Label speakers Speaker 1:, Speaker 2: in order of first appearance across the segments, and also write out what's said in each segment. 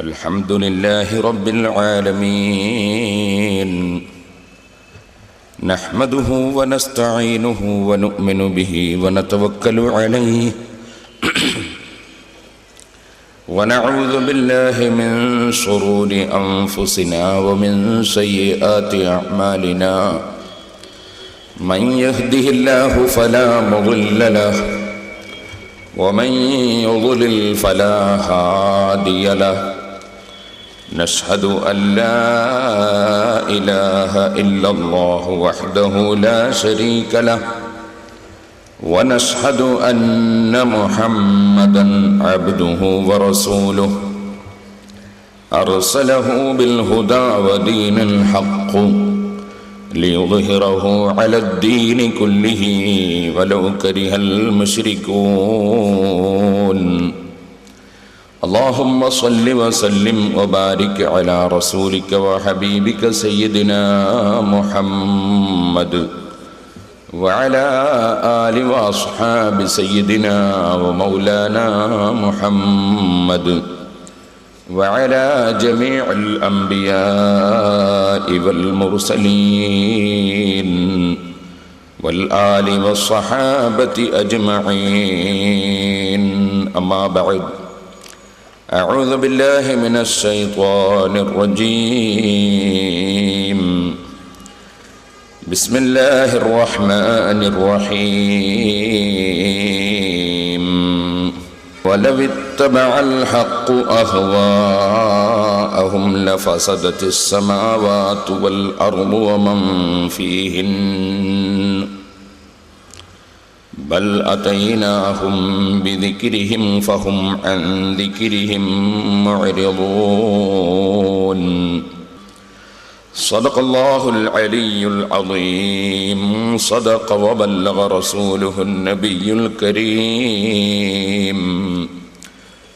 Speaker 1: الحمد لله رب العالمين نحمده ونستعينه ونؤمن به ونتوكل عليه ونعوذ بالله من شرور أنفسنا ومن سيئات أعمالنا من يهده الله فلا مضل له ومن يضلل فلا هادي له نشهد أن لا إله إلا الله وحده لا شريك له ونشهد أن محمدا عبده ورسوله أرسله بالهدى ودين الحق ليظهره على الدين كله ولو كره المشركون اللهم صل وسلم وبارك على رسولك وحبيبك سيدنا محمد وعلى آل وأصحاب سيدنا ومولانا محمد وعلى جميع الأنبياء والمرسلين والآل والصحابة أجمعين أما بعد أعوذ بالله من الشيطان الرجيم بسم الله الرحمن الرحيم ولو اتبع الحق أهواءهم لفسدت السماوات والأرض ومن فيهن بل أتيناهم بذكرهم فهم عن ذكرهم معرضون صدق الله العلي العظيم صدق وبلغ رسوله النبي الكريم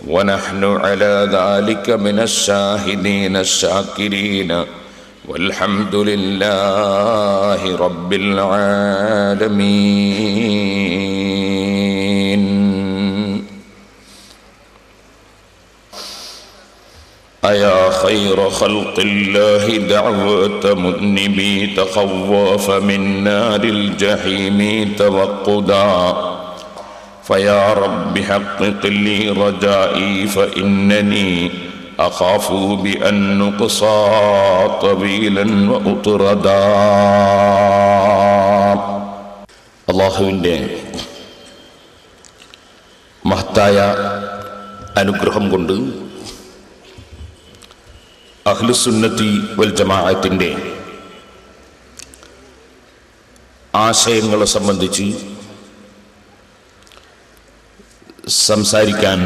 Speaker 1: ونحن على ذلك من الشاهدين الشاكرين والحمد لله رب العالمين أيا خير خلق الله دعوة مذنبي تخوف من نار الجحيم توقدا فيا رب حقق لي رجائي فإنني أخاف بأن نقصى طويلا وأطردا അല്ലാഹുവിൻ്റെ മഹത്തായ അനുഗ്രഹം കൊണ്ട് അഹ്ലുസുന്നത്തി വൽ ജമാഅത്തിൻ്റെ ആശയങ്ങളെ സംബന്ധിച്ച് സംസാരിക്കാൻ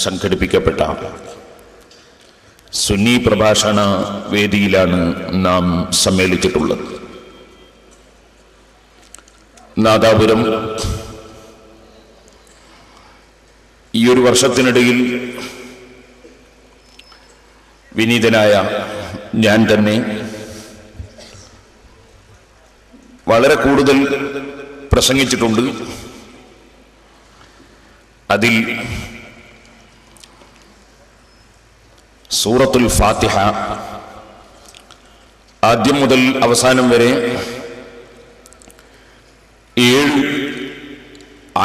Speaker 1: സംഘടിപ്പിക്കപ്പെട്ട സുന്നി പ്രഭാഷണ വേദിയിലാണ് നാം സമ്മേളിച്ചിട്ടുള്ളത്. നാദാപുരം ഈ ഒരു വർഷത്തിനിടയിൽ വിനീതനായ ഞാൻ തന്നെ വളരെ കൂടുതൽ പ്രസംഗിച്ചിട്ടുണ്ട്. അതിൽ സൂറത്തുൽ ഫാത്തിഹ ആദ്യം മുതൽ അവസാനം വരെ 7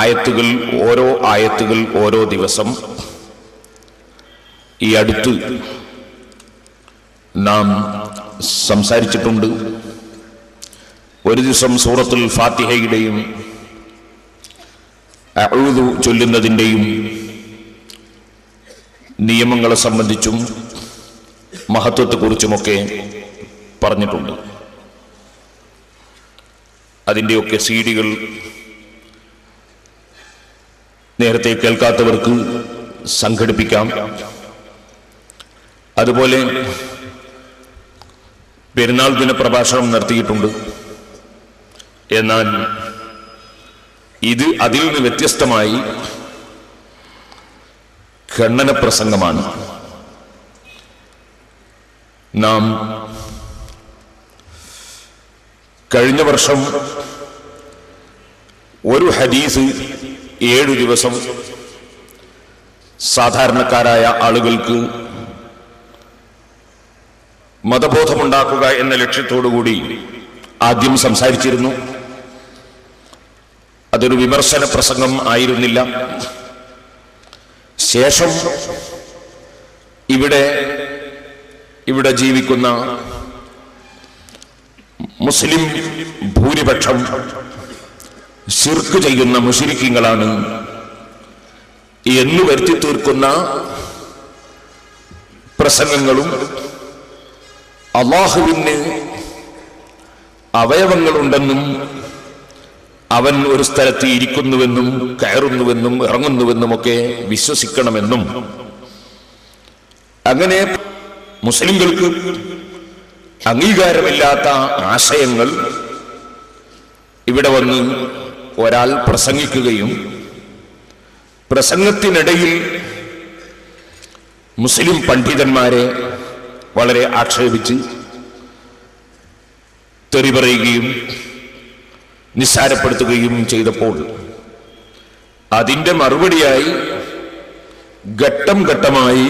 Speaker 1: ആയത്തുകൾ, ഓരോ ആയത്തുകൾ ഓരോ ദിവസം ഈ അടുത്ത് നാം സംസാരിച്ചിട്ടുണ്ട്. ഒരു ദിവസം സൂറത്തുൽ ഫാത്തിഹയുടെയും അഊദു ചൊല്ലുന്നതിൻ്റെയും നിയമങ്ങളെ സംബന്ധിച്ചും മഹത്വത്തെക്കുറിച്ചുമൊക്കെ പറഞ്ഞിട്ടുണ്ട്. അതിൻ്റെയൊക്കെ സീഡികൾ നേരത്തെ കേൾക്കാത്തവർക്ക് സംഘടിപ്പിക്കാം. അതുപോലെ പെരുന്നാൾ ദിന പ്രഭാഷണം നടത്തിയിട്ടുണ്ട്. എന്നാൽ ഇത് അതിൽ നിന്ന് വ്യത്യസ്തമായി ഖണ്ഡന പ്രസംഗമാണ്. നാം കഴിഞ്ഞ വർഷം ഒരു ഹദീസ് 7 ദിവസം സാധാരണക്കാരായ ആളുകൾക്ക് മതബോധമുണ്ടാക്കുക എന്ന ലക്ഷ്യത്തോടുകൂടി ആദ്യം സംസാരിച്ചിരുന്നു. അതൊരു വിമർശന പ്രസംഗം ആയിരുന്നില്ല. ശേഷം ഇവിടെ ജീവിക്കുന്ന മുസ്ലിം ഭൂരിപക്ഷം ശിർക്ക് ചെയ്യുന്ന മുശ്രിക്കുകളാണ് എന്ന് വരുത്തി തീർക്കുന്ന പ്രസംഗങ്ങളും അല്ലാഹുവിന് അവയവങ്ങളുണ്ടെന്നും അവൻ ഒരു സ്ഥലത്ത് ഇരിക്കുന്നുവെന്നും കയറുന്നുവെന്നും ഇറങ്ങുന്നുവെന്നുമൊക്കെ വിശ്വസിക്കണമെന്നും അങ്ങനെ മുസ്ലിങ്ങൾക്ക് അംഗീകാരമില്ലാത്ത ആശയങ്ങൾ ഇവിടെ വന്ന് ഒരാൾ പ്രസംഗിക്കുകയും പ്രസംഗത്തിനിടയിൽ മുസ്ലിം പണ്ഡിതന്മാരെ വളരെ ആക്ഷേപിച്ച് തെറി പറയുകയും നിസ്സാരപ്പെടുത്തുകയും ചെയ്തപ്പോൾ അതിൻ്റെ മറുപടിയായി ഘട്ടം ഘട്ടമായി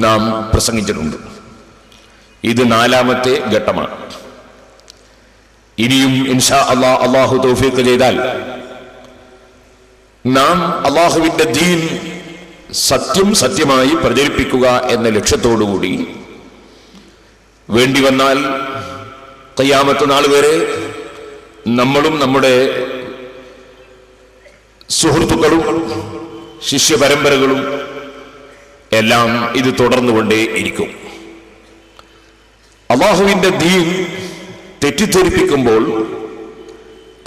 Speaker 1: നാം പ്രസംഗിച്ചിട്ടുണ്ട്. ഇത് 4ാമത്തെ ഘട്ടമാണ്. ഇനിയും ഇൻഷാ അല്ലാഹ് അല്ലാഹു തൗഫീഖ് ചെയ്താൽ നാം അല്ലാഹുവിന്റെ ദീൻ സത്യമായി പ്രചരിപ്പിക്കുക എന്ന ലക്ഷ്യത്തോടുകൂടി വേണ്ടി വന്നാൽ ഖിയാമത്ത് നാൾ വരെ നമ്മളും നമ്മുടെ സുഹൃത്തുക്കളും ശിഷ്യ പരമ്പരകളും എല്ലാം ഇത് തുടർന്നുകൊണ്ടേ ഇരിക്കും. അല്ലാഹുവിന്റെ ദീൻ തെറ്റിദ്ധരിപ്പിക്കുമ്പോൾ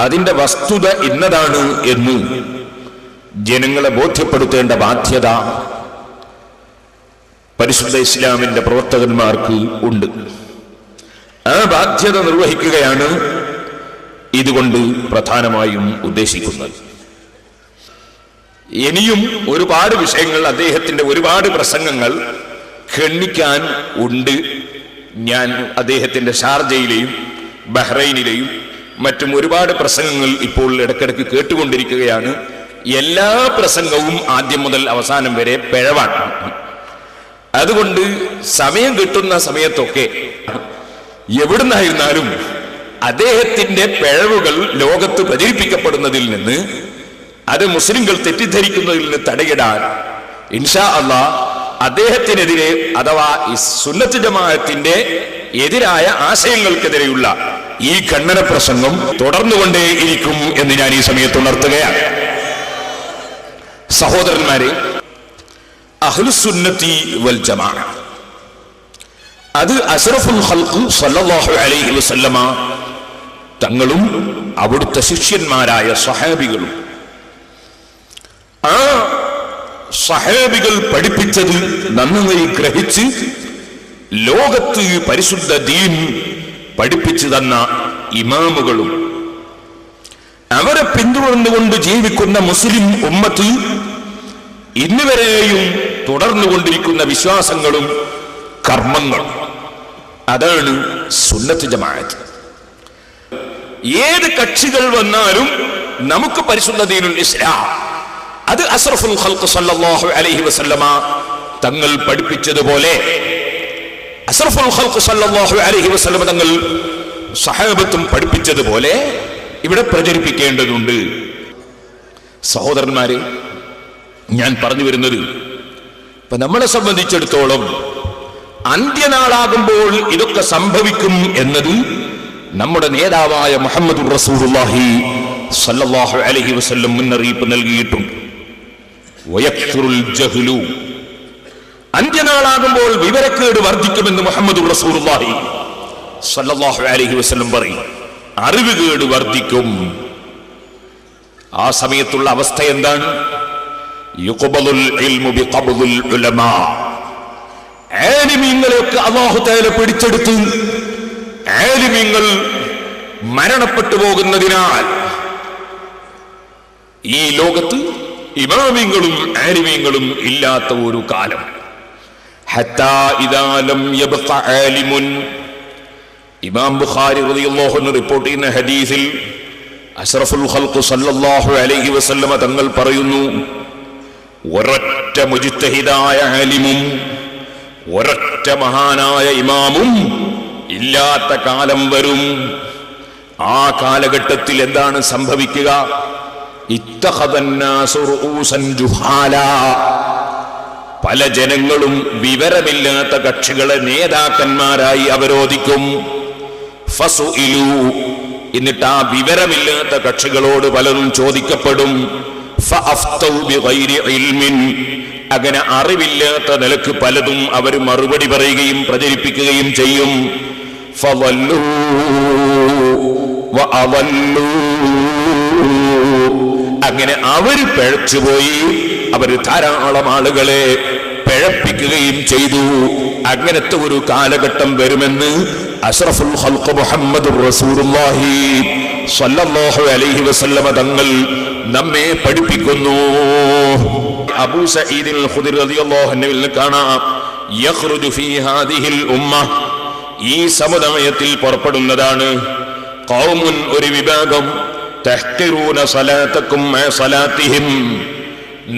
Speaker 1: അതിന്റെ വസ്തുത ഇന്നതാണ് എന്ന് ജനങ്ങളെ ബോധ്യപ്പെടുത്തേണ്ട ബാധ്യത പരിശുദ്ധ ഇസ്ലാമിന്റെ പ്രവർത്തകന്മാർക്ക് ഉണ്ട്. ആ ബാധ്യത നിർവഹിക്കുകയാണ് ഇതുകൊണ്ട് പ്രധാനമായും ഉദ്ദേശിക്കുന്നത്. ഇനിയും ഒരുപാട് വിഷയങ്ങൾ, അദ്ദേഹത്തിന്റെ ഒരുപാട് പ്രസംഗങ്ങൾ ഖണ്ഡിക്കാൻ ഉണ്ട്. ഞാൻ അദ്ദേഹത്തിന്റെ ഷാർജയിലെയും ബഹ്റൈനിലെയും മറ്റും ഒരുപാട് പ്രസംഗങ്ങൾ ഇപ്പോൾ ഇടയ്ക്കിടയ്ക്ക് കേട്ടുകൊണ്ടിരിക്കുകയാണ്. എല്ലാ പ്രസംഗവും ആദ്യം മുതൽ അവസാനം വരെ പിഴവാണ്. അതുകൊണ്ട് സമയം കിട്ടുന്ന സമയത്തൊക്കെ എവിടുന്നായിരുന്നാലും അദ്ദേഹത്തിന്റെ പിഴവുകൾ ലോകത്ത് പ്രചരിപ്പിക്കപ്പെടുന്നതിൽ നിന്ന്, അത് മുസ്ലിങ്ങൾ തെറ്റിദ്ധരിക്കുന്നതിൽ നിന്ന് തടയിടാൻ ഇൻഷാ അല്ലാഹ് അദ്ദേഹത്തിനെതിരെ അഥവാ സുന്നത്ത് ജമാഅത്തിന്റെ എതിരായ ആശയങ്ങൾക്കെതിരെയുള്ള ഈ ഖണ്ഡന പ്രസംഗം തുടർന്നുകൊണ്ടേ ഇരിക്കും എന്ന് ഞാൻ ഈ സമയത്ത് ഉണർത്തുകയാണ്. സഹോദരന്മാരെ, അഹ്ലുസുന്നത്തി വൽ ജമാഅ അത് അശ്റഫുൽ ഖൽഖ് സല്ലല്ലാഹു അലൈഹി വസല്ലമ തങ്ങളും അവിടുത്തെ ശിഷ്യന്മാരായ സ്വഹാബികളും, ആ സ്വഹാബികൾ പഠിപ്പിച്ചത് നന്നായി ഗ്രഹിച്ച് ലോകത്ത് പരിശുദ്ധ ദീൻ പഠിപ്പിച്ചു തന്ന ഇമാമുകളും അവരെ പിന്തുടർന്നുകൊണ്ട് ജീവിക്കുന്ന മുസ്ലിം ഉമ്മത്ത് ഇന്നുവരെയും തുടർന്നുകൊണ്ടിരിക്കുന്ന വിശ്വാസങ്ങളും കർമ്മങ്ങളും, അതാണ് സുന്നത്ത് ജമാഅത്ത്. ഏത് കക്ഷികൾ വന്നാലും നമുക്ക് പരിശുദ്ധ ദീനുൽ ഇസ്ലാം അത് അശ്റഫുൽ ഖൽഖ് സല്ലല്ലാഹു അലൈഹി വസല്ലമ തങ്ങൾ പഠിപ്പിച്ചതുപോലെ, അശ്റഫുൽ ഖൽഖ് സല്ലല്ലാഹു അലൈഹി വസല്ലമ തങ്ങൾ സഹാബത്തും പഠിപ്പിച്ചതുപോലെ ഇവിടെ പ്രചരിപ്പിക്കേണ്ടതുണ്ട്. സഹോദരന്മാരെ, ഞാൻ പറഞ്ഞു വരുന്നത്, ഇപ്പൊ നമ്മളെ സംബന്ധിച്ചിടത്തോളം അന്ത്യനാളാകുമ്പോൾ ഇതൊക്കെ സംഭവിക്കും എന്നത് നമ്മുടെ നേതാവായ മുഹമ്മദുർ റസൂലുള്ളാഹി സല്ലല്ലാഹു അലൈഹി വസല്ലം മുന്നറിയിപ്പ് നൽകിയിട്ടുണ്ട്. വയക്സുറുൽ ജഹ്ലു, അന്ത്യനാളാകുമ്പോൾ വിവരക്കേട് വർദ്ധിക്കുമെന്ന് മുഹമ്മദുർ റസൂലുള്ളാഹി സല്ലല്ലാഹു അലൈഹി വസല്ലം പറയും. അറിവുകേട് വർദ്ധിക്കും. ആ സമയത്തുള്ള അവസ്ഥ എന്താണ്? യുഖ്ബലുൽ ഇൽമു ബിഖബ്ദിൽ ഉലമാ, ആലിമീങ്ങളെയൊക്കെ അല്ലാഹു തആല പിടിച്ചെടുത്ത് ആലിമീങ്ങൾ മരണപ്പെട്ടു പോകുന്നതിനാൽ ഈ ലോകത്ത് ഇമാമിങ്ങളും ആലിമീങ്ങളും ഇല്ലാത്ത ഒരു കാലം. ഹത്താ ഇദാ ലം യബ്ഖ ആലിമുൻ, ഇമാം ബുഖാരി റളിയല്ലാഹു അൻഹു റിപ്പോർട്ട് ചെയ്യുന്ന ഹദീസിൽ അശ്റഫുൽ ഖൽഖ് സല്ലല്ലാഹു അലൈഹി വസല്ലമ തങ്ങൾ പറയുന്നു, ഒരൊറ്റ മുജ്തഹിദായ ആലിമും ഒരൊറ്റ മഹാനായ ഇമാമും ഇല്ലാത്ത കാലം വരും. ആ കാലഘട്ടത്തിൽ എന്താണ് സംഭവിക്കുക? ഇത്തഖദന്നാസു റൂസൻ ജുഹാലാ, പല ജനങ്ങളും വിവരമില്ലാത്ത കക്ഷികളെ നേതാക്കന്മാരായി അവരോധിക്കും. ഫസുഇലു, എന്നിട്ട് ആ വിവരമില്ലാത്ത കക്ഷികളോട് പലരും ചോദിക്കപ്പെടും. ഫഅഫ്തൗ ബിഗൈരി ഇൽമിൻ, അങ്ങനെ അറിവില്ലാത്ത നിലക്ക് പലതും അവർ മറുപടി പറയുകയും പ്രചരിപ്പിക്കുകയും ചെയ്യും. ഫവല്ലൂ വഅവല്ലൂ, അങ്ങനെ അവർ പിഴച്ചുപോയി. അവർ ധാരാളം ആളുകളെ പിഴപ്പിക്കുകയും ചെയ്തു. അങ്ങനത്തെ ഒരു കാലഘട്ടം വരുമെന്ന് അഷ്റഫുൽ ഖൽഖ് മുഹമ്മദുർ റസൂലുള്ളാഹി സ്വല്ലല്ലാഹു അലൈഹി വസല്ലമ തങ്ങൾ നമ്മെ പഠിപ്പിക്കുന്നു. അബൂ സഈദ് അൽ ഖുദരി റളിയല്ലാഹു അൻഹു കാണാം, യഖ്റുജു ഫീ ഹാദിഹിൽ ഉമ്മ, ഈ സമുദായത്തിൽ പുറപ്പെടുന്നതാണ്, ഖൗമുൻ, ഒരു വിഭാഗം, തഹ്ഖിറൂന സലാതകും മാ സലാത്തിഹിം,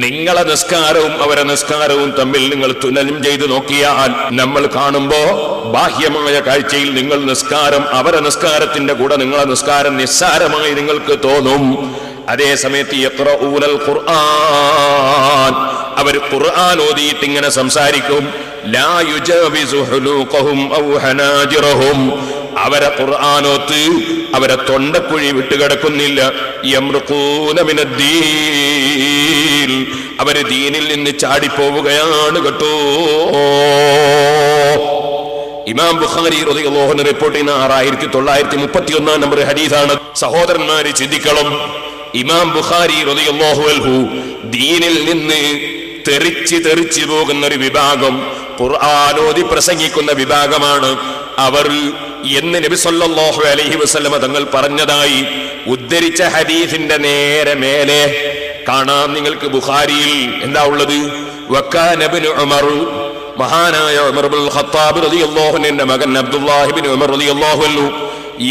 Speaker 1: നിങ്ങളെ നിസ്കാരവും അവരെ നിസ്കാരവും തമ്മിൽ നിങ്ങൾ തുലനം ചെയ്ത് നോക്കിയാൽ നമ്മൾ കാണുമ്പോ ബാഹ്യമായ കാഴ്ചയിൽ നിങ്ങൾ നിസ്കാരം അവരെ നിസ്കാരത്തിന്റെ കൂടെ നിങ്ങളെ നിസ്കാരം നിസ്സാരമായി നിങ്ങൾക്ക് തോന്നും. അതേ സമയത്ത് യഖ്റഊനൽ ഖുർആൻ, അവർ ഖുർആൻ ഓതിയിട്ട് ഇങ്ങനെ സംസാരിക്കും. ലാ യുജാവിസു ഹുലൂഖഹും ഔ ഹനാജിറഹും, അവരെ ഖുർആനോത്ത് അവരെ തൊണ്ടക്കുഴി വിട്ടുകിടക്കുന്നില്ല. യംറുഖൂന മിനദ്ദീൻ, അവര് ദീനിൽ നിന്ന് ചാടിപ്പോവുകയാണ് കേട്ടോ. ഇമാം ബുഖാരി റളിയല്ലാഹു അൻഹു റിപ്പോർട്ട് ചെയ്യുന്ന 6931 നമ്പർ ഹദീസാണ്. സഹോദരന്മാരെ ചിന്തിക്കണം, ഇമാം ബുഖാരി റളിയല്ലാഹു അൻഹു ദീനിൽ നിന്ന് തെറിച്ചു പോകുന്ന ഒരു വിഭാഗം, ഖുർആനോദി പ്രസംഗിക്കുന്ന വിഭാഗമാണ് അവർ എന്ന് നബി സല്ലല്ലാഹു അലൈഹി വസല്ലമ തങ്ങൾ പറഞ്ഞതായി ഉദ്ധരിച്ച ഹദീസിന്റെ നേരെ മേലെ കാണാം നിങ്ങൾക്ക് ബുഖാരിയിൽ എന്താ ഉള്ളത്? വകാന ഇബ്നു ഉമർ, മഹാനായ ഉമർ ഇബ്നുൽ ഖത്താബ് റളിയല്ലാഹു അൻഹുവിന്റെ മകൻ അബ്ദുല്ലാഹി ഇബ്നു ഉമർ റളിയല്ലാഹു അൻഹു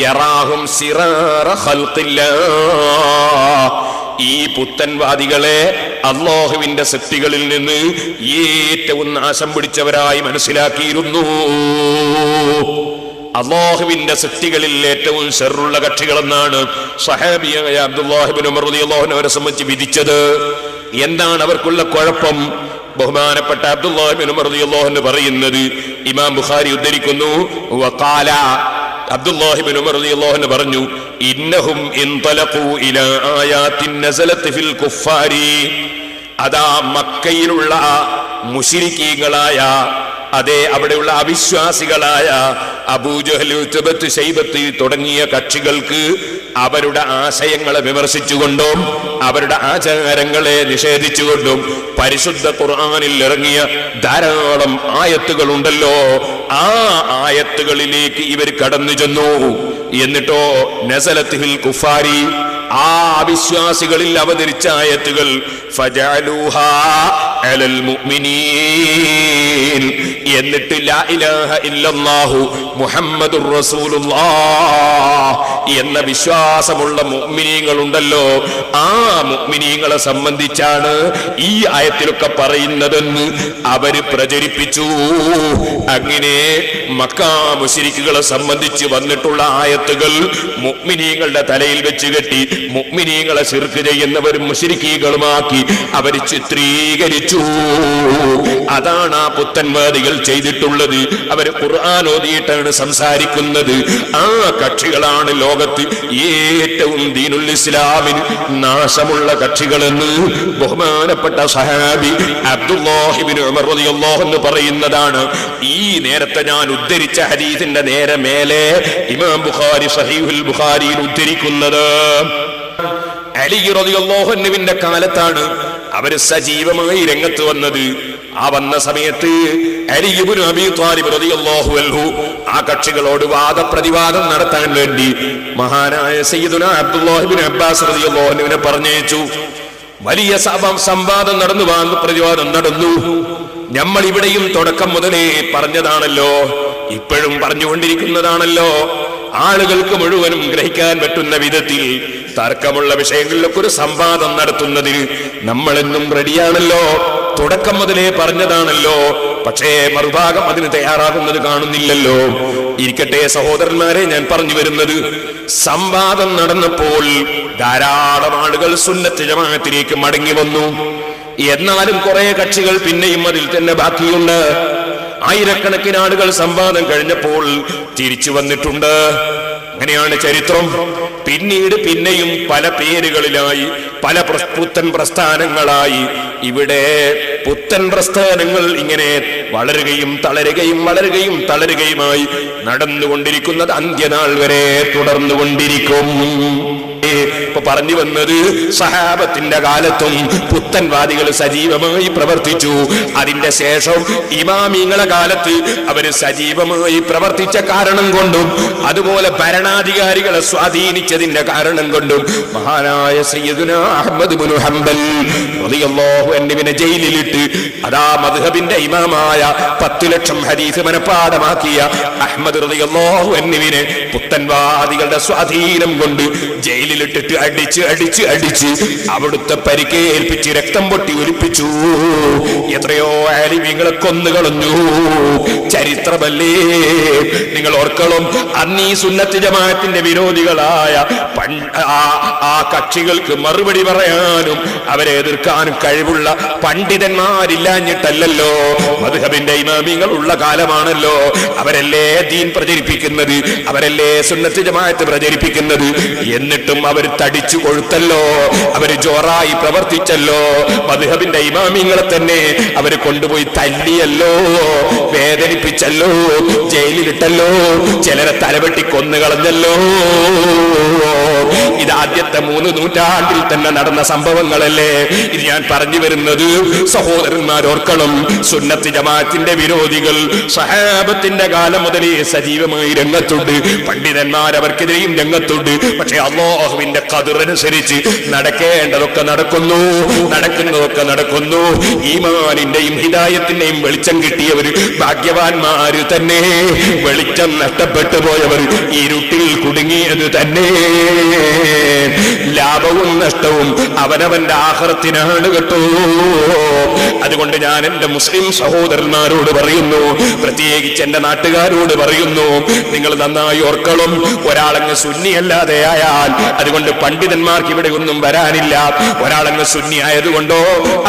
Speaker 1: യറാഹും സിറാറ ഖൽഖില്ലാഹ്, ഈ പുത്തൻവാദികളെ അല്ലാഹുവിന്റെ സൃഷ്ടികളിൽ നിന്ന് ഏറ്റവും നാശം പിടിച്ചവരായി മനസ്സിലാക്കിയിരുന്നു. അല്ലാഹുവിന്റെ സൃഷ്ടികളിൽ ഏറ്റവും ശർറുള്ള കക്ഷികളെന്നാണ് സ്വഹാബിയായ അബ്ദുല്ലാഹി ഇബ്നു ഉമർ റളിയല്ലാഹു അൻഹു അവരെ സംബന്ധിച്ച് വിധിച്ചത്. എന്താണ് അവർക്കുള്ള കുഴപ്പം? ബഹുമാനപ്പെട്ട അബ്ദുല്ലാഹി ഇബ്നു ഉമർ റളിയല്ലാഹു അൻഹു പറയുന്നത് ഇമാം ബുഖാരി ഉദ്ധരിക്കുന്നു. വഖാല, അബ്ദുല്ലാഹി ഇബ്നു ഉമർ റളിയല്ലാഹു അൻഹു പറഞ്ഞു, ഇന്നഹും ഇൻതലഖൂ ഇലാ ആയാത്തിൻ നസലത് ഫിൽ കുഫാരി, അതാ മക്കയിലുള്ള മുശ്രിക്കീങ്ങളായ, അതേ അവിടെയുള്ള അവിശ്വാസികളായ അബൂജഹൽ, ഉത്ബത്ത്, ശൈബത്ത് തുടങ്ങിയ കക്ഷികൾക്ക് അവരുടെ ആശയങ്ങളെ വിമർശിച്ചുകൊണ്ടും അവരുടെ ആചാരങ്ങളെ നിഷേധിച്ചുകൊണ്ടും പരിശുദ്ധ ഖുർആനിൽ ഇറങ്ങിയ ധാരാളം ആയത്തുകളുണ്ടല്ലോ, ആ ആയത്തുകളിലേക്ക് ഇവർ കടന്നു ചെന്നു. എന്നിട്ടോ നസലത്ത് ഫിൽ കുഫാരി, ആ അവിശ്വാസികളിൽ അവതരിച്ച ആയത്തുകൾ ഫജഅലൂഹാ അലൽ മുഅ്മിനീൻ, എന്നിട്ട് ലാ ഇലാഹ ഇല്ലല്ലാഹു മുഹമ്മദുർ റസൂലുള്ളാഹ് എന്ന വിശ്വാസമുള്ള മുഅ്മിനീങ്ങൾ ഉണ്ടല്ലോ, ആ മുഅ്മിനീങ്ങളെ സംബന്ധിച്ചാണ് ഈ ആയത്തിലൊക്കെ പറയുന്നതെന്ന് അവര് പ്രചരിപ്പിച്ചു. അങ്ങനെ മക്കാ മുശ്രിക്കുകളെ സംബന്ധിച്ച് വന്നിട്ടുള്ള ആയത്തുകൾ മുഅ്മിനീങ്ങളുടെ തലയിൽ വെച്ച് കെട്ടി മുഅ്മിനീങ്ങളെ ശിർക്ക് ചെയ്യുന്നവരും മുശ്രിക്കീകളുമാക്കി അവര് ചിത്രീകരിച്ചു. അതാണ് ആ പുത്തൻവാദികൾ ചെയ്തിട്ടുള്ളത്. അവര് ഖുർആൻ ഓതിയിട്ടാണ് സംസാരിക്കുന്നത്. ആ കക്ഷികളാണ് ലോകത്ത് ഏറ്റവും ദീനുൽ ഇസ്ലാമിന് നാശമുള്ള കക്ഷികളെന്ന് ബഹുമാനപ്പെട്ട സഹാബി അബ്ദുല്ലാഹി ഇബ്നു ഉമർ റളിയല്ലാഹു അൻഹു പറയുന്നതാണ്. ഈ നേരത്തെ ഞാൻ ഉദ്ധരിച്ച ഹദീസിന്റെ നേരെ മേലെ ഇമാം ബുഖാരി സഹീഹുൽ ബുഖാരിയിൽ ഉദ്ധരിക്കുന്നത് അലി റളിയല്ലാഹു അൻഹുവിന്റെ കാലത്താണ് അവര് സജീവമായി രംഗത്ത് വന്നത്. ആ വന്ന സമയത്ത് അലി ഇബ്നു അബീ ത്വാലിബ് റളിയല്ലാഹു അൻഹു ആ കക്ഷികളോട് വാദപ്രതിവാദം നടത്താൻ വേണ്ടി മഹാനായ സയ്യിദുനാ അബ്ദുല്ലാഹി ഇബ്നു അബ്ബാസ് റളിയല്ലാഹു അൻഹുവിനെ പറഞ്ഞയച്ചു. വലിയ സംവാദം നടന്നു, വാദപ്രതിവാദം നടന്നു. നമ്മൾ ഇവിടെയും തുടക്കം മുതലേ പറഞ്ഞതാണല്ലോ, ഇപ്പോഴും പറഞ്ഞുകൊണ്ടിരിക്കുന്നതാണല്ലോ. ആളുകൾക്ക് മുഴുവനും ഗ്രഹിക്കാൻ പറ്റുന്ന വിധത്തിൽ തർക്കമുള്ള വിഷയങ്ങളിലൊക്കെ ഒരു സംവാദം നടത്തുന്നതിൽ നമ്മളെന്നും റെഡിയാണല്ലോ. തുടക്കം മുതലേ പറഞ്ഞതാണല്ലോ. പക്ഷേ മറുഭാഗം അതിന് തയ്യാറാകുന്നത് കാണുന്നില്ലല്ലോ. ഇരിക്കട്ടെ സഹോദരന്മാരെ, ഞാൻ പറഞ്ഞു വരുന്നത്, സംവാദം നടന്നപ്പോൾ ധാരാളം ആളുകൾ സുന്നത്ത് ജമാഅത്തിലേക്ക് മടങ്ങി വന്നു. എന്നാലും കുറെ കക്ഷികൾ പിന്നെയും അതിൽ തന്നെ ബാക്കിയുണ്ട്. ആയിരക്കണക്കിന് ആളുകൾ സംവാദം കഴിഞ്ഞപ്പോൾ തിരിച്ചു വന്നിട്ടുണ്ട്. അങ്ങനെയാണ് ചരിത്രം. പിന്നീട് പിന്നെയും പല പേരുകളിലായി പല പുത്തൻ പ്രസ്ഥാനങ്ങളായി ഇവിടെ പുത്തൻ പ്രസ്ഥാനങ്ങൾ ഇങ്ങനെ വളരുകയും തളരുകയും വളരുകയും തളരുകയുമായി നടന്നുകൊണ്ടിരിക്കുന്നത് അന്ത്യനാൾ വരെ തുടർന്നുകൊണ്ടിരിക്കും. ഇപ്പൊ പറഞ്ഞു വന്നത്, സഹാബത്തിന്റെ കാലത്തും പുത്തൻവാദികൾ സജീവമായി പ്രവർത്തിച്ചു. അതിന്റെ ശേഷം ഇമാമിങ്ങളെ കാലത്ത് അവര് സജീവമായി പ്രവർത്തിച്ച കാരണം കൊണ്ടും അതുപോലെ ഭരണാധികാരികളെ സ്വാധീനിച്ചതിന്റെ കാരണം കൊണ്ടും മഹാനായ സയ്യിദുനാ അഹ്മദ് ഇബ്നു ഹംബൽ റളിയല്ലാഹു അൻഹുവിനെ ജയിലിലിട്ട് അതാ മദ്ഹബിന്റെ ഇമാമായ 10 ലക്ഷം ഹദീസ് മനപ്പാഠമാക്കിയ അഹ്മദ് റളിയല്ലാഹു അൻഹുവിനെ പുത്തൻവാദികളുടെ സ്വാധീനം കൊണ്ട് ജയിലിലിട്ടിട്ട് അടിച്ച് അടിച്ച് അടിച്ച് അവിടുത്തെ പരിക്കേൽപ്പിച്ച് രക്തം പൊട്ടി ഒലിപ്പിച്ചു. എത്രയോ ആലിമീങ്ങളെ കൊന്നുകളഞ്ഞു. ചരിത്രമല്ലേ? നിങ്ങൾ ഓർക്കണം, അന്നീ സുന്നത്ത് ജമാഅത്തിന്റെ വിരോധികളായ ആ കക്ഷികൾക്ക് മറുപടി പറയാനും അവരെ എതിർക്കാനും കഴിവുള്ള പണ്ഡിതന്മാരില്ലാഞ്ഞിട്ടല്ലോ. മദ്ഹബിന്റെ ഇമാമിങ്ങൾ ഉള്ള കാലമാണല്ലോ. അവരല്ലേ ദീൻ പ്രചരിപ്പിക്കുന്നത്, അവരല്ലേ സുന്നത്ത് ജമാഅത്ത് പ്രചരിപ്പിക്കുന്നത്. എന്നിട്ടും അവർ തടിച്ചു കൊഴുത്തല്ലോ, അവര് ജോറായി പ്രവർത്തിച്ചല്ലോ. മദ്ഹബിന്റെ ഇമാമിങ്ങളെ തന്നെ അവര് കൊണ്ടുപോയി തല്ലിയല്ലോ, വേദനിപ്പിച്ചല്ലോ, ജയിലിലിട്ടല്ലോ, ചിലരെ തലവെട്ടി കൊന്നുകളഞ്ഞല്ലോ. ഇത് ആദ്യത്തെ 3 നൂറ്റാണ്ടിൽ തന്നെ നടന്ന സംഭവങ്ങളല്ലേ. ഇത് ഞാൻ പറഞ്ഞു വരുന്നത് സഹോദരന്മാരോർക്കണം, സുന്നത്ത് ജമാഅത്തിന്റെ വിരോധികൾ സഹാബത്തിന്റെ കാലം മുതലേ സജീവമായി രംഗത്തുണ്ട്. പണ്ഡിതന്മാർ അവർക്കെതിരെയും രംഗത്തുണ്ട്. പക്ഷെ അല്ലാഹുവിന്റെ ഖദറനുസരിച്ച് നടക്കേണ്ടതൊക്കെ നടക്കുന്നു, നടക്കുന്നതൊക്കെ നടക്കുന്നു. ഈമാനിന്റെയും ഹിദായത്തിന്റെയും വെളിച്ചം കിട്ടിയവർ ഭാഗ്യവാന്മാര് തന്നെ. വെളിച്ചം നഷ്ടപ്പെട്ടു പോയവർ ഇരുട്ടിൽ കുടുങ്ങിയത് തന്നെ. ലാഭവും നഷ്ടവും അവനവന്റെ ആഖിറത്തിനാണ് കേട്ടോ. അതുകൊണ്ട് ഞാൻ എന്റെ മുസ്ലിം സഹോദരന്മാരോട് പറയുന്നു, പ്രത്യേകിച്ച് എന്റെ നാട്ടുകാരോട് പറയുന്നു, നിങ്ങൾ നന്നായി ഓർക്കണം, ഒരാളങ്ങ് സുന്നിയല്ലാതെ ആയാൽ അതുകൊണ്ട് പണ്ഡിതന്മാർക്ക് ഇവിടെ ഒന്നും വരാനില്ല. ഒരാളങ്ങ് സുന്നി ആയതുകൊണ്ടോ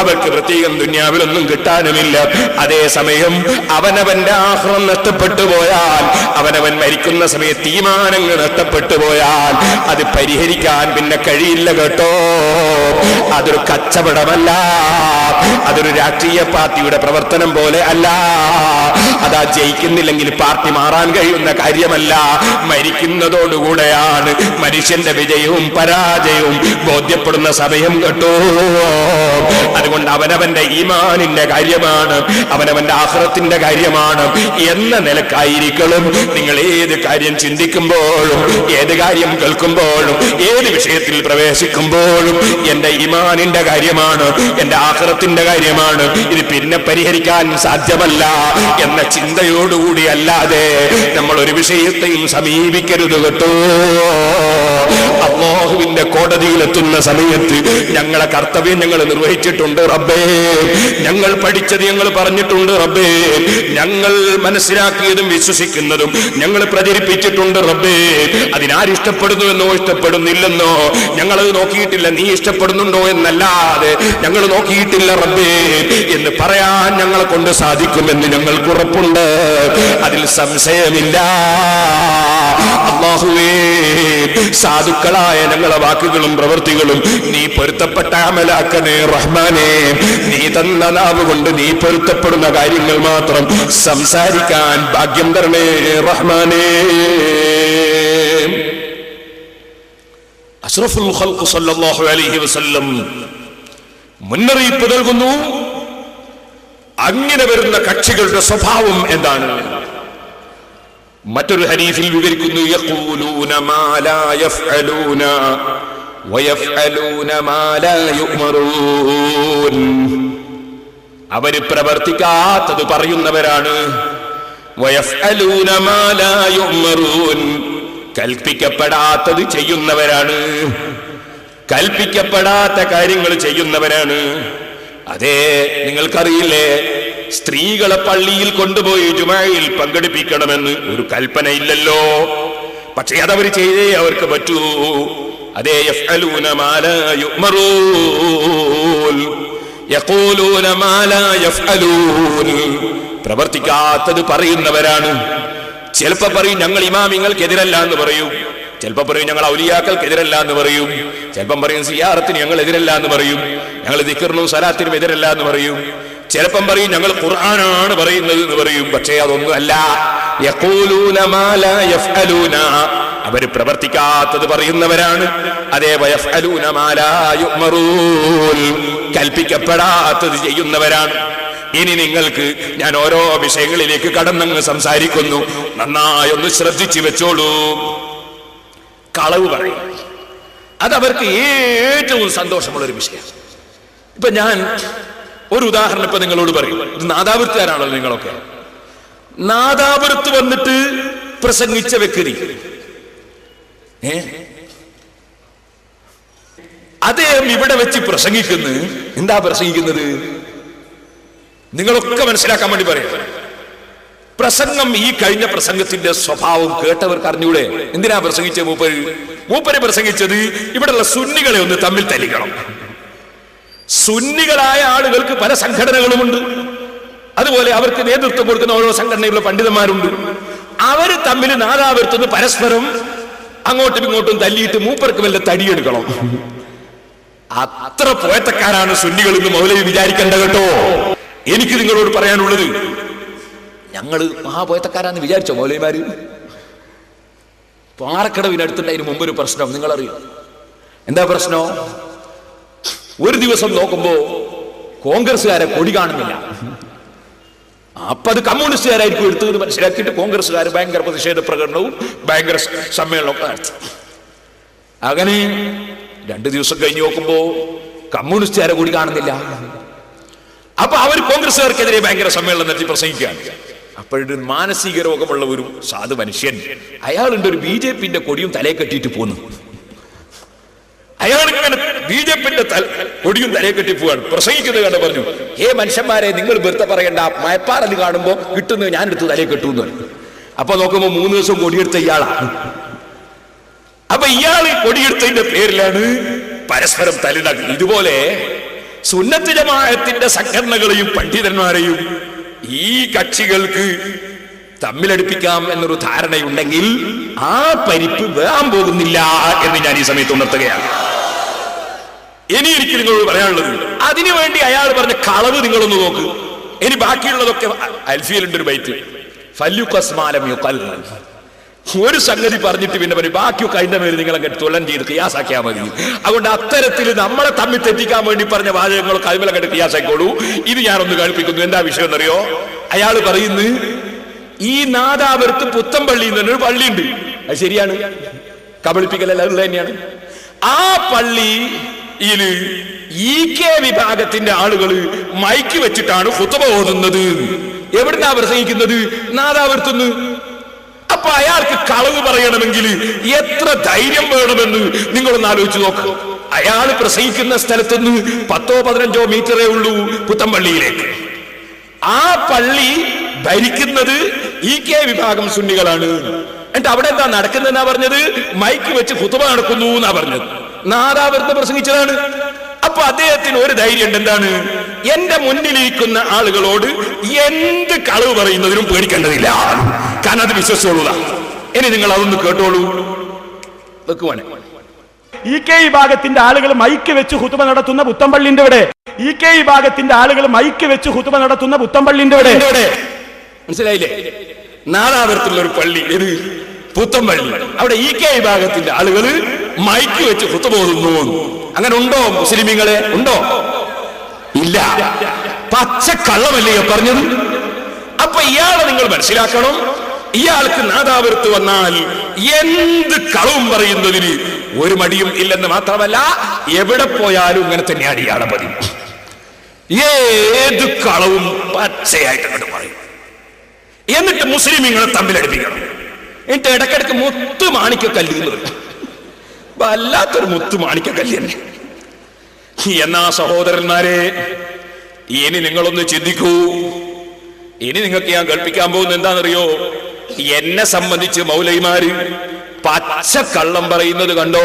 Speaker 1: അവർക്ക് പ്രത്യേകം ദുന്യാവിലൊന്നും കിട്ടാനുമില്ല. അതേസമയം അവനവന്റെ ആഖിറം നഷ്ടപ്പെട്ടു പോയാൽ, അവനവൻ മരിക്കുന്ന സമയത്ത് ഈമാനങ്ങൾ നഷ്ടപ്പെട്ടു പോയാൽ അത് പരിഹരിക്കാൻ പിന്നെ കഴിയില്ല കേട്ടോ. അതൊരു കച്ചവടമല്ല, അതൊരു രാഷ്ട്രീയ പാർട്ടിയുടെ പ്രവർത്തനം പോലെ അല്ല. അതാ ജയിക്കുന്നില്ലെങ്കിൽ പാർട്ടി മാറാൻ കഴിയുന്ന കാര്യമല്ല. മരിക്കുന്നതോടുകൂടെയാണ് മനുഷ്യന്റെ വിജയവും പരാജയവും ബോധ്യപ്പെടുന്ന സമയം കേട്ടോ. അതുകൊണ്ട് അവനവന്റെ ഈമാനിന്റെ കാര്യമാണ്, അവനവന്റെ ആഖിറത്തിന്റെ കാര്യമാണ് എന്ന നിലക്കായിരിക്കണം നിങ്ങൾ ഏത് കാര്യം ചിന്തിക്കുമ്പോഴും, ഏത് കാര്യം കേൾക്കുമ്പോഴും, ഏത് വിഷയത്തിൽ പ്രവേശിക്കുമ്പോഴും എന്റെ ഈമാനിന്റെ കാര്യമാണ്, എന്റെ ആഖിറത്തിന്റെ കാര്യമാണ്, ഇത് പിന്നെ പരിഹരിക്കാൻ സാധ്യമല്ല എന്ന ചിന്തയോടുകൂടി അല്ലാതെ നമ്മൾ ഒരു വിഷയത്തെയും സമീപിക്കരുത് കേട്ടോ. അല്ലാഹുവിന്റെ കോടതിയിലെത്തുന്ന സമയത്ത് ഞങ്ങളെ കർത്തവ്യം ഞങ്ങൾ നിർവഹിച്ചിട്ടുണ്ട് റബ്ബേ. ഞങ്ങൾ പഠിച്ചത് ഞങ്ങൾ പറഞ്ഞിട്ടുണ്ട് റബ്ബേ. ഞങ്ങൾ മനസ്സിലാക്കിയതും വിശ്വസിക്കുന്നതും ഞങ്ങൾ പ്രചരിപ്പിച്ചിട്ടുണ്ട് റബ്ബേ. അതിനാരിഷ്ടപ്പെടുന്നുവെന്നോ ഇഷ്ടപ്പെടുന്നില്ലെന്നോ ഞങ്ങളത് നോക്കിയിട്ടില്ല. നീ ഇഷ്ടപ്പെടുന്നുണ്ടോ എന്നല്ലാതെ ഞങ്ങൾ നോക്കിയിട്ടില്ല റബ്ബേ എന്ന് പറയാൻ ഞങ്ങളെ കൊണ്ട് സാധിക്കുമെന്ന് ഞങ്ങൾക്ക് ഉറപ്പുണ്ട്. അതിൽ സംശയമില്ല. അല്ലാഹുവേ, സാധുക്കളായ ഞങ്ങളെ വാക്കുകളും പ്രവൃത്തികളും നീ പൊരുത്തപ്പെട്ട അമലാക്കണേ റഹ്മാനേ. നീ തന്ന നാവ് കൊണ്ട് നീ പൊരുത്തപ്പെടുന്ന കാര്യങ്ങൾ മാത്രം സംസാരിക്കാൻ ഭാഗ്യം തരണേ റഹ്മാനേ. അഷ്റഫുൽ ഖൽഖ് സല്ലല്ലാഹു അലൈഹി വസല്ലം മുന്നറിയിപ്പ് നൽകുന്നു, അങ്ങനെ വരുന്ന കക്ഷികളുടെ സ്വഭാവം എന്താണ്. മറ്റൊരു ഹദീസിൽ വിവരിക്കുന്നു, യഖൂലൂന മാ ലാ യഫ്അലൂന വയഫ്അലൂന മാ ലാ യുഅ്മറൂൻ. അവര് പ്രവർത്തിക്കാത്തത് പറയുന്നവരാണ്. വയഫ്അലൂന മാ ലാ യുഅ്മറൂൻ, കൽപ്പിക്കപ്പെടാത്തത് ചെയ്യുന്നവരാണ്. കൽപ്പിക്കപ്പെടാത്ത കാര്യങ്ങൾ ചെയ്യുന്നവരാണ്. അതേ, നിങ്ങൾക്കറിയില്ലേ, സ്ത്രീകളെ പള്ളിയിൽ കൊണ്ടുപോയി ജുമയിൽ പങ്കെടുപ്പിക്കണമെന്ന് ഒരു കൽപ്പനയില്ലല്ലോ. പക്ഷേ അതവർ ചെയ്തേ അവർക്ക് പറ്റൂ. അതേ, യഫ്അലൂന മാ ലാ യുഅ്മറൂൻ യഖൂലൂന മാ ലാ യഫ്അലൂൻ. പ്രവർത്തിക്കാത്തത് പറയുന്നവരാണ്. ചിലപ്പോ പറയും ഞങ്ങൾ ഇമാമിങ്ങൾക്കെതിരല്ല എന്ന് പറയും, ചിലപ്പോ പറയും ഞങ്ങൾ ഔലിയാക്കൾക്കെതിരല്ല എന്ന് പറയും, ചിലപ്പം പറയും സിയാറത്തിന് ഞങ്ങൾ എതിരല്ല എന്ന് പറയും, ഞങ്ങൾ ദിക്റിനും സലാത്തിനും എതിരല്ല എന്ന് പറയും, ചിലപ്പം പറയും ഞങ്ങൾ ഖുർആനാണ് പറയുന്നത് എന്ന് പറയും. പക്ഷേ അതൊന്നുമല്ല. യഖൂലൂന മാ ലാ യഫ്അലൂന, അവർ പ്രവർത്തിക്കാത്തത് പറയുന്നവരാണ്. അതേ, വയഫ്അലൂന മാ ലാ യുഅ്മറൂൻ, കൽപ്പിക്കപ്പെടാത്തത് ചെയ്യുന്നവരാണ്. ഇനി നിങ്ങൾക്ക് ഞാൻ ഓരോ വിഷയങ്ങളിലേക്ക് കടന്നങ്ങ് സംസാരിക്കുന്നു, നന്നായി ഒന്ന് ശ്രദ്ധിച്ചു വെച്ചോളൂ. കളവ് പറയും, അതവർക്ക് ഏറ്റവും സന്തോഷമുള്ളൊരു വിഷയം. ഇപ്പൊ ഞാൻ ഒരു ഉദാഹരണം ഇപ്പൊ നിങ്ങളോട് പറയും. ഇത് നാദാപുരത്തുകാരാണല്ലോ നിങ്ങളൊക്കെ. നാദാപുരത്ത് വന്നിട്ട് പ്രസംഗിച്ച വ്യക്തി അദ്ദേഹം ഇവിടെ വെച്ച് പ്രസംഗിക്കുന്നു. എന്താ പ്രസംഗിക്കുന്നത്? നിങ്ങളൊക്കെ മനസ്സിലാക്കാൻ വേണ്ടി പറയാം. പ്രസംഗം, ഈ കഴിഞ്ഞ പ്രസംഗത്തിന്റെ സ്വഭാവം കേട്ടവർക്ക് അറിഞ്ഞൂടെ എന്തിനാ പ്രസംഗിച്ചത്? മൂപ്പര് പ്രസംഗിച്ചത് ഇവിടെയുള്ള സുന്നികളെ ഒന്ന് തമ്മിൽ തല്ലിക്കണം. സുന്നികളായ ആളുകൾക്ക് പല സംഘടനകളുമുണ്ട്, അതുപോലെ അവർക്ക് നേതൃത്വം കൊടുക്കുന്ന ഓരോ സംഘടനയിലുള്ള പണ്ഡിതന്മാരുണ്ട്. അവര് തമ്മിൽ നാദാപുരത്തുനിന്ന് പരസ്പരം അങ്ങോട്ടും ഇങ്ങോട്ടും തല്ലിയിട്ട് മൂപ്പർക്ക് വല്ല തടിയെടുക്കണം. അത്ര പോയത്തക്കാരാണ് സുന്നികൾ എന്ന് മൗലവി വിചാരിക്കേണ്ട കേട്ടോ. എനിക്ക് നിങ്ങളോട് പറയാനുള്ളത്, ഞങ്ങള് മഹാപോയത്തക്കാരാന്ന് വിചാരിച്ചോ മൗലവിമാര്? പാറക്കടവിനടുത്തുണ്ടായതിനു മുമ്പൊരു പ്രശ്നം നിങ്ങളറിയോ? എന്താ പ്രശ്നം? ഒരു ദിവസം നോക്കുമ്പോ കോൺഗ്രസ്സുകാരെ കൊടി കാണുന്നില്ല. അപ്പൊ അത് കമ്മ്യൂണിസ്റ്റുകാരായിരിക്കും എടുത്തത് മനസ്സിലാക്കിയിട്ട് കോൺഗ്രസ്സുകാർ ഭയങ്കര പ്രതിഷേധ പ്രകടനവും ഭയങ്കര സമ്മേളനവും നടത്തി. അങ്ങനെ 2 ദിവസം കഴിഞ്ഞ് നോക്കുമ്പോ കമ്മ്യൂണിസ്റ്റുകാരെ കൊടി കാണുന്നില്ല. അപ്പൊ അവർ കോൺഗ്രസ്സുകാർക്കെതിരെ ഭയങ്കര സമ്മേളനം നടത്തി പ്രസംഗിക്കുകയാണ്. അപ്പോഴൊരു മാനസിക രോഗമുള്ള ഒരു സാധു മനുഷ്യൻ, അയാളുണ്ട് ഒരു BJP-ന്റെ കൊടിയും തലയെ കെട്ടിയിട്ട് പോന്നു. അയാളിങ്ങനെ BJP-ന്റെ കൊടിയും തലയെ കെട്ടി പോവാണ്. പ്രസംഗിക്കുന്നത് കണ്ട് പറഞ്ഞു, മനുഷ്യന്മാരെ, നിങ്ങൾ വെറുതെ പറയണ്ട, മയപ്പാറല് കാണുമ്പോ കിട്ടുന്നത് ഞാൻ എടുത്ത് തലയെ കെട്ടുന്നു. അപ്പൊ നോക്കുമ്പോ 3 ദിവസം കൊടിയെടുത്ത ഇയാളാണ്. അപ്പൊ ഇയാള് കൊടിയെടുത്തതിന്റെ പേരിലാണ് പരസ്പരം തല്ലുണ്ടാക്കുന്നത്. ഇതുപോലെ സുന്നത്ത് ജമാഅത്തിന്റെ സംഘടനകളെയും പണ്ഡിതന്മാരെയും ഈ കക്ഷികൾക്ക് തമ്മിലടുപ്പിക്കാം എന്നൊരു ധാരണയുണ്ടെങ്കിൽ ആ പരിപ്പ് വേകാൻ പോകുന്നില്ല എന്ന് ഞാൻ ഈ സമയത്ത് ഉണർത്തുകയാണ്. ഇനി എനിക്ക് നിങ്ങളോട് പറയാനുള്ളത്, അതിനുവേണ്ടി അയാൾ പറഞ്ഞ കളവ് നിങ്ങളൊന്ന് നോക്ക്. ഇനി ബാക്കിയുള്ളതൊക്കെ അൽഫിയലുണ്ട് ഒരു ബൈറ്റ്, ഒരു സംഗതി പറഞ്ഞിട്ട് പിന്നെ പറയും ബാക്കിയൊക്കെ അതിന്റെ മേൽ നിങ്ങളെ തുലൻ ചെയ്ത് ഖിയാസാക്കിയാൽ മതി. അതുകൊണ്ട് അത്തരത്തിൽ നമ്മളെ തമ്മിൽ തെറ്റിക്കാൻ വേണ്ടി പറഞ്ഞ വാചകങ്ങളൊക്കെ അതുപോലെ കണ്ട് ഖിയാസാക്കോളൂ. ഇത് ഞാനൊന്ന് കേൾപ്പിക്കുന്നു. എന്താ വിഷയം എന്നറിയോ? അയാൾ പറയുന്നു, ഈ നാദാപുരത്ത് പുത്തമ്പള്ളി എന്നൊരു പള്ളിയുണ്ട്. അത് ശരിയാണ്, കബളിപ്പിക്കലല്ല, അത് തന്നെയാണ്. ആ പള്ളിയിൽ EK വിഭാഗത്തിന്റെ ആളുകൾ മൈക്ക് വെച്ചിട്ടാണ് ഖുതുബ ഓതുന്നത്. എവിടുന്നാ പ്രസംഗിക്കുന്നത്? നാദാപുരത്തുനിന്ന്. അപ്പൊ അയാൾക്ക് കളവ് പറയണമെങ്കിൽ എത്ര ധൈര്യം വേണമെന്ന് നിങ്ങളൊന്ന് ആലോചിച്ച് നോക്ക്. അയാൾ പ്രസംഗിക്കുന്ന സ്ഥലത്തുനിന്ന് 10-15 മീറ്ററേ ഉള്ളൂ പുത്തമ്പള്ളിയിലേക്ക്. ആ പള്ളി ഭരിക്കുന്നത് EK വിഭാഗം സുന്നികളാണ്. എന്നിട്ട് അവിടെ എന്താ നടക്കുന്നതെന്നാ പറഞ്ഞത്? മൈക്ക് വെച്ച് ഖുതുബ നടക്കുന്നു എന്നാ പറഞ്ഞത്. നാദാപുരത്ത് പ്രസംഗിച്ചതാണ്. അപ്പൊ അദ്ദേഹത്തിന് ഒരു ധൈര്യം ഉണ്ട്. എന്താണ്? എന്റെ മുന്നിലിരിക്കുന്ന ആളുകളോട് എന്ത് കളവ് പറയുന്നതിനും പേടിക്കേണ്ടതില്ല, കാരണം അത് വിശ്വസിച്ചോളൂല. ഇനി നിങ്ങൾ അതൊന്ന് കേട്ടോളൂ. വെക്കുവാനെ
Speaker 2: EK വിഭാഗത്തിന്റെ ആളുകൾ മൈക്ക് വെച്ച് ഖുതുബ നടത്തുന്ന പുത്തമ്പള്ളിന്റെ ഇവിടെ, EK വിഭാഗത്തിന്റെ ആളുകൾ മൈക്ക് വെച്ച് ഖുതുബ നടത്തുന്ന പുത്തമ്പള്ളിന്റെ ഇവിടെ.
Speaker 1: മനസ്സിലായില്ലേ? നാദാപുരത്തുള്ള ഒരു പള്ളി, ഇത് പുത്തമ്പള്ളി. അവിടെ EK വിഭാഗത്തിന്റെ ആളുകൾ മൈക്ക് വെച്ച് ഖുതുബ ഓതുന്നു. അങ്ങനെ ഉണ്ടോ മുസ്ലിമീങ്ങളെ? ഉണ്ടോ? ഇല്ല. പച്ചക്കള്ളമല്ലേ പറഞ്ഞത്? അപ്പൊ ഇയാളെ നിങ്ങൾ മനസ്സിലാക്കണം. ഇയാൾക്ക് നാദാപുരത്ത് വന്നാൽ എന്ത് കളവും പറയുന്നതിന് ഒരു മടിയും ഇല്ലെന്ന് മാത്രമല്ല, എവിടെ പോയാലും ഇങ്ങനെ തന്നെയാണ് ഇയാളെ പതി. ഏത് കളവും പച്ചയായിട്ട് അങ്ങോട്ട് പറയും. എന്നിട്ട് മുസ്ലിമീങ്ങളെ തമ്മിലടിപ്പിക്കണം. എന്നിട്ട് ഇടക്കിടക്ക് മുത്തു മാണിക്കക്കല്ല് എന്ന് പറയും. വല്ലാത്തൊരു മുത്തു മാണിക്കക്കല്ല് തന്നെ. എന്നാ സഹോദരന്മാരെ, ഇനി നിങ്ങളൊന്ന് ചിന്തിക്കൂ. ഇനി നിങ്ങൾക്ക് ഞാൻ കേൾപ്പിക്കാൻ പോകുന്നത് എന്താണെന്നറിയോ? എന്നെ സംബന്ധിച്ച് മൗലവിമാര് പച്ചക്കള്ളം പറയുന്നത് കണ്ടോ?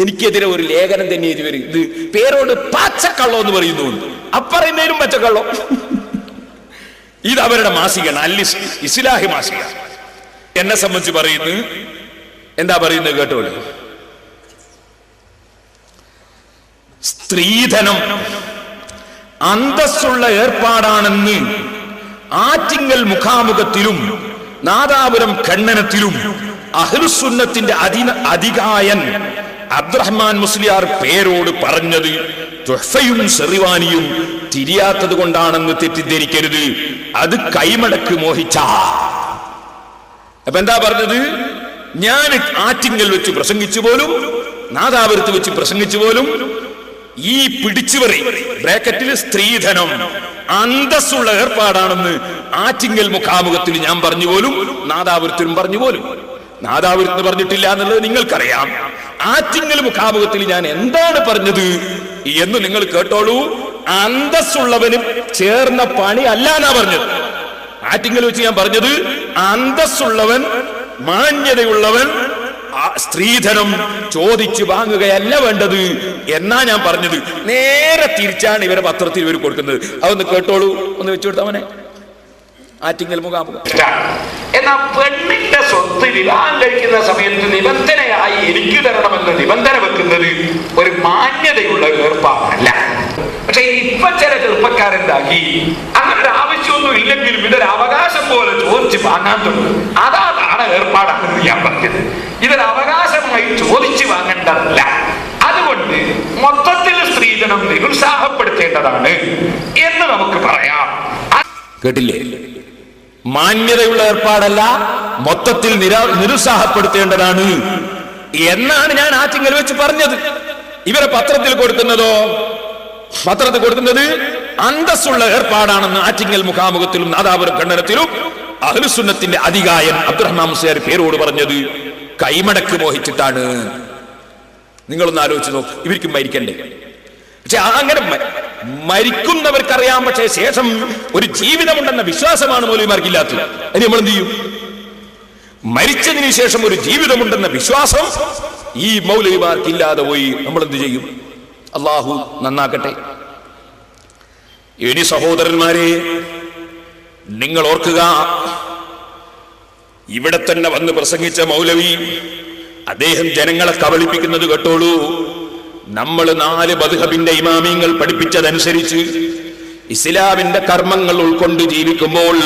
Speaker 1: എനിക്കെതിരെ ഒരു ലേഖനം തന്നെ എഴുതി വരും. ഇത് പേരോട് പച്ചക്കള്ളം എന്ന് പറയുന്നു, അപ്പറയുന്നതിനും പച്ചക്കള്ളം. ഇത് അവരുടെ മാസികയാണ്, ഇസ്ലാഹി മാസിക. എന്നെ സംബന്ധിച്ച് പറയുന്നു, എന്താ പറയുന്നത് കേട്ടോളൂ. സ്ത്രീധനം അന്തസ്സുള്ള ഏർപ്പാടാണെന്ന് ആറ്റിങ്ങൽ മുഖാമുഖത്തിലും നാദാപുരം ഖണ്ഡനത്തിലും അഹ്ലുസുന്നത്തിന്റെ അധികായൻ അബ്ദുറഹ്മാൻ മുസ്ലിയാർ പേരോട് പറഞ്ഞത് തുഹ്ഫയും ശർവാനിയും തിരിയാത്തത് കൊണ്ടാണെന്ന് തെറ്റിദ്ധരിക്കരുത്. അത് കൈമടക്ക് മോഹിച്ച. അപ്പൊ എന്താ പറഞ്ഞത്? ഞാൻ ആറ്റിങ്ങൽ വെച്ച് പ്രസംഗിച്ചു പോലും, നാദാപുരത്ത് വെച്ച് പ്രസംഗിച്ചു പോലും ഈ പിടിച്ചുപറി ബ്രാക്കറ്റിൽ സ്ത്രീധനം അന്തസ്സുള്ള ഏർപ്പാടാണെന്ന് ആറ്റിങ്ങൽ മുഖാമുഖത്തിൽ ഞാൻ പറഞ്ഞു പോലും, നാദാപുരത്തിലും പറഞ്ഞു പോലും. നാദാപുരത്തിന് പറഞ്ഞിട്ടില്ല എന്നുള്ളത് നിങ്ങൾക്കറിയാം. ആറ്റിങ്ങൽ മുഖാമുഖത്തിൽ ഞാൻ എന്താണ് പറഞ്ഞത് എന്ന് നിങ്ങൾ കേട്ടോളൂ. അന്തസ്സുള്ളവനും ചേർന്ന പണി അല്ല എന്നാ പറഞ്ഞത്. ആറ്റിങ്ങൽ വെച്ച് ഞാൻ പറഞ്ഞത് അന്തസ്സുള്ളവൻ, മാന്യതയുള്ളവൻ സ്ത്രീധനം ചോദിച്ചു വാങ്ങുകയല്ല വേണ്ടത് എന്നാ ഞാൻ പറഞ്ഞത്. നേരെ തിരിച്ചാണ് ഇവരെ പത്രത്തിൽ ഇവർ കൊടുക്കുന്നത്. അതൊന്ന് കേട്ടോളൂ, ഒന്ന് വെച്ചു കൊടുത്തവനെ. ആറ്റിങ്ങൽ മുഖാമുഖം.
Speaker 3: എന്നാ പെണ്ണിന്റെ സ്വത്ത് വിവാഹം കഴിക്കുന്ന സമയത്ത് നിബന്ധനയായി എനിക്ക് തരണമെന്ന് നിബന്ധന വെക്കുന്നത് ഒരു മാന്യതയുള്ള ഏർപ്പാടല്ല. പക്ഷെ ഇപ്പൊ ചില ചെറുപ്പക്കാരെന്താക്കി അങ്ങനെ ഒരു ആവശ്യമൊന്നും ഇല്ലെങ്കിലും ഇതൊരു അവകാശം പോലെ ചോദിച്ച് വാങ്ങാൻ തുടങ്ങും. അതാണ് ഏർപ്പാടാണെന്ന് ഞാൻ പറഞ്ഞത്. ഇതൊരു അവകാശമായി ചോദിച്ചു വാങ്ങേണ്ടതല്ല. അതുകൊണ്ട് മൊത്തത്തിൽ സ്ത്രീധനം നിരുത്സാഹപ്പെടുത്തേണ്ടതാണ് എന്ന് നമുക്ക് പറയാം.
Speaker 1: കേട്ടില്ലേ? മാന്യതയുള്ള ഏർപ്പാടല്ല, മൊത്തത്തിൽ നിരുത്സാഹപ്പെടുത്തേണ്ടതാണ് എന്നാണ് ഞാൻ ആറ്റിങ്ങൽ വെച്ച് പറഞ്ഞത്. ഇവരെ പത്രത്തിൽ കൊടുക്കുന്നതോ? പത്രത്തിൽ കൊടുക്കുന്നത് അന്തസ്സുള്ള ഏർപ്പാടാണെന്ന് ആറ്റിങ്ങൽ മുഖാമുഖത്തിലും നാദാപുരം ഖണ്ഡനത്തിലും അഹ്ലുസുന്നത്തിന്റെ അധികായൻ അബ്ദുറഹ്മാൻ മുസ്ലിയാർ പേരോട് പറഞ്ഞത് കൈമടക്ക് മോഹിച്ചിട്ടാണ്. നിങ്ങളൊന്ന് ആലോചിച്ച് നോക്ക്. ഇവർക്ക് മരിക്കണ്ടേ? പക്ഷെ അങ്ങനെ മരിക്കുന്നവർക്കറിയാം. പക്ഷേ ശേഷം ഒരു ജീവിതമുണ്ടെന്ന വിശ്വാസമാണ് മൗലവിമാർക്കില്ലാത്തത്. അതിന് നമ്മൾ എന്ത് ചെയ്യും? മരിച്ചതിന് ശേഷം ഒരു ജീവിതമുണ്ടെന്ന വിശ്വാസം ഈ മൗലവിമാർക്കില്ലാതെ പോയി നമ്മൾ എന്ത് ചെയ്യും? അള്ളാഹു നന്നാക്കട്ടെ. ഇനി സഹോദരന്മാരെ, നിങ്ങൾ ഓർക്കുക, ഇവിടെ തന്നെ വന്ന് പ്രസംഗിച്ച മൗലവി അദ്ദേഹം ജനങ്ങളെ കബളിപ്പിക്കുന്നത് കേട്ടോളൂ. നമ്മൾ 4 മദ്ഹബിന്റെ ഇമാമിങ്ങൾ പഠിപ്പിച്ചതനുസരിച്ച് ഇസ്ലാമിന്റെ കർമ്മങ്ങൾ ഉൾക്കൊണ്ട് ജീവിക്കുമ്പോൾ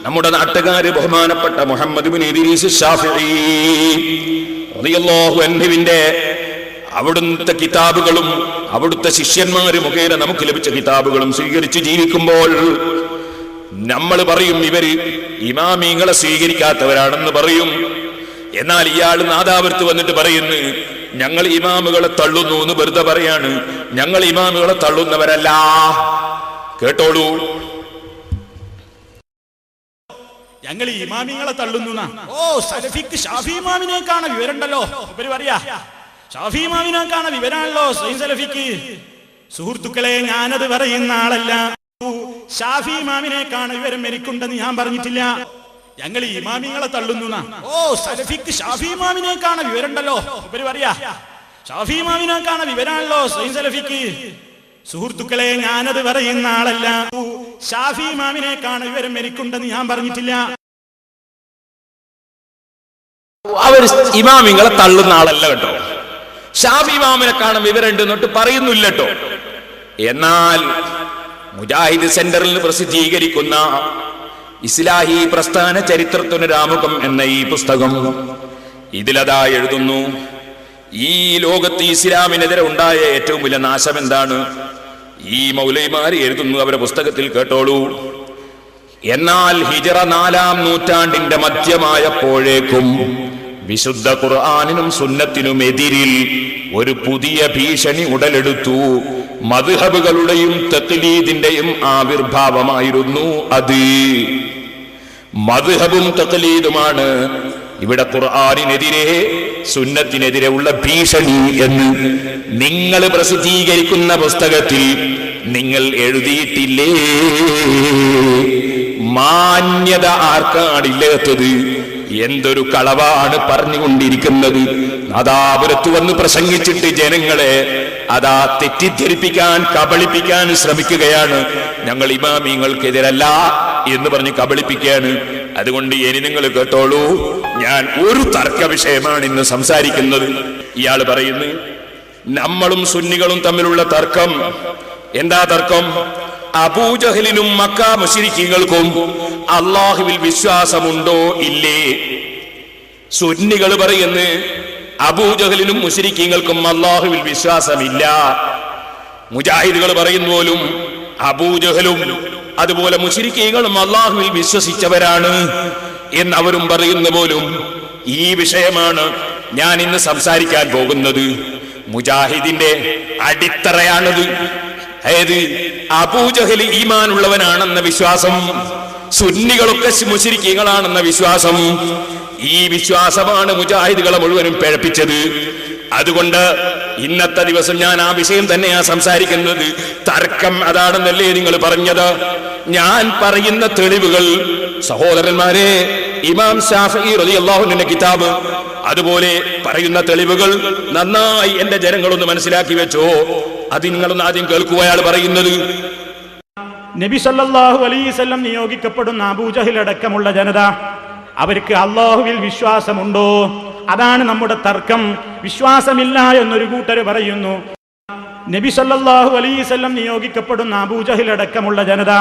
Speaker 1: നമ്മുടെ നാട്ടുകാര് ബഹുമാനപ്പെട്ട മുഹമ്മദ് ബിൻ ഇദ്രീസ് ശാഫിഈ റളിയല്ലാഹു അൻഹുവിന്റെ അവിടുത്തെ കിതാബുകളും അവിടുത്തെ ശിഷ്യന്മാര് മുഖേന നമുക്ക് ലഭിച്ച കിതാബുകളും സ്വീകരിച്ച് ജീവിക്കുമ്പോൾ നമ്മൾ പറയും ഇവര് ഇമാമിങ്ങളെ സ്വീകരിക്കാത്തവരാണെന്ന് പറയും. എന്നാൽ ഇയാൾ നാദാപുരത്ത് വന്നിട്ട് പറയുന്നു ഞങ്ങൾ ഇമാമുകളെ തള്ളുന്നു എന്ന് വെറുതെ പറയാണ്. ഞങ്ങൾ ഇമാമുകളെ തള്ളുന്നവരല്ല. കേട്ടോളൂ,
Speaker 2: ഞങ്ങൾ ഇമാമിങ്ങളെ തള്ളുന്നു. ഓ, സലഫിക്ക് ഷാഫി ഇമാമിനേക്കാണ് വിവരമുണ്ടല്ലോ. ഇവര് പറയാ ഷാഫി ഇമാമിനേക്കാണ് വിവരമാണല്ലോ സലഫിക്ക്. സുഹൃത്തുക്കളെ, ഞാനത് പറയുന്ന ആളല്ല. ഷാഫി ഇമാമിനേക്കാണ് വിവരം എനിക്കുണ്ടെന്ന് ഞാൻ പറഞ്ഞിട്ടില്ല. ഞങ്ങൾ ഇമാമിങ്ങളെ തള്ളുന്നു. ഓ, സലഫിക്ക് ഷാഫി ഇമാമിനേക്കാണ് വിവരമുണ്ടല്ലോ. ഇവര് പറയാ ഷാഫി ഇമാമിനേക്കാണ് വിവരമാണല്ലോ സലഫിക്ക്. സുഹൃത്തുക്കളെ, ഞാനത് പറയുന്ന ആളല്ല. ഷാഫി ഇമാമിനേക്കാണ് വിവരം എനിക്കുണ്ടെന്ന് ഞാൻ പറഞ്ഞിട്ടില്ല.
Speaker 1: അവർ ഇമാമിങ്ങളെ തള്ളുന്ന ആളല്ല കേട്ടോ. ഷാഫി ഇമാമിനെ കാണാൻ വിവരമുണ്ട് എന്നിട്ട് പറയുന്നില്ല കേട്ടോ. എന്നാൽ മുജാഹിദ് സെന്ററിൽ പ്രസിദ്ധീകരിക്കുന്ന ഇസ്ലാഹി പ്രസ്ഥാന ചരിത്രത്തിനൊരാമുഖം എന്ന ഈ പുസ്തകം ഇതിലതാ എഴുതുന്നു, ഈ ലോകത്ത് ഇസ്ലാമിനെതിരെ ഉണ്ടായ ഏറ്റവും വലിയ നാശം എന്താണ്? ഈ മൗലവിമാര് എഴുതുന്നു അവരുടെ പുസ്തകത്തിൽ, കേട്ടോളൂ. എന്നാൽ ഹിജറ 4-ാം നൂറ്റാണ്ടിന്റെ മധ്യമായപ്പോഴേക്കും വിശുദ്ധ ഖുർആനിനും സുന്നത്തിനും എതിരിൽ ഒരു പുതിയ ഭീഷണി ഉടലെടുത്തു. മദ്ഹബുകളുടെയും തഖ്ലീദിന്റെയും ആവിർഭാവമായിരുന്നു അത്. മദ്ഹബും തഖ്ലീദുമാണ് ഇവിടെ ഖുർആനിനെതിരെ സുന്നത്തിനെതിരെ ഉള്ള ഭീഷണി എന്ന് നിങ്ങൾ പ്രസിദ്ധീകരിക്കുന്ന പുസ്തകത്തിൽ നിങ്ങൾ എഴുതിയിട്ടില്ലേ? മാന്യത ആർക്കാണില്ലാത്തത്? എന്തൊരു കളവാണ് പറഞ്ഞുകൊണ്ടിരിക്കുന്നത്. നാദാപുരത്ത് വന്ന് പ്രസംഗിച്ചിട്ട് ജനങ്ങളെ അതാ തെറ്റിദ്ധരിപ്പിക്കാൻ, കബളിപ്പിക്കാൻ ശ്രമിക്കുകയാണ്. ഞങ്ങൾ ഇമാമിങ്ങൾക്കെതിരല്ല എന്ന് പറഞ്ഞ് കബളിപ്പിക്കുകയാണ്. അതുകൊണ്ട് ഇനി നിങ്ങൾ കേട്ടോളൂ, ഞാൻ ഒരു തർക്ക വിഷയമാണ് ഇന്ന് സംസാരിക്കുന്നത്. ഇയാൾ പറയുന്നു നമ്മളും സുന്നികളും തമ്മിലുള്ള തർക്കം. എന്താ തർക്കം? അബൂജഹലിനും മക്ക മുശ്രിക്കീങ്ങൾക്കും അള്ളാഹുവിൽ വിശ്വാസമുണ്ടോ ഇല്ലേ? സുന്നികൾ പറയുന്നു അബൂജഹലിനും മുശ്രിക്കീങ്ങൾക്കും അള്ളാഹുവിൽ വിശ്വാസമില്ല. മുജാഹിദുകൾ പറയുന്ന പോലും അബൂജഹലും അതുപോലെ മുശ്രിക്കീങ്ങളും അള്ളാഹുവിൽ വിശ്വസിച്ചവരാണ് എന്നവരും പറയുന്ന പോലും. ഈ വിഷയമാണ് ഞാൻ ഇന്ന് സംസാരിക്കാൻ പോകുന്നത്. മുജാഹിദിന്റെ അടിത്തറയാണത്. അതായത് അബൂജഹൽ ഈമാനുള്ളവനാണെന്ന വിശ്വാസം, സുന്നികളൊക്കെ മുശ്രിക്കീങ്ങളാണെന്ന വിശ്വാസം. ഈ വിശ്വാസമാണ് മുജാഹിദുകളെ മുഴുവനും പിഴപ്പിച്ചത്. അതുകൊണ്ട് ഇന്നത്തെ ദിവസം ഞാൻ ആ വിഷയം തന്നെയാ സംസാരിക്കുന്നത്. തർക്കം അതാണെന്നല്ലേ നിങ്ങൾ പറഞ്ഞത്? ഞാൻ പറയുന്ന തെളിവുകൾ സഹോദരന്മാരെ, ഇമാം ശാഫിഈ റളിയല്ലാഹു അൻഹുവിന്റെ കിതാബ്, അതുപോലെ പറയുന്ന തെളിവുകൾ നന്നായി എന്റെ ജനങ്ങളൊന്ന് മനസ്സിലാക്കി വെച്ചോ. അത് നിങ്ങളൊന്ന് ആദ്യം കേൾക്കുക. അയാൾ പറയുന്നത്
Speaker 2: നബി സല്ലല്ലാഹു അലൈഹി വസല്ലം നിയോഗിക്കപ്പെടുന്ന അബൂജഹൽ അടക്കമുള്ള ജനത, അവർക്ക് അള്ളാഹുവിൽ വിശ്വാസമുണ്ടോ? അതാണ് നമ്മുടെ തർക്കം. വിശ്വാസമില്ല എന്നൊരു കൂട്ടർ പറയുന്നു. നബി സല്ലല്ലാഹു അലൈഹി വസല്ലം നിയോഗിക്കപ്പെടുന്ന അബൂജഹൽ അടക്കമുള്ള ജനത,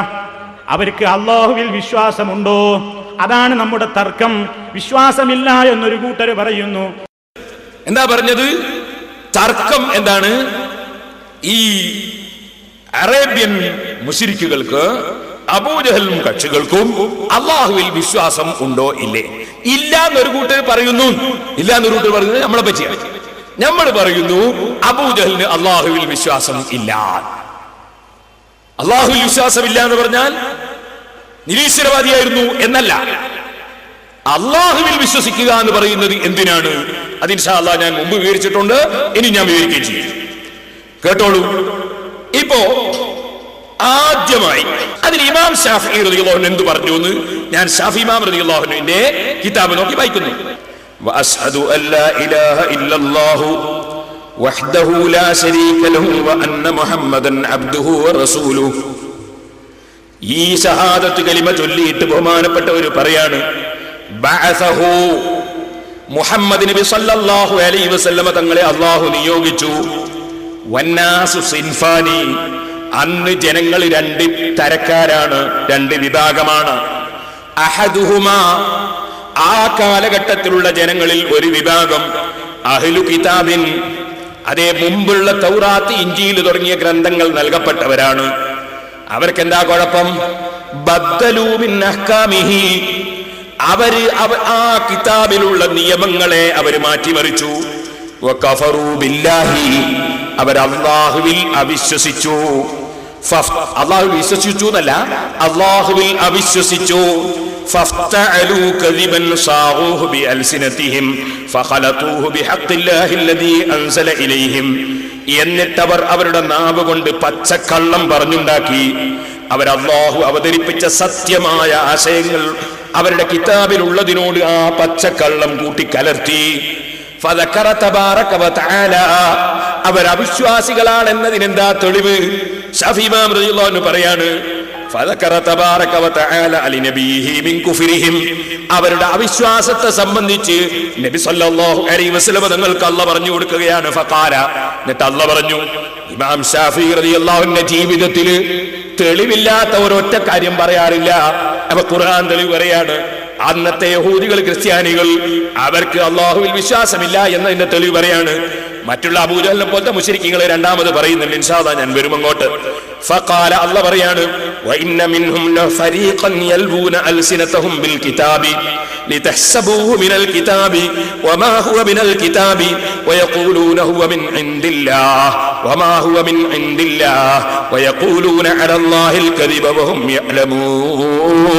Speaker 2: അവർക്ക് അള്ളാഹുവിൽ വിശ്വാസമുണ്ടോ? അതാണ് നമ്മുടെ തർക്കം. വിശ്വാസമില്ല എന്നൊരു കൂട്ടർ പറയുന്നു.
Speaker 1: എന്താ പറഞ്ഞത്? തർക്കം എന്താണ്? ഈ അറേബ്യൻ മുശ്രിക്കുകൾക്ക്, അബൂജഹലും കക്ഷികൾക്കും അള്ളാഹുവിൽ വിശ്വാസം ഉണ്ടോ ഇല്ലേ? ഇല്ല എന്നൊരു കൂട്ടർ പറയുന്നു. ഇല്ല എന്നൊരു കൂട്ടർ പറയുന്നത് നമ്മളെ പറ്റിയാണ്. നമ്മൾ പറയുന്നു അബൂജഹലിന് അള്ളാഹുവിൽ വിശ്വാസം ഇല്ല. അള്ളാഹുവിൽ വിശ്വാസമില്ല എന്ന് പറഞ്ഞാൽ നിരീശ്വരവാദിയായിരുന്നു എന്നല്ല. അള്ളാഹുവിൽ വിശ്വസിക്കുക എന്ന് പറയുന്നത് എന്തിനാണ്? അത് ഇൻഷാ അല്ലാഹ് ഞാൻ മുമ്പ് വിവരിച്ചിട്ടുണ്ട്, ഇനി ഞാൻ വിവരിക്കുകയും ചെയ്യും. കേട്ടോളൂ. ഇപ്പോ ആദ്യമായി അതിൽ ഇമാം ശാഫിഈ റളിയല്ലാഹു അൻഹു എന്ത് പറഞ്ഞു എന്ന് ഞാൻ ശാഫി ഇമാം റളിയല്ലാഹു അൻഹുവിന്റെ കിതാബ് നോക്കി വായിക്കുന്നു. വഅശ്ഹദു അല്ലാ ഇലാഹ ഇല്ലല്ലാഹു വഹ്ദഹു ലാ ശരീക ലഹു വഅന്ന മുഹമ്മദൻ അബ്ദുഹു വറസൂലുഹു. ഈ ഷഹാദത്ത് കലിമ ചൊല്ലിയിട്ട് ബഹുമാനപ്പെട്ടവർ പറയാണ്, ബഅസഹു, മുഹമ്മദ് നബി സല്ലല്ലാഹു അലൈഹി വസല്ലമ തങ്ങളെ അല്ലാഹു നിയോഗിച്ചു. വന്നാസു സിൻഫാനി, അന്ന് ജനങ്ങൾ രണ്ട് തരക്കാരാണ്, രണ്ട് വിഭാഗമാണ്. അഹദുഹുമാ, ആ കാലഘട്ടത്തിലുള്ള ജനങ്ങളിൽ ഒരു വിഭാഗം അഹ്ലു കിതാബിൻ, അതേ മുമ്പുള്ള തൗറാത്ത് ഇഞ്ചീൽ തുടങ്ങിയ ഗ്രന്ഥങ്ങൾ നൽകപ്പെട്ടവരാണ്. അവർക്കെന്താ കുഴപ്പം? ബദ്ദലൂ മിൻ അഹ്കാമിഹി, അവര് ആ കിതാബിലുള്ള നിയമങ്ങളെ അവർ മാറ്റിമറിച്ചു. വകഫറൂ ബില്ലാഹി, അവർ അല്ലാഹുവിൽ അവിശ്വസിച്ചു. അല്ലാഹു വിശ്വസിച്ചു എന്നല്ല, അല്ലാഹുവിൽ അവിശ്വസിച്ചു. ഫഫ്തഅലൂ കദിബൻ സാഗൂഹു ബിഅൽസിനതിഹിം ഫഖലതൂഹു ബിഹഖില്ലാഹി അല്ലദീ അൻസല ഇലൈഹിം. എന്നിട്ടവർ അവരുടെ നാവ് കൊണ്ട് പച്ചക്കള്ളം പറഞ്ഞുണ്ടാക്കി. അവർ അല്ലാഹു അവതരിപ്പിച്ച സത്യമായ ആശയങ്ങൾ അവരുടെ കിതാബിലുള്ളതിനോട് ആ പച്ചക്കള്ളം കൂട്ടിക്കലർത്തി. ഫദക്കറ തബാറക വതആല, അവർ അവിശ്വാസികളാണെന്നതിനെന്താ തെളിവ്? ശഫീ ഇമാം റളിയല്ലാഹു അൻഹു പറയാണ്, ഫദക്കറ തബാറക വതആല അലിനബിഹി മിൻ കുഫ്രിഹിം, അവരുടെ അവിശ്വാസത്തെ സംബന്ധിച്ച് നബി സല്ലല്ലാഹു അലൈഹി വസല്ലം തങ്ങൾക്ക് അല്ലാഹു പറഞ്ഞു കൊടുക്കുകയാണ്. ഫഖാല, എന്നിട്ട് അല്ലാഹു പറഞ്ഞു. ഇമാം ശാഫിഈ റളിയല്ലാഹു അൻഹു ജീവിതത്തിൽ തെളിവില്ലാത്ത ഒരൊറ്റ കാര്യം പറയാറില്ല. അപ്പൊ ഖുർആൻ തെളിവ് പറയാണ്. അന്നത്തെ യഹൂദികൾ, ക്രിസ്ത്യാനികൾ, അവർക്ക് അള്ളാഹുവിൽ വിശ്വാസമില്ല എന്നതിന്റെ തെളിവ് പറയാണ്. മറ്റുള്ള അബൂജഹലിനെ പോലത്തെ മുശ്രിക്കീങ്ങളെ രണ്ടാമത് പറയുന്നുണ്ട്. ഇൻഷാ അല്ലാഹ് ഞാൻ വരും അങ്ങോട്ട്. ഫഖാല, അല്ലാഹ് പറയാണ്, വഇന്ന മിൻഹും ലഫരീഖൻ യൽബൂന അൽസിനതഹും ബിൽ കിതാബി ലിതഹ്സബൂഹു മിനൽ കിതാബി വമാ ഹുവ മിനൽ കിതാബി വയഖൂലൂന ഹുവ മിൻ ഇൻദില്ലാഹ് വമാ ഹുവ മിൻ ഇൻദില്ലാഹ് വയഖൂലൂന അലല്ലാഹിൽ കദിബ വഹും യഅലമൂൻ.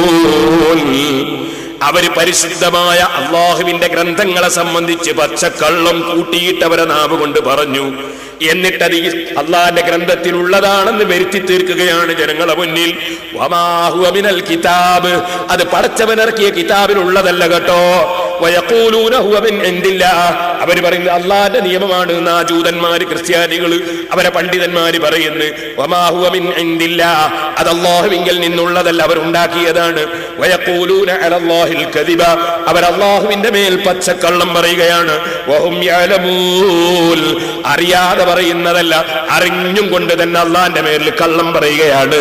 Speaker 1: അവര് പരിശുദ്ധമായ അള്ളാഹുവിന്റെ ഗ്രന്ഥങ്ങളെ സംബന്ധിച്ച് പച്ചക്കള്ളം കൂട്ടിയിട്ട് അവരെ നാവ് കൊണ്ട് പറഞ്ഞു. എന്നിട്ടത് അള്ളാന്റെ ഗ്രന്ഥത്തിലുള്ളതാണെന്ന് വരുത്തി തീർക്കുകയാണ് ജനങ്ങളെ മുന്നിൽ. വമാ ഹുവ മിനൽ കിതാബ്, അത് പടച്ചവനിറക്കിയ കിതാബിലുള്ളതല്ല കേട്ടോ. വയഖൂലൂന ഹുവ മിൻ ഇൻദില്ലാഹ്, അവർ പറയുന്നത് അള്ളാന്റെ നിയമമാണ്. ജൂതന്മാര് ക്രിസ്ത്യാനികള് അവരെ പണ്ഡിതന്മാര് പറയുന്നു വമാ ഹുവ മിൻ ഇൻദില്ലാഹ്, അത് അല്ലാഹുവിങ്കൽ നിന്നുള്ളതല്ല, അവർ ഉണ്ടാക്കിയതാണ്. വയഖൂലൂന അലല്ലാഹിൽ കദിബ, അവർ അല്ലാഹുവിന്റെ മേൽ പച്ചക്കള്ളം പറയുകയാണ്. വഹും യഅലമൂൻ, അറിയാതെ പറയുന്നതല്ല, അറിഞ്ഞും കൊണ്ട് തന്നെ അള്ളാന്റെ മേൽ കള്ളം പറയുകയാണ്.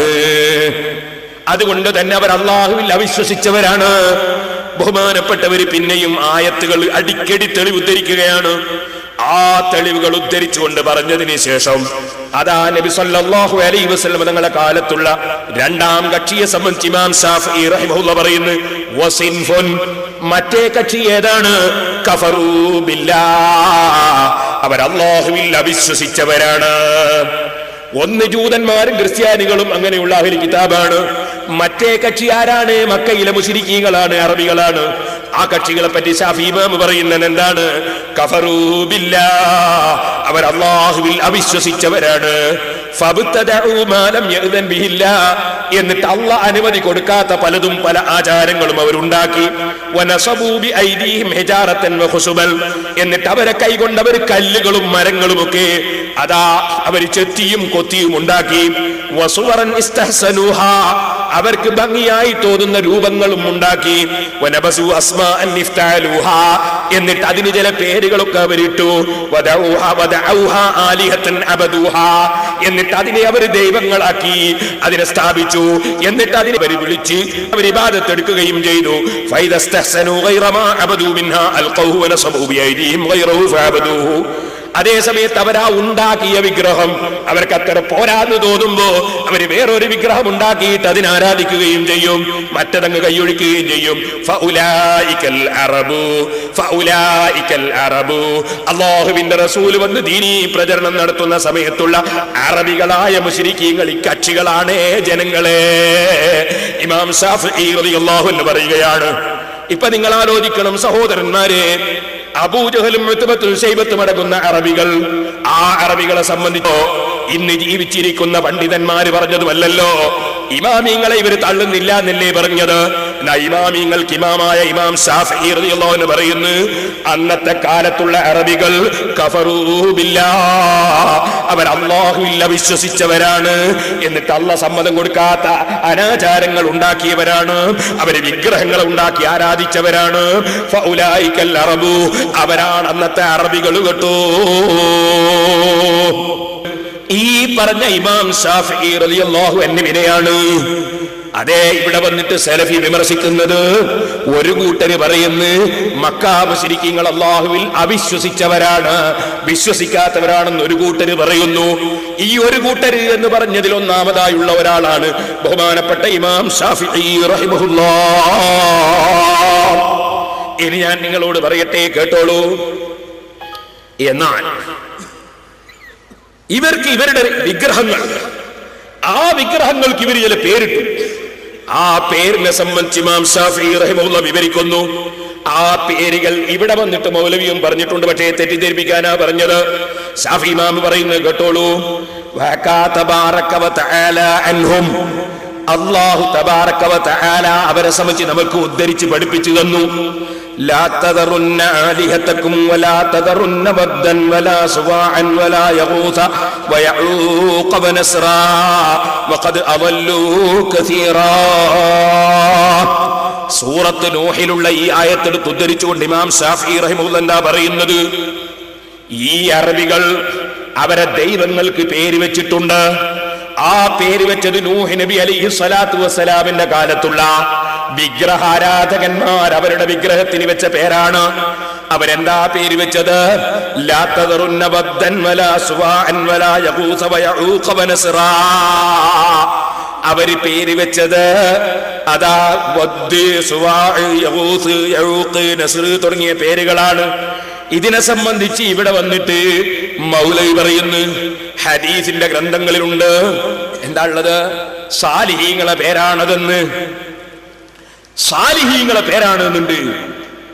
Speaker 1: അതുകൊണ്ട് തന്നെ അവർ അല്ലാഹുവിൽ അവിശ്വസിച്ചവരാണ്. ബഹുമാനപ്പെട്ടവര് പിന്നെയും ആയത്തുകൾ അടിക്കടി തെളിവ് ഉദ്ധരിക്കുകയാണ്. ആ തെളിവുകൾ ഉദ്ധരിച്ചുകൊണ്ട് പറഞ്ഞതിന് ശേഷം അതാ നബി സല്ലല്ലാഹു അലൈഹി വസല്ലം തങ്ങളുടെ കാലത്തുള്ള രണ്ടാം കക്ഷിയെ സംബന്ധിച്ച് ഇമാം ശാഫിഈ റഹിമഹുല്ലാഹ് പറയുന്നു വസിൻഫുൻ, മറ്റേ കക്ഷി ഏതാണ്? കഫറൂ ബില്ലാഹ്, അവർ അല്ലാഹുവിൽ അവിശ്വസിച്ചവരാണ്. ഒന്ന് ജൂതന്മാരും ക്രിസ്ത്യാനികളും അങ്ങനെയുള്ള അഹ്ലു കിതാബാണ്. മറ്റേ കക്ഷി ആരാണ്? മക്കയിലെ മുശ്രിക്കീകളാണ്, അറബികളാണ്. ആ കക്ഷികളെ പറ്റി ശാഫിഈ ഇമാം പറയുന്നത് എന്താണ്? കഫറൂ ബില്ലാഹ്, അവർ അല്ലാഹുവിൽ അവിശ്വസിച്ചവരാണ്. ഫബ്തദഉ മാ ലം യഅ്ദൻ ബിഹില്ലാഹ്, എന്നിട്ട് അല്ലാഹ് അനുമതി കൊടുക്കാത്ത പലതും പല ആചാരങ്ങളും അവരുണ്ടാക്കി. വനസബൂ ബിഐദീഹിം ഹിജാറത്തൻ വഖുസുബൽ, എന്നിട്ട് അവരെ കൈകൊണ്ട് അവർ കല്ലുകളും മരങ്ങളും ഒക്കെ അതാ അവർ ചെത്തിയും കൊത്തിയും ഉണ്ടാക്കി. വസുവറൻ ഇസ്തഹ്സനൂഹാ, അവർക്ക് ഭംഗിയായി തോന്നുന്ന രൂപങ്ങളും ഉണ്ടാക്കി. വനബസു അസ്മാഅൻ ഇഫ്തഅലൂഹാ, എന്നിട്ട് അതിന് ചില പേരുകളൊക്കെ അവരിട്ടു. വദഊഹാ ആലിഹത്തൻ അബദൂഹാ, എന്നിട്ട് അതിനെ അവർ ദൈവങ്ങളാക്കി അതിനെ സ്ഥാപിച്ചു. എന്നിട്ട് അതിനെ അവർ വിളിച്ച് അവർ ഇബാദത്ത് എടുക്കുകയും ചെയ്തു. ഫൈദസ്തഹ്സനൂ ഗൈറ മാ അബദൂ മിൻഹാ അൽഖൗഹു വനസബൂ ബിഐദീഹിം ഗൈറഹു ഫഅബദൂഹു, അതേ സമയത്ത് അവരാ ഉണ്ടാക്കിയ വിഗ്രഹം അവർക്ക് അത്ര പോരാന്ന് തോന്നുമ്പോ അവര് വേറൊരു വിഗ്രഹം ഉണ്ടാക്കിയിട്ട് അതിനെ ആരാധിക്കുകയും ചെയ്യും, മറ്റതങ്ങ് കൈയൊഴിക്കുകയും ചെയ്യും. ഫഉലൈകൽ അറബു, അല്ലാഹുവിന്റെ റസൂൽ വന്ന് ദീനീ പ്രചരണം നടത്തുന്ന സമയത്തുള്ള അറബികളായ മുശ്രിക്കീങ്ങൾ ഇക്കക്ഷികളാണ് ജനങ്ങളെ. ഇമാം ശാഫിഈ റളിയല്ലാഹു അൻഹു പറയുകയാണ്. ഇപ്പൊ നിങ്ങൾ ആലോചിക്കണം സഹോദരന്മാരെ, അബൂജഹലും ഉത്ബത്തും ശൈബത്തും അടങ്ങുന്ന അറബികൾ, ആ അറബികളെ സംബന്ധിച്ചോ ഇന്ന് ജീവിച്ചിരിക്കുന്ന പണ്ഡിതന്മാര് പറഞ്ഞതുമല്ലല്ലോ. ഇമാമിങ്ങളെ ഇവർ തള്ളുന്നില്ല എന്നല്ലേ പറഞ്ഞത്. ഇമാമിങ്ങൾക്ക് ഇമാമായ ഇമാം ശാഫിഈ റളിയല്ലാഹു അൻഹു പറയുന്നു, അന്നത്തെ കാലത്തുള്ള അറബികൾ കഫറൂ ബില്ലാഹ്, അവർ അല്ലാഹുവിൽ അവിശ്വസിച്ചവരാണ്. എന്നിട്ട് അല്ലാഹ് സമ്മതം കൊടുക്കാത്ത അനാചാരങ്ങൾ ഉണ്ടാക്കിയവരാണ്, അവര് വിഗ്രഹങ്ങൾ ഉണ്ടാക്കി ആരാധിച്ചവരാണ്. ഫഉലൈകൽ അറബു, അവരാണ് അന്നത്തെ അറബികൾ കേട്ടോ. ഈ പറഞ്ഞ ഇമാം ശാഫിഈ റളിയല്ലാഹു അൻഹുവിനെയാണ് അതെ ഇവിടെ വന്നിട്ട് സലഫി വിമർശിക്കുന്നത്. ഒരു കൂട്ടര് പറയുന്നു മക്കാ മുശ്രിക്കീങ്ങൾ അല്ലാഹുവിൽ അവിശ്വസിച്ചവരാണ്, വിശ്വസിക്കാത്തവരാണെന്ന് ഒരു കൂട്ടര് പറയുന്നു. ഈ ഒരു കൂട്ടര് എന്ന് പറഞ്ഞതിൽ ഒന്നാമതായുള്ള ഒരാളാണ് ബഹുമാനപ്പെട്ട ഇമാം ശാഫിഈ റഹിമഹുല്ലാഹ്. ഇനി ഞാൻ നിങ്ങളോട് പറയട്ടെ, കേട്ടോളൂ. എന്നാൽ ഇവർക്ക് ഇവരുടെ വിഗ്രഹങ്ങൾ, ആ വിഗ്രഹങ്ങൾക്ക് ഇവർ ചില പേരിട്ടു. ആ പേരിനെ സംബന്ധിച്ച് ഇമാം ശാഫിഈ റഹിമഹുല്ലാഹ് വിവരിക്കുന്നു. ആ പേരുകൾ ഇവിടെ വന്നിട്ട് മൗലവിയും പറഞ്ഞിട്ടുണ്ട്, പക്ഷേ തെറ്റിദ്ധരിപ്പിക്കാനാ പറഞ്ഞത്. ശാഫിഈ ഇമാം പറയുന്നത് കേട്ടോളൂ. തബാറക വ തആല അൻഹും, അല്ലാഹു തബാറക വ തആല അവരെ സംബന്ധിച്ച് നമുക്ക് ഉദ്ധരിച്ച് പഠിപ്പിച്ചു തന്നു. ലാ തദറുന്ന ആലിഹതകും വലാ തദറുന്ന വദ്ദൻ വലാ സുവാഅൻ വലാ യഗൂസ വയഊഖ വനസ്റാ വഖദ് അദല്ലൂ കസീറാ. സൂറത്ത് നൂഹിലുള്ള ഈ ആയത്തെടുത്ത് ഉദ്ധരിച്ചുകൊണ്ട് ഇമാം ശാഫിഈ റഹിമഹുല്ലാഹ് എന്താ പറയുന്നത്? ഈ അറബികൾ അവരെ ദൈവങ്ങൾക്ക് പേര് വെച്ചിട്ടുണ്ട്. ആ പേര് വെച്ചത് നൂഹ് നബി അലൈഹി സ്വലാത്തു വസ്സലാമിന്റെ കാലത്തുള്ള വിഗ്രഹാരാധകന്മാർ അവരുടെ വിഗ്രഹത്തിന് വെച്ച പേരാണ്. അവരെന്താ പേര് വെച്ചത്? ലാ തദറുന്ന വദ്ദൻ വലാ സുവാഅൻ വലാ യഗൂസ വയഊഖ വനസ്റാ. അവര് പേര് വെച്ചത് അതാ വദ്, സുവാഅ്, യഗൂസ്, യഊഖ്, നസ്ർ തുടങ്ങിയ പേരുകളാണ്. ഇതിനെ സംബന്ധിച്ച് ഇവിടെ വന്നിട്ട് മൗലവി പറയുന്നു, ഹദീസിന്റെ ഗ്രന്ഥങ്ങളിലുണ്ട്. എന്താ ഉള്ളത്? സാലിഹീങ്ങളെ പേരാണതെന്ന്, സാലിഹീങ്ങളെ പേരാണെന്നുണ്ട്.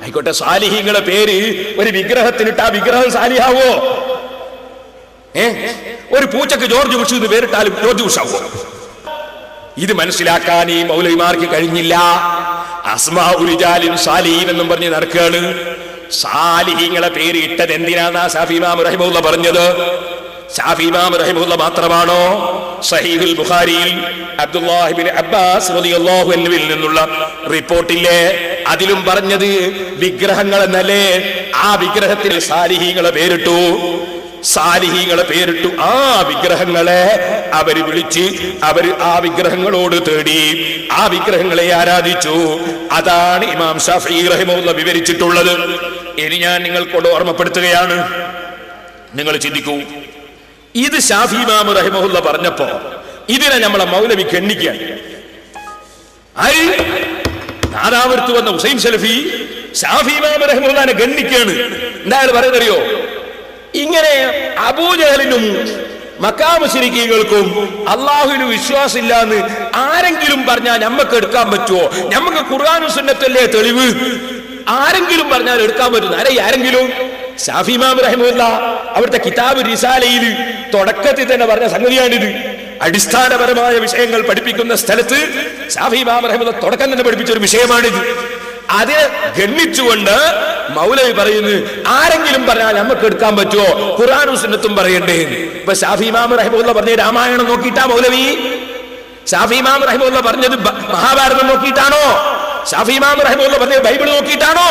Speaker 1: ആയിക്കോട്ടെ, സാലിഹീങ്ങളെ പേര് ഒരു വിഗ്രഹത്തിനിട്ട് ആ വിഗ്രഹം സാലിഹാവോ? ഒരു പൂച്ചക്ക് ജോർജ് ബുഷ് എന്ന് പേരിട്ടാലും ജോർജ് ബുഷ് ആവും. ഇത് മനസ്സിലാക്കാൻ ഈ മൗലവിമാർക്ക് കഴിഞ്ഞില്ല. അസ്മാ ഉരിജാലിൻ സാലിഹീൻ എന്നും പറഞ്ഞ് നടക്കുകയാണ്. സാലിഹീങ്ങളെ പേര് ഇട്ടത് എന്തിനാന്നാ ശാഫി ഇമാം റഹിമഹുല്ലാഹ് പറഞ്ഞത്? ശാഫി ഇമാം റഹിമഹുല്ലാഹ് മാത്രമാണോ? സഹീഹുൽ ബുഖാരിയിൽ അബ്ദുല്ലാഹി ഇബ്നു അബ്ബാസ് റളിയല്ലാഹു അൻഹുവിൽ നിന്നുള്ള റിപ്പോർട്ടില്ലേ, അതിലും പറഞ്ഞത് വിഗ്രഹങ്ങൾ എന്നല്ലേ. ആ വിഗ്രഹത്തിൽ സാലിഹീങ്ങളെ പേരിട്ടു. സാലിഹീങ്ങളെ പേരിട്ടു. ആ വിഗ്രഹങ്ങളെ അവര് വിളിച്ച് അവര് ആ വിഗ്രഹങ്ങളോട് തേടി ആ വിഗ്രഹങ്ങളെ ആരാധിച്ചു. അതാണ് ഇമാം ശാഫി റഹിമഹുല്ലാഹ് വിവരിച്ചിട്ടുള്ളത്. ഇനി ഞാൻ നിങ്ങൾക്കോട് ഓർമ്മപ്പെടുത്തുകയാണ്. നിങ്ങൾ ചിന്തിക്കൂ, ഇത് ശാഫി ഇമാം റഹിമഹുല്ലാഹ് പറഞ്ഞപ്പോ ഇതിനെ നമ്മളെ മൗലവി ഖണ്ഡിക്കുകയാണ്. ആര്? നാദാപുരത്ത് വന്ന ഹുസൈൻ സലഫി ശാഫി ഇമാം റഹിമഹുല്ലാഹിനെ ഖണ്ഡിക്കുകയാണ്. എന്താ പറയുന്നറിയോ? ഇങ്ങനെ അബൂജഹലിനും മക്കാ മുശ്രിക്കീകൾക്കും അള്ളാഹുവിന് വിശ്വാസമില്ലാന്ന് ആരെങ്കിലും പറഞ്ഞാൽ നമുക്ക് എടുക്കാൻ പറ്റുമോ? നമുക്ക് ഖുർആനും സുന്നത്തല്ലേ തെളിവ്? ആരെങ്കിലും പറഞ്ഞാൽ എടുക്കാൻ പറ്റും. ആരെങ്കിലും? ശാഫി ഇമാം റഹിമഹുല്ലാഹ് അവിടുത്തെ കിതാബ് റിസാലയിൽ തുടക്കത്തിൽ തന്നെ പറഞ്ഞ സംഗതിയാണിത്. അടിസ്ഥാനപരമായ വിഷയങ്ങൾ പഠിപ്പിക്കുന്ന സ്ഥലത്ത് ശാഫി ഇമാം റഹിമഹുല്ലാഹ് തുടക്കം തന്നെ പഠിപ്പിച്ച ഒരു വിഷയമാണിത്. അത് ഗണ്ണിച്ചുകൊണ്ട് മൗലവി പറയുന്നു, ആരെങ്കിലും പറഞ്ഞാൽ നമുക്ക് എടുക്കാൻ പറ്റുമോ? ഖുർആനും സുന്നത്തും പറയണ്ടേ? ഇപ്പൊ ശാഫി ഇമാം റഹിമഹുല്ലാഹ് പറഞ്ഞ രാമായണം നോക്കിയിട്ടാ മൗലവി? ശാഫി ഇമാം റഹിമഹുല്ലാഹ് പറഞ്ഞത് മഹാഭാരതം നോക്കിയിട്ടാണോ? ശാഫി ഇമാം റഹിമഹുല്ലാഹ് പറഞ്ഞത് ബൈബിൾ നോക്കിയിട്ടാണോ?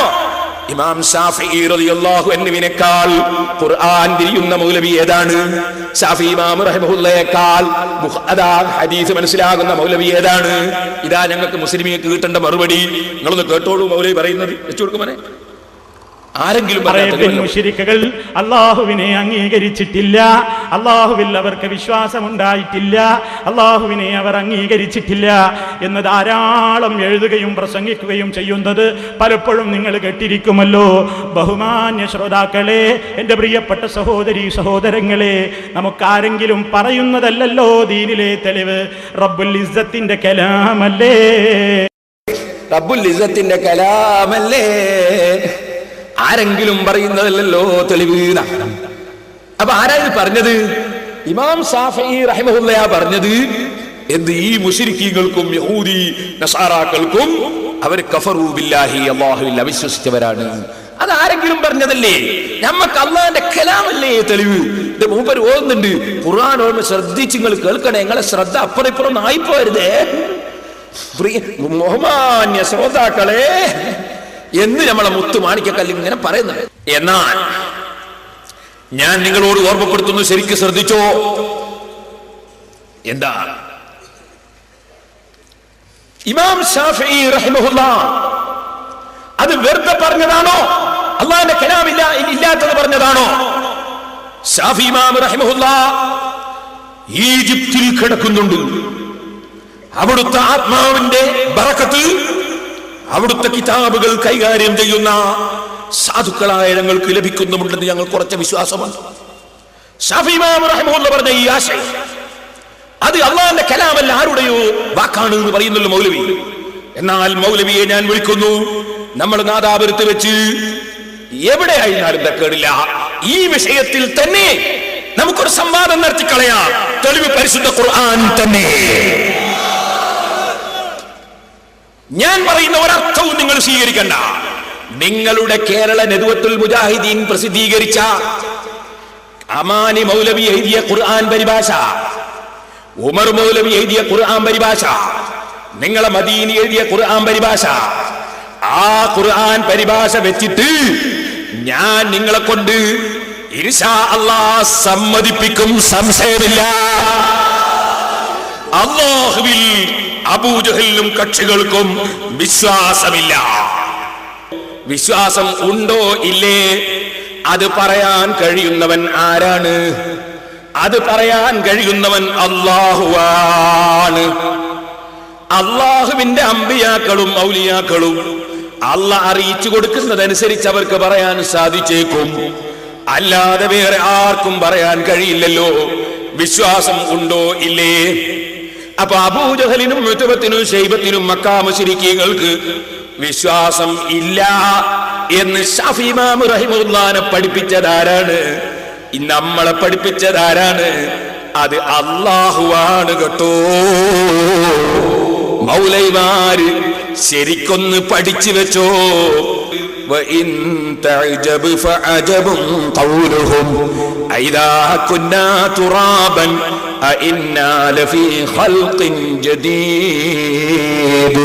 Speaker 1: ഇമാം ശാഫിഈ റളിയല്ലാഹു അൻഹുവിനേക്കാൾ ഖുർആൻ തിരിയുന്ന മൗലവി ഏതാണ്? ശാഫി ഇമാം റഹിമഹുല്ലാഹയേക്കാൾ ഹദീസ് മനസ്സിലാകുന്ന മൗലവി ഏതാണ്? ഇതാ ഞങ്ങൾക്ക് മുസ്ലിമിയക്ക് കിട്ടേണ്ട മറുപടി. നിങ്ങളൊന്ന് കേട്ടോളൂ മൗലവി പറയുന്നത്. വെച്ചു കൊടുക്കുമോനെ. ആരെങ്കിലും
Speaker 2: മുശ്രിക്കുകൾ അള്ളാഹുവിനെ അംഗീകരിച്ചിട്ടില്ല, അള്ളാഹുവിൽ അവർക്ക് വിശ്വാസമുണ്ടായിട്ടില്ല, അള്ളാഹുവിനെ അവർ അംഗീകരിച്ചിട്ടില്ല എന്ന് ധാരാളം എഴുതുകയും പ്രസംഗിക്കുകയും ചെയ്യുന്നത് പലപ്പോഴും നിങ്ങൾ കേട്ടിരിക്കുമല്ലോ. ബഹുമാന്യ ശ്രോതാക്കളെ, എൻ്റെ പ്രിയപ്പെട്ട സഹോദരീ സഹോദരങ്ങളെ, നമുക്കാരെങ്കിലും പറയുന്നതല്ലല്ലോ ദീനിലെ തെളിവ്. റബ്ബുൽ ഇസ്സത്തിന്റെ കലാമല്ലേ?
Speaker 1: റബ്ബുൽ ഇസ്സത്തിന്റെ കലാമല്ലേ? ആരെങ്കിലും പറയുന്നതല്ലോ തെളിവ്. അപ്പൊ ആരാണ് പറഞ്ഞത്? ഇമാം ശാഫിഈ റഹിമഹുല്ലാഹ് പറഞ്ഞത് എന്ത്? ഈ മുശ്രിക്കീകൾക്കും യഹൂദി നസാറാക്കൾക്കും അവർ കഫറു ബില്ലാഹി, അല്ലാഹുവിൽ അവിശ്വസിച്ചവരാണ്. അത് ആരെങ്കിലും പറഞ്ഞതല്ലേ? നമുക്ക് അള്ളാഹിന്റെ കലാമല്ലേ തെളിവ്? ഇത് മൂപ്പർ ഓതുന്നുണ്ട്. ഖുർആൻ ഓർമ്മ ശ്രദ്ധിച്ച് നിങ്ങൾ കേൾക്കണേ. നിങ്ങളെ ശ്രദ്ധ അപ്പുറം ഇപ്പുറം ആയിപ്പോരുതേ. ബഹുമാന്യ ശ്രോതാക്കളെ എന്ന് നമ്മളെ മുത്തു മാണിക്കക്കല്ല് ഇങ്ങനെ പറയുന്നത്. എന്നാൽ ഞാൻ നിങ്ങളോട് ഓർമ്മപ്പെടുത്തുന്നു, ശരിക്കും ശ്രദ്ധിച്ചോ. എന്താ? ഇമാം ശാഫിഈ റഹിമഹുല്ലാഹ് അത് വെറുതെ പറഞ്ഞതാണോ? അല്ലാഹുവിന്റെ കലാമില്ല ഇല്ലാത്തത് പറഞ്ഞതാണോ? ശാഫി ഇമാം റഹിമഹുല്ലാഹ് ഈജിപ്തിൽ കിടക്കുന്നുണ്ട്. അവിടുത്തെ ആത്മാവിന്റെ ബറക്കത്ത് അവിടുത്തെ കിതാബുകൾ കൈകാര്യം ചെയ്യുന്ന സാധുക്കളായ ഞങ്ങൾക്ക് ലഭിക്കുന്നുമുണ്ടെന്ന് ഞങ്ങൾ കുറച്ച് വിശ്വാസമാണ്. ശാഫി ഇമാം റഹിമഹുല്ലാഹ് പറഞ്ഞ ഈ ആശയം അത് അള്ളാഹിന്റെ കലാമല്ല, ആരുടെയോ വാക്കാണ് എന്ന് പറയുന്നല്ലോ മൗലവി. എന്നാൽ മൗലവിയെ ഞാൻ വിളിക്കുന്നു, നമ്മൾ നാദാപുരത്ത് വെച്ച് എവിടെയായിരുന്നാലും തക്കേടില്ല, ഈ വിഷയത്തിൽ തന്നെ നമുക്കൊരു സംവാദം നടത്തിക്കളയാം. തെളിവ് പരിശുദ്ധ ഖുർആൻ തന്നെ. ഞാൻ പറയുന്ന ഒരർത്ഥവും നിങ്ങൾ സ്വീകരിക്കണ്ട. നിങ്ങളുടെ കേരള നദ്വത്തുൽ മുജാഹിദീൻ പ്രസിദ്ധീകരിച്ച അമാനി മൗലവി എഴുതിയ ഖുർആൻ പരിഭാഷ, ഉമർ മൗലവി എഴുതിയ ഖുർആൻ പരിഭാഷ, നിങ്ങളെ മദീനി എഴുതിയ ഖുർആൻ പരിഭാഷ, ആ ഖുർആൻ പരിഭാഷ വെച്ചിട്ട് ഞാൻ നിങ്ങളെ കൊണ്ട് ഇൻഷാ അല്ലാഹ് സമ്മതിപ്പിക്കും, സംശയമില്ല. അല്ലാഹുവിൽ അബൂജഹലിനും കക്ഷികൾക്കും വിശ്വാസമില്ല. വിശ്വാസം ഉണ്ടോ ഇല്ലേ അത് പറയാൻ കഴിയുന്നവൻ ആരാണ്? അത് പറയാൻ കഴിയുന്നവൻ അല്ലാഹുവാണ്. അല്ലാഹുവിന്റെ അമ്പിയാക്കളും ഔലിയാക്കളും അല്ലാഹ് അറിയിച്ചു കൊടുക്കുന്നതനുസരിച്ച് അവർക്ക് പറയാൻ സാധിച്ചേക്കും, അല്ലാതെ വേറെ ആർക്കും പറയാൻ കഴിയില്ലല്ലോ. വിശ്വാസം ഉണ്ടോ ഇല്ലേ? അപ്പൊ അബൂജഹലിനും ഉത്ബത്തിനും ശൈബത്തിനും മക്കാ മുശ്രിക്കീങ്ങൾക്ക് വിശ്വാസം ഇല്ല എന്ന് ശാഫി ഇമാം റഹിമഹുല്ലാഹിനെ പഠിപ്പിച്ചതാരാണ്? നമ്മളെ പഠിപ്പിച്ചതാരാണ്? അത് അല്ലാഹുവാണ് കേട്ടോ. മൗലൈമാര് ശരിക്കൊന്ന് പഠിച്ചു വെച്ചോ. وَإِن تَعْجَبْ فَعَجَبٌ قَوْلُهُمْ أَإِذَا كُنَّا تُرَابًا أَإِنَّا لَفِي خَلْقٍ جَدِيدٍ.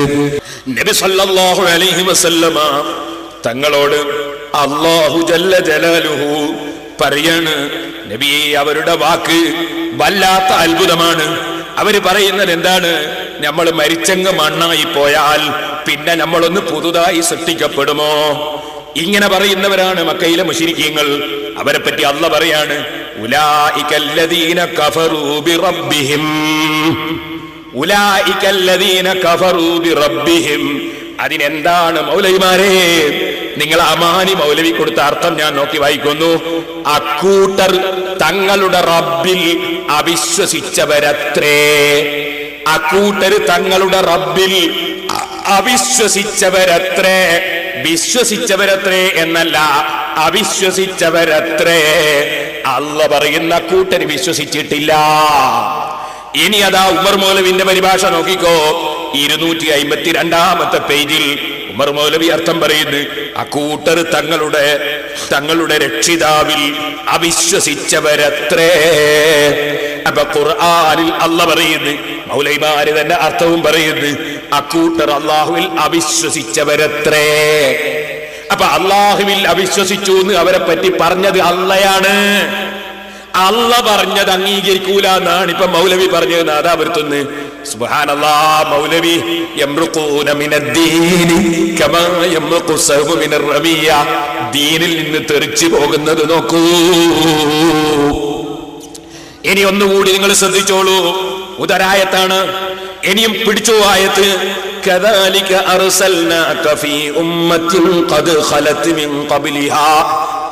Speaker 1: നബി സല്ലല്ലാഹു അലൈഹി വസല്ലമ തങ്ങളോട് അല്ലാഹു ജല്ല ജലാലുഹു പറയാണ്, നബിയെ അവരുടെ വാക്ക് വല്ലാത്ത അത്ഭുതമാണ്. അവര് പറയുന്നത് എന്താണ്? നമ്മൾ മരിച്ചങ്ങ് മണ്ണായി പോയാൽ പിന്നെ നമ്മളൊന്ന് പുതുതായി സൃഷ്ടിക്കപ്പെടുമോ? ഇങ്ങനെ പറയുന്നവരാണ് മക്കയിലെ മുശ്രിക്കീങ്ങൾ. അവരെ പറ്റി അല്ലാഹ് പറയാണ്, ഉലൈകല്ലദീന കഫറൂ ബിറബ്ബിഹിം, ഉലൈകല്ലദീന കഫറൂ ബിറബ്ബിഹിം. അതിനെന്താണ് മൗലവിമാരെ? നിങ്ങൾ അമാനി മൗലവി കൊടുത്ത അർത്ഥം ഞാൻ നോക്കി വായിക്കുന്നു. അക്കൂട്ടർ തങ്ങളുടെ റബ്ബിൽ അവിശ്വസിച്ചവരത്രേ. അക്കൂട്ടർ തങ്ങളുടെ റബ്ബിൽ അവിശ്വസിച്ചവരത്രേ. വിശ്വസിച്ചവരത്രേ എന്നല്ല, അവിശ്വസിച്ചവരത്രേ. അല്ലാഹ് പറയുന്ന കൂട്ടർ വിശ്വസിച്ചിട്ടില്ല. ഇനി അതാ ഉമർ മൗലവിന്റെ പരിഭാഷ നോക്കിക്കോ. 252 പേജിൽ ഉമർ മൗലവി അർത്ഥം പറയുന്നു, അക്കൂട്ടർ തങ്ങളുടെ രക്ഷിതാവിൽ അവിശ്വസിച്ചവരത്രേ. അപ്പൊ ഖുർആനിൽ അല്ലാഹ് പറയുന്നു, മൗലവിമാര് തന്നെ അർത്ഥവും പറയുന്നു, അക്കൂട്ടർ അല്ലാഹുവിൽ അവിശ്വസിച്ചവരത്രേ. അപ്പൊ അല്ലാഹുവിൽ അവിശ്വസിച്ചു എന്ന് അവരെ പറ്റി പറഞ്ഞത് അള്ളയാണ്. അല്ലാഹ് പറഞ്ഞത് അംഗീകരിക്കൂല എന്നാണ് ഇപ്പൊ മൗലവി പറഞ്ഞത്. അതാ വരുത്തുന്നു. സുബ്ഹാനല്ലാഹ്, മൗലവി യംറുഖൂന മിനദ്ദീനി കമാ യംറുഖു സഹ്ബു മിനർ റമിയ. ദീനിൽ നിന്ന് തെറിച്ചു പോകുന്നത് നോക്കൂ. ഇനി ഒന്നുകൂടി നിങ്ങൾ ശ്രദ്ധിച്ചോളൂ. ഉദരായത്താണ്. ഇനിയും പിടിച്ചോ ആയത്ത്. കദാലിക അർസൽനാക ഫീ ഉമ്മത്തിൻ ഖദ് ഖലത് മിൻ ഖബ്ലിഹാ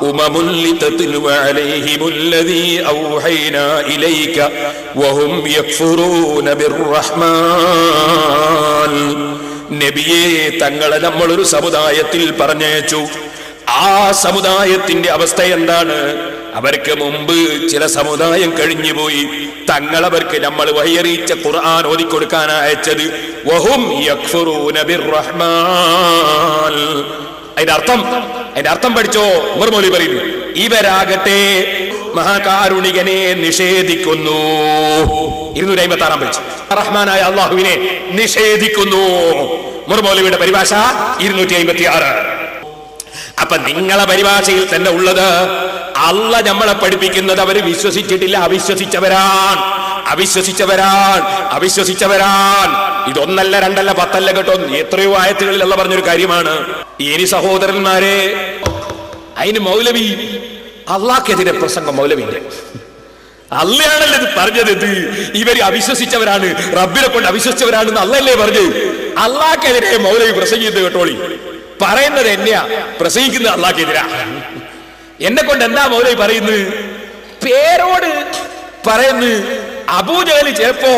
Speaker 1: ഉമമുൻ ലിതത്ലു അലൈഹിമുല്ലദീ ഔഹൈനാ ഇലൈക വഹും യക്ഫുറൂന ബിർറഹ്മാൻ. നബിയേ, തങ്ങളെ നമ്മളൊരു സമുദായത്തിൽ പറഞ്ഞയച്ചു. ആ സമുദായത്തിന്റെ അവസ്ഥ എന്താണ്? അവർക്ക് മുമ്പ് ചില സമുദായം കഴിഞ്ഞുപോയി. തങ്ങളവർക്ക് നമ്മൾ വഹിയറിയിച്ച ഖുർആൻ ഓതിക്കൊടുക്കാൻ അയച്ചത്. വഹും യക്ഫുറൂന ബിർറഹ്മാൻ. അതിന്റെ അർത്ഥം പഠിച്ചോ. ഉമർ മൗലവി പറയുന്നു, ഇവരാകട്ടെ മഹാകാരുണികനെ നിഷേധിക്കുന്നു. 256 പേജ്. റഹ്മാനായ അല്ലാഹുവിനെ നിഷേധിക്കുന്നു. ഉമർ മൗലവിയുടെ പരിഭാഷ 256. അപ്പൊ നിങ്ങളെ പരിഭാഷയിൽ തന്നെ ഉള്ളത് അല്ലാഹ് നമ്മളെ പഠിപ്പിക്കുന്നത് അവര് വിശ്വസിച്ചിട്ടില്ല, അവിശ്വസിച്ചവരാൻ. ഇതൊന്നല്ല, രണ്ടല്ല, 10 അല്ല കേട്ടോ. എത്രയോ ആയത്തുകളിൽ അല്ലാഹ് പറഞ്ഞൊരു കാര്യമാണ്. ഇനി സഹോദരന്മാരെ, അതിന് മൗലവി അള്ളാഹ്ക്കെതിരെ പ്രസംഗം. മൗലവിന്റെ അള്ളയാണല്ലോ ഇത് പറഞ്ഞത്. ഇവര് അവിശ്വസിച്ചവരാണ്, റബ്ബിനെ കൊണ്ട് അവിശ്വസിച്ചവരാണെന്ന് അള്ളയല്ലേ പറഞ്ഞത്. അള്ളാഹ്ക്കെതിരെ മൗലവി പ്രസംഗിക്കുന്നത് കേട്ടോളി. പറയുന്നത് എന്നെയാ, പ്രസംഗിക്കുന്നത് അള്ളാഹ്ക്കെതിരാ. എന്നെ കൊണ്ട് എന്താ മൗലവി പറയുന്നത്? പേരോട് പറയുന്നു. അബൂജഹൽ ചിലപ്പോ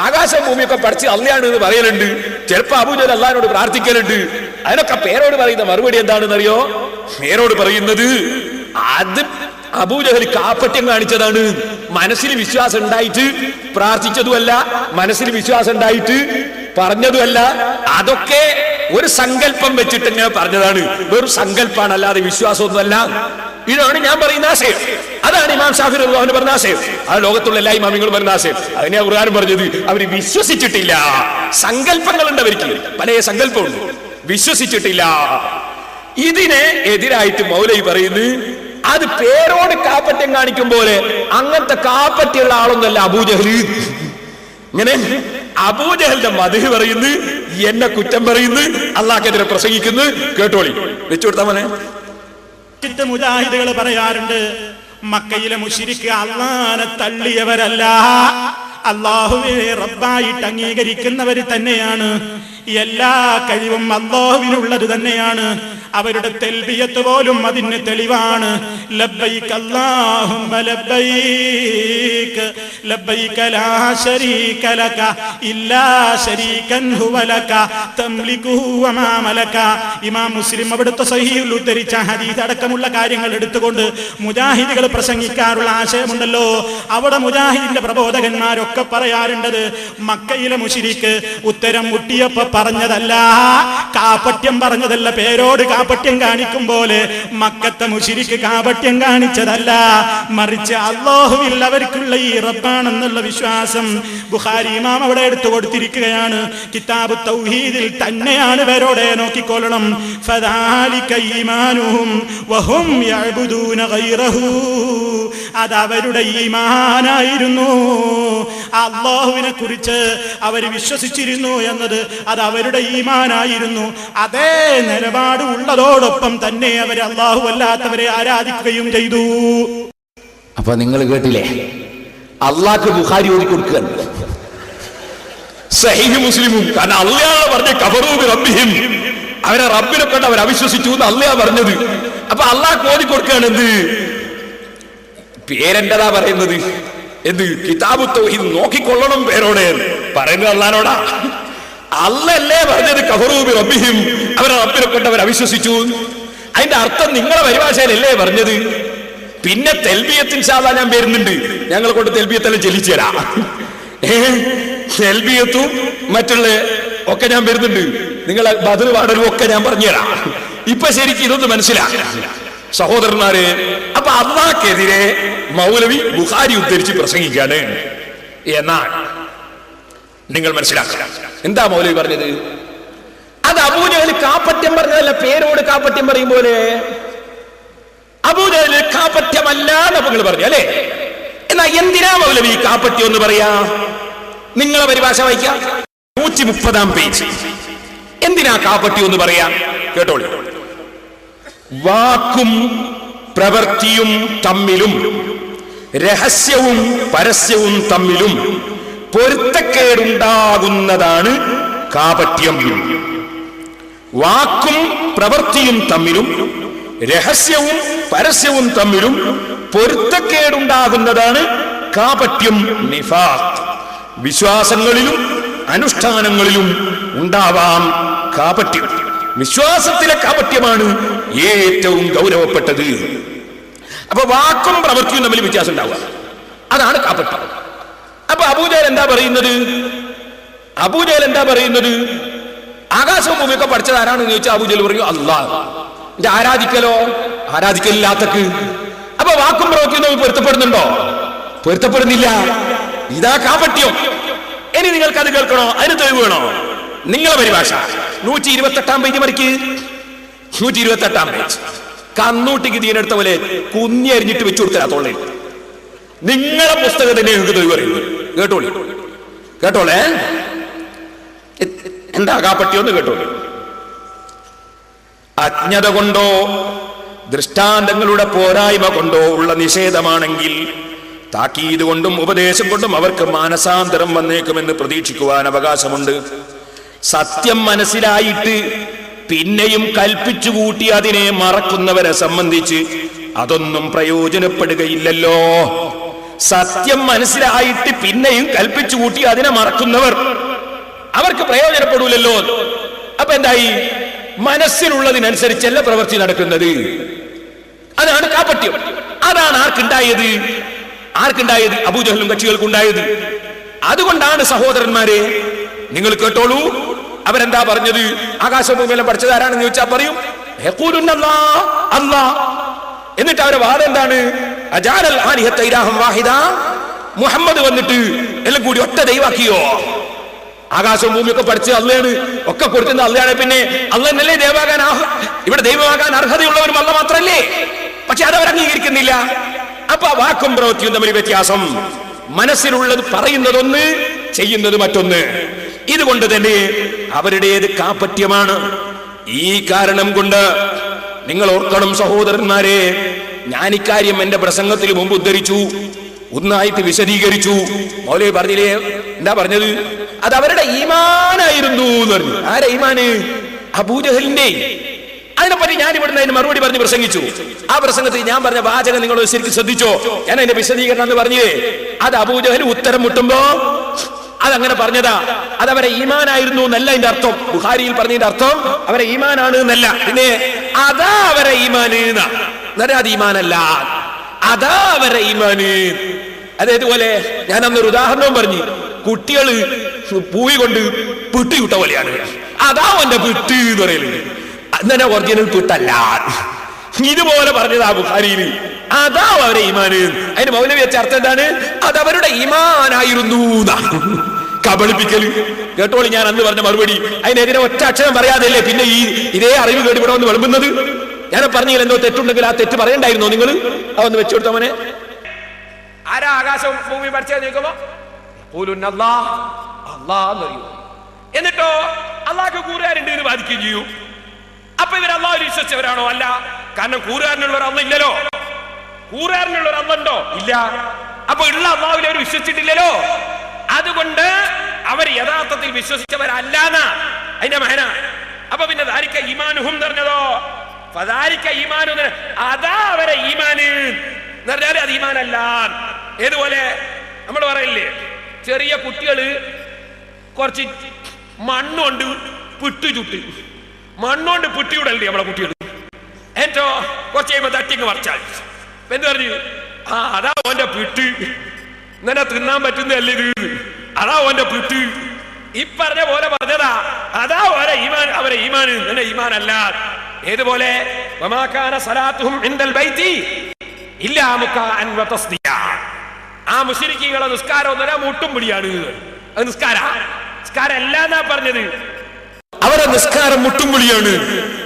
Speaker 1: ആകാശം ഭൂമിയൊക്കെ പഠിച്ച് അള്ളയാണ് എന്ന് പറയലുണ്ട്. ചിലപ്പോ അബൂജഹൽ അള്ളാഹിനോട് പ്രാർത്ഥിക്കലുണ്ട്. അതിനൊക്കെ പേരോട് പറയുന്ന മറുപടി എന്താണെന്ന് അറിയോ? പേരോട് പറയുന്നത് അത് അബൂജഹൽ കാപ്പട്യം കാണിച്ചതാണ്. മനസ്സിൽ വിശ്വാസം ഉണ്ടായിട്ട് പ്രാർത്ഥിച്ചതുമല്ല, മനസ്സിൽ വിശ്വാസം ഉണ്ടായിട്ട് പറഞ്ഞതുമല്ല. അതൊക്കെ ഒരു സങ്കല്പം വെച്ചിട്ട് ഇങ്ങനെ പറഞ്ഞതാണ്. വെറും സങ്കല്പാണ്, അല്ലാതെ വിശ്വാസമൊന്നുമല്ല. ഇതാണ് ഞാൻ പറയുന്ന ആശയം. അതാണ് ഇമാം ഷാഫി റളിയല്ലാഹു പറഞ്ഞ ആശയം. ആ ലോകത്തുള്ള എല്ലാ ഇമാമിങ്ങളും പറഞ്ഞ ആശയം. അതിനെ ഖുർആനും പറഞ്ഞത്. അവര് വിശ്വസിച്ചിട്ടില്ല. സങ്കല്പങ്ങളുണ്ട് അവർക്ക്, പല സങ്കല്പമുണ്ട്, വിശ്വസിച്ചിട്ടില്ല. ഇതിനെ എതിരായിട്ട് മൗലവി പറയുന്നു, അത് പേരോട് കാപ്പറ്റ്യം കാണിക്കും പോലെ അങ്ങനത്തെ കാപ്പറ്റിയുള്ള ആളൊന്നല്ല അബൂജഹൽ. ഇങ്ങനെ അബൂജഹലിന്റെ മദ്ഹ് പറയുന്നു, എന്നെ കുറ്റം പറയുന്നു, അള്ളാഹ്ക്കെതിരെ പ്രസംഗിക്കുന്നു. കേട്ടോളി, വെച്ചുകൊടുത്താ മോനെ.
Speaker 2: മുജാഹിദുകൾ പറയാറുണ്ട്, മക്കയിലെ മുശ്രിക്ക് അള്ളാനെ തള്ളിയവരല്ല, അള്ളാഹുവിനെ റബ്ബായിട്ട് അംഗീകരിക്കുന്നവർ തന്നെയാണ്. എല്ലാ കഴിവും അള്ളാഹുവിനുള്ളത് തന്നെയാണ്. അവരുടെ തൽബിയത്ത് പോലും അതിന് തെളിവാണ്. ലബ്ബൈക അല്ലാഹുമ്മ ലബ്ബൈക ലബ്ബൈക ലാ ശരീക ലക ഇല്ലാ ശരീകൻ ഹുവ ലക തംലികുഹു വമാ മലക. ഇമാം മുസ്ലിം അവിടുത്തെ സഹീഹിൽ ഉദ്ധരിച്ച ഹദീസ് അടക്കമുള്ള കാര്യങ്ങൾ എടുത്തുകൊണ്ട് മുജാഹിദുകൾ പ്രസംഗിക്കാറുള്ള ആശയമുണ്ടല്ലോ. അവിടെ മുജാഹിദിന്റെ പ്രബോധകന്മാരൊക്കെ പറയാറുണ്ടത് മക്കയിലെ മുശ്രിക്ക് ഉത്തരം മുട്ടിയപ്പോ പറഞ്ഞതല്ല, കാപട്യം പറഞ്ഞതല്ല, പേരോട് കാപട്യം കാണിക്കും പോലെ മക്കത്തെ മുശ്രിക്ക് കാപട്യം കാണിച്ചതല്ല, മറിച്ച് അല്ലാഹുവിൽ അവർക്കുള്ള ഈ റബ്ബാണെന്നുള്ള വിശ്വാസം ബുഖാരി ഇമാം അവിടെ എടുത്തു കൊടുത്തിരിക്കുകയാണ്. കിതാബ് തൗഹീദിൽ തന്നെയാണ് പേരോടെ നോക്കിക്കൊള്ളണം. ഫദാലിക ഈമാനുഹും വഹും യഅ്ബുദൂന ഗൈറഹു. അത് അവരുടെ ഈമാനായിരുന്നു. അല്ലാഹുവിനെ കുറിച്ച് അവർ വിശ്വസിച്ചിരുന്നു എന്നത് അത് അവരുടെ ഈമാനായിരുന്നു. അതേ നിലപാട് ഉള്ളതോടൊപ്പം തന്നെ അവർ അല്ലാഹു അല്ലാത്തവരെ ആരാധിക്കുകയും ചെയ്തു.
Speaker 1: അപ്പൊ നിങ്ങൾ കേട്ടില്ലേ, അള്ളാഹ്ക്ക് ബുഖാരി ഓതി കൊടുക്കുക, സഹീഹ് മുസ്ലിമും. കാരണം അള്ളാഹ് പറഞ്ഞ കഫറൂ ബി റബ്ബിഹിം, അവരെ റബ്ബിനെ കൊണ്ട് അവർ അവിശ്വസിച്ചു എന്ന് അള്ളാഹ് പറഞ്ഞത്. അപ്പൊ അള്ളാഹ് ഓതി കൊടുക്കുകയാണ്. എന്ത് പേരെന്റെതാ പറയുന്നത്? എന്ത് കിതാബു തൗഹീദ് നോക്കിക്കൊള്ളണം പേരോടെ പറയുന്നത് അള്ളാനോടാ. അള്ളല്ലേ പറഞ്ഞത് കഫറൂ ബി റബ്ബിഹിം, അവരെ റബ്ബിനെ കൊണ്ട് അവർ അവിശ്വസിച്ചു. അതിന്റെ അർത്ഥം നിങ്ങളെ പരിഭാഷയിലല്ലേ പറഞ്ഞത്. പിന്നെ തെൽബിയത്ത് ഇൻഷാ അല്ലാഹ് ഞാൻ വരുന്നുണ്ട്, ഞങ്ങളെ കൊണ്ട് തെൽബിയത്തെല്ലാം ചെല്ലിച്ചു തരാം. തെൽബിയത്തും മറ്റുള്ള ഒക്കെ ഞാൻ വരുന്നുണ്ട്, നിങ്ങളെ ബദർ പാടലും ഒക്കെ ഞാൻ പറഞ്ഞുതരാം. ഇപ്പൊ ശരിക്കും ഇതൊന്ന് മനസ്സിലാക്കാം സഹോദരന്മാരെ. അപ്പൊ അള്ളാഹ്ക്കെതിരെ മൗലവി ബുഖാരി ഉദ്ധരിച്ച് പ്രസംഗിക്കാണ്. എന്നാൽ നിങ്ങൾ മനസ്സിലാക്കുക, എന്താ മൗലവി പറഞ്ഞത്? അത് അബൂജഹൽ കാപ്പറ്റ്യം പറഞ്ഞതല്ല, പേരോട് കാപ്പറ്റ്യം പറയും പോലെ. അബൂജഹൽ കാപ്പറ്റ്യമല്ല എന്ന് നിങ്ങൾ പറഞ്ഞു അല്ലേ? എന്നാ എന്തിനാ മൗലവി കാപ്പറ്റ്യം എന്ന് പറയാ? നിങ്ങളെ പരിഭാഷ വായിക്കാം, 130-ാം പേജ്. എന്തിനാ കാപ്പറ്റ്യം എന്ന് പറയാ? കേട്ടോളൂ. വാക്കും പ്രവൃത്തിയും തമ്മിലും രഹസ്യവും പരസ്യവും തമ്മിലും പൊരുത്തക്കേടുണ്ടാകുന്നതാണ് കാപട്യം. വാക്കും പ്രവൃത്തിയും തമ്മിലും രഹസ്യവും പരസ്യവും തമ്മിലും പൊരുത്തക്കേടുണ്ടാകുന്നതാണ് കാപട്യം, നിഫാഖ്. വിശ്വാസങ്ങളിലും അനുഷ്ഠാനങ്ങളിലും ഉണ്ടാവാം കാപട്യം. വിശ്വാസത്തിലെ കാപട്യമാണ് ഏറ്റവും ഗൗരവപ്പെട്ടത്. അപ്പൊ വാക്കും പ്രവൃത്തിയും തമ്മിൽ വ്യത്യാസം ഉണ്ടാവുക, അതാണ് കാപട്യം. അപ്പൊ അബൂജഹൽ എന്താ പറയുന്നത്? അബൂജഹൽ എന്താ പറയുന്നത്? ആകാശവും ഭൂമിയൊക്കെ പഠിച്ചത് ആരാണെന്ന് ചോദിച്ചാൽ അബൂജഹൽ പറയും അല്ലാഹ്. ആരാധിക്കലോ? ആരാധിക്കലില്ലാത്തക്ക്. അപ്പൊ വാക്കും പ്രവൃത്തിയും തമ്മിൽ പൊരുത്തപ്പെടുന്നുണ്ടോ? പൊരുത്തപ്പെടുന്നില്ല. ഇതാ കാപട്യം. ഇനി നിങ്ങൾക്ക് അത് കേൾക്കണോ? അതിന് തെളിവ് വേണോ? നിങ്ങളെ പരിഭാഷ 128-ാം പേജ് മറിക്ക്. 128-ാം പേജ്. കന്നൂട്ടിക്ക് തീരെടുത്ത പോലെ കുന്നി അരിഞ്ഞിട്ട് വെച്ചു കൊടുത്തരാ തൊള്ളയിൽ. നിങ്ങളെ പുസ്തകത്തിന്റെ നിങ്ങൾക്ക് തെളിവ് പറയുന്നത് കേട്ടോളി, കേട്ടോളേ. എന്താ കാപട്യം കേട്ടോളി. അജ്ഞത കൊണ്ടോ ദൃഷ്ടാന്തങ്ങളുടെ പോരായ്മ കൊണ്ടോ ഉള്ള നിഷേധമാണെങ്കിൽ താക്കീത് കൊണ്ടും ഉപദേശം കൊണ്ടും അവർക്ക് മാനസാന്തരം വന്നേക്കുമെന്ന് പ്രതീക്ഷിക്കുവാൻ അവകാശമുണ്ട്. സത്യം മനസ്സിലായിട്ട് പിന്നെയും കൽപ്പിച്ചുകൂട്ടി അതിനെ മറക്കുന്നവരെ സംബന്ധിച്ച് അതൊന്നും പ്രയോജനപ്പെടുകയില്ലല്ലോ. സത്യം മനസ്സിലായിട്ട് പിന്നെയും കൽപ്പിച്ചുകൂട്ടി അതിനെ മറക്കുന്നവർ അവർക്ക് പ്രയോജനപ്പെടൂലല്ലോ. അപ്പൊ എന്തായി? മനസ്സിലുള്ളതിനനുസരിച്ചല്ല പ്രവൃത്തി നടക്കുന്നത്. അതാണ് കാപട്യം. അതാണ് ആർക്കുണ്ടായത്? ആർക്കുണ്ടായത്? അബൂജഹലും കക്ഷികൾക്കുണ്ടായത്. അതുകൊണ്ടാണ് സഹോദരന്മാരെ, നിങ്ങൾ കേട്ടോളൂ, അവരെന്താ പറഞ്ഞത്? ആകാശഭൂമിയെല്ലാം പഠിച്ചത് ആരാണെന്ന് ചോദിച്ചാൽ പറയും അല്ലാ. എന്നിട്ട് അവരെ വാദം എന്താണ്? അജാലൽ ആലിഹത ഇലാഹൻ വാഹിദ. മുഹമ്മദ് വന്നിട്ട് എല്ലാം കൂടി ഒറ്റ ദൈവാക്കിയോ? ആകാശവും ഭൂമിയൊക്കെ പഠിച്ച് അള്ളയാണ്, ഒക്കെ കൊടുക്കുന്ന അള്ളയാണ്. പിന്നെ അള്ളന്നല്ലേ ദൈവമാകാൻ, ഇവിടെ ദൈവമാകാൻ അർഹതയുള്ളവരും അള്ള മാത്രല്ലേ? പക്ഷെ അതവർ അംഗീകരിക്കുന്നില്ല. അപ്പൊ വാക്കും പ്രവൃത്തിയും തമ്മിൽ വ്യത്യാസം. മനസ്സിലുള്ളത് പറയുന്നതൊന്ന്, ചെയ്യുന്നത് മറ്റൊന്ന്. ഇതുകൊണ്ട് തന്നെ അവരുടേത് കാപട്യമാണ്. ഈ കാരണം കൊണ്ട് നിങ്ങൾ ഓർക്കണം സഹോദരന്മാരെ, ഞാൻ ഇക്കാര്യം എന്റെ പ്രസംഗത്തിൽ മുമ്പ് ഉദ്ധരിച്ചു, ഒന്നായിട്ട് വിശദീകരിച്ചു. മൗലവി പറഞ്ഞില്ലേ, എന്താ പറഞ്ഞത്? അത് അവരുടെ ഈമാനായിരുന്നു എന്ന് പറഞ്ഞു. ആരെ ഈമാന്? അബൂജഹലിന്റെ. അതിനെപ്പറ്റി കൂടി ഞാൻ ഇവിടുന്ന് അതിന് മറുപടി പറഞ്ഞ് പ്രസംഗിച്ചു. ആ പ്രസംഗത്തിൽ ഞാൻ പറഞ്ഞ വാചകം നിങ്ങൾ ശരിക്കും ശ്രദ്ധിച്ചോ? ഞാൻ അതിന്റെ വിശദീകരണം എന്ന് പറഞ്ഞേ, അത് അബൂജഹൽ ഉത്തരം മുട്ടുമ്പോ അതങ്ങനെ പറഞ്ഞതാ. അതവരെ ഈമാനായിരുന്നു എന്നല്ല അതിന്റെ അർത്ഥം. ബുഖാരിയിൽ പറഞ്ഞതിന്റെ അർത്ഥം അവരെ ഈമാനാണ് എന്നല്ല. പിന്നെ അതാ അവരെ ഈമാന് എന്നാ, അത് ഈമാനല്ല, അതാ അവരെ ഈമാന്. അതേതുപോലെ ഞാൻ അന്നൊരു ഉദാഹരണവും പറഞ്ഞു, കുട്ടികള് പൂവി കൊണ്ട് പിട്ടി വിട്ട പോലെയാണ്. അതാ അവന്റെ പിട്ട് എന്ന് പറയുന്നത്, അങ്ങനെ ഒറിജിനൽ പിട്ടല്ല. ഇതുപോലെ പറഞ്ഞതാ ബുഖാരിയിൽ, അതാ അവരെ ഈമാന്. അതിന് മൗലവി വെച്ച അർത്ഥം എന്താണ്? അതവരുടെ ഈമാനായിരുന്നു. കബളിപ്പിക്കല്. കേട്ടോളി ഞാൻ അന്ന് പറഞ്ഞ മറുപടി. അതിനെതിരെ ഒറ്റ അക്ഷരം പറയാതെയല്ലേ പിന്നെ ഇതേ അറിവ് കേട്ട് ഇവിടെ വന്ന് വിളമ്പുന്നത്. ഞാൻ പറഞ്ഞില്ല എന്തോ തെറ്റുണ്ടെങ്കിൽ ആ തെറ്റ് പറയണ്ടായിരുന്നോ നിങ്ങൾ? അതൊന്ന് വെച്ചു കൊടുത്ത മോനെ. ആരാ ആകാശവും ഭൂമി പഠിച്ചത് ചോദിക്കുമ്പോ അള്ളാഹ്, എന്നിട്ടോ അള്ളാഹ്ക്ക് കൂറുകാരുണ്ട് എന്ന് ബാധിക്കുകയും ചെയ്യൂ. അപ്പൊ ഇവർ അള്ളാഹുവിൽ വിശ്വസിച്ചവരാണോ? അല്ല. കാരണം കൂറുകാരനുള്ള ഒരു അള്ള ഇല്ലല്ലോ. കൂറുകാരനുള്ള ഒരു അള്ള ഉണ്ടോ? ഇല്ല. അപ്പൊ ഉള്ള അള്ളാഹുവിൽ അവർ വിശ്വസിച്ചിട്ടില്ലല്ലോ. അതുകൊണ്ട് അവർ യഥാർത്ഥത്തിൽ വിശ്വസിച്ചവരല്ലാന്നാ അതിന്റെ മഹന. അപ്പൊ പിന്നെ ദാരിക ഈമാനുഹും എന്ന് പറഞ്ഞതോ, ഫദാരിക ഈമാനു അതാ അവരെ ഈമാന് എന്ന് പറഞ്ഞാല് അത് ഈമാനല്ല. ഏതുപോലെ നമ്മൾ പറയില്ലേ, ചെറിയ കുട്ടികള് കുറച്ച് മണ്ണുകൊണ്ട് പിട്ട് ചുട്ട്, മണ്ണുകൊണ്ട് പിട്ടിയുടല്ലേ നമ്മളെ കുട്ടികൾ. ഏറ്റോ കുറച്ച് കഴിയുമ്പോ തട്ടിങ് മറിച്ചാൽ എന്ത് പറഞ്ഞു? ആ അതാ ഓന്റെ പിട്ട്, ഇങ്ങനെ തിന്നാൻ പറ്റുന്നതല്ലേ ഇത്, അതാ ഓന്റെ പിട്ട്. ഈ പറഞ്ഞ പോലെ പറഞ്ഞതാ, അതാ ഓരോ ഈമാൻ, അവരെ ഈമാന് എന്നെ ഈമാനല്ല. ഏതുപോലെ വമാകാന സലാത്തുഹും ഇൻദൽ ബൈതി ഇല്ലാ മുകാഅൻ വതസ്ദിയ. ആ മുശ്രിക്കീകളെ നിസ്കാരം ഒന്നര മുട്ടും പിടിയാണ്. അത് നിസ്കാരം അല്ല എന്നാ പറഞ്ഞത്. അവരെ നിസ്കാരം മുട്ടും വിളിയാണ്.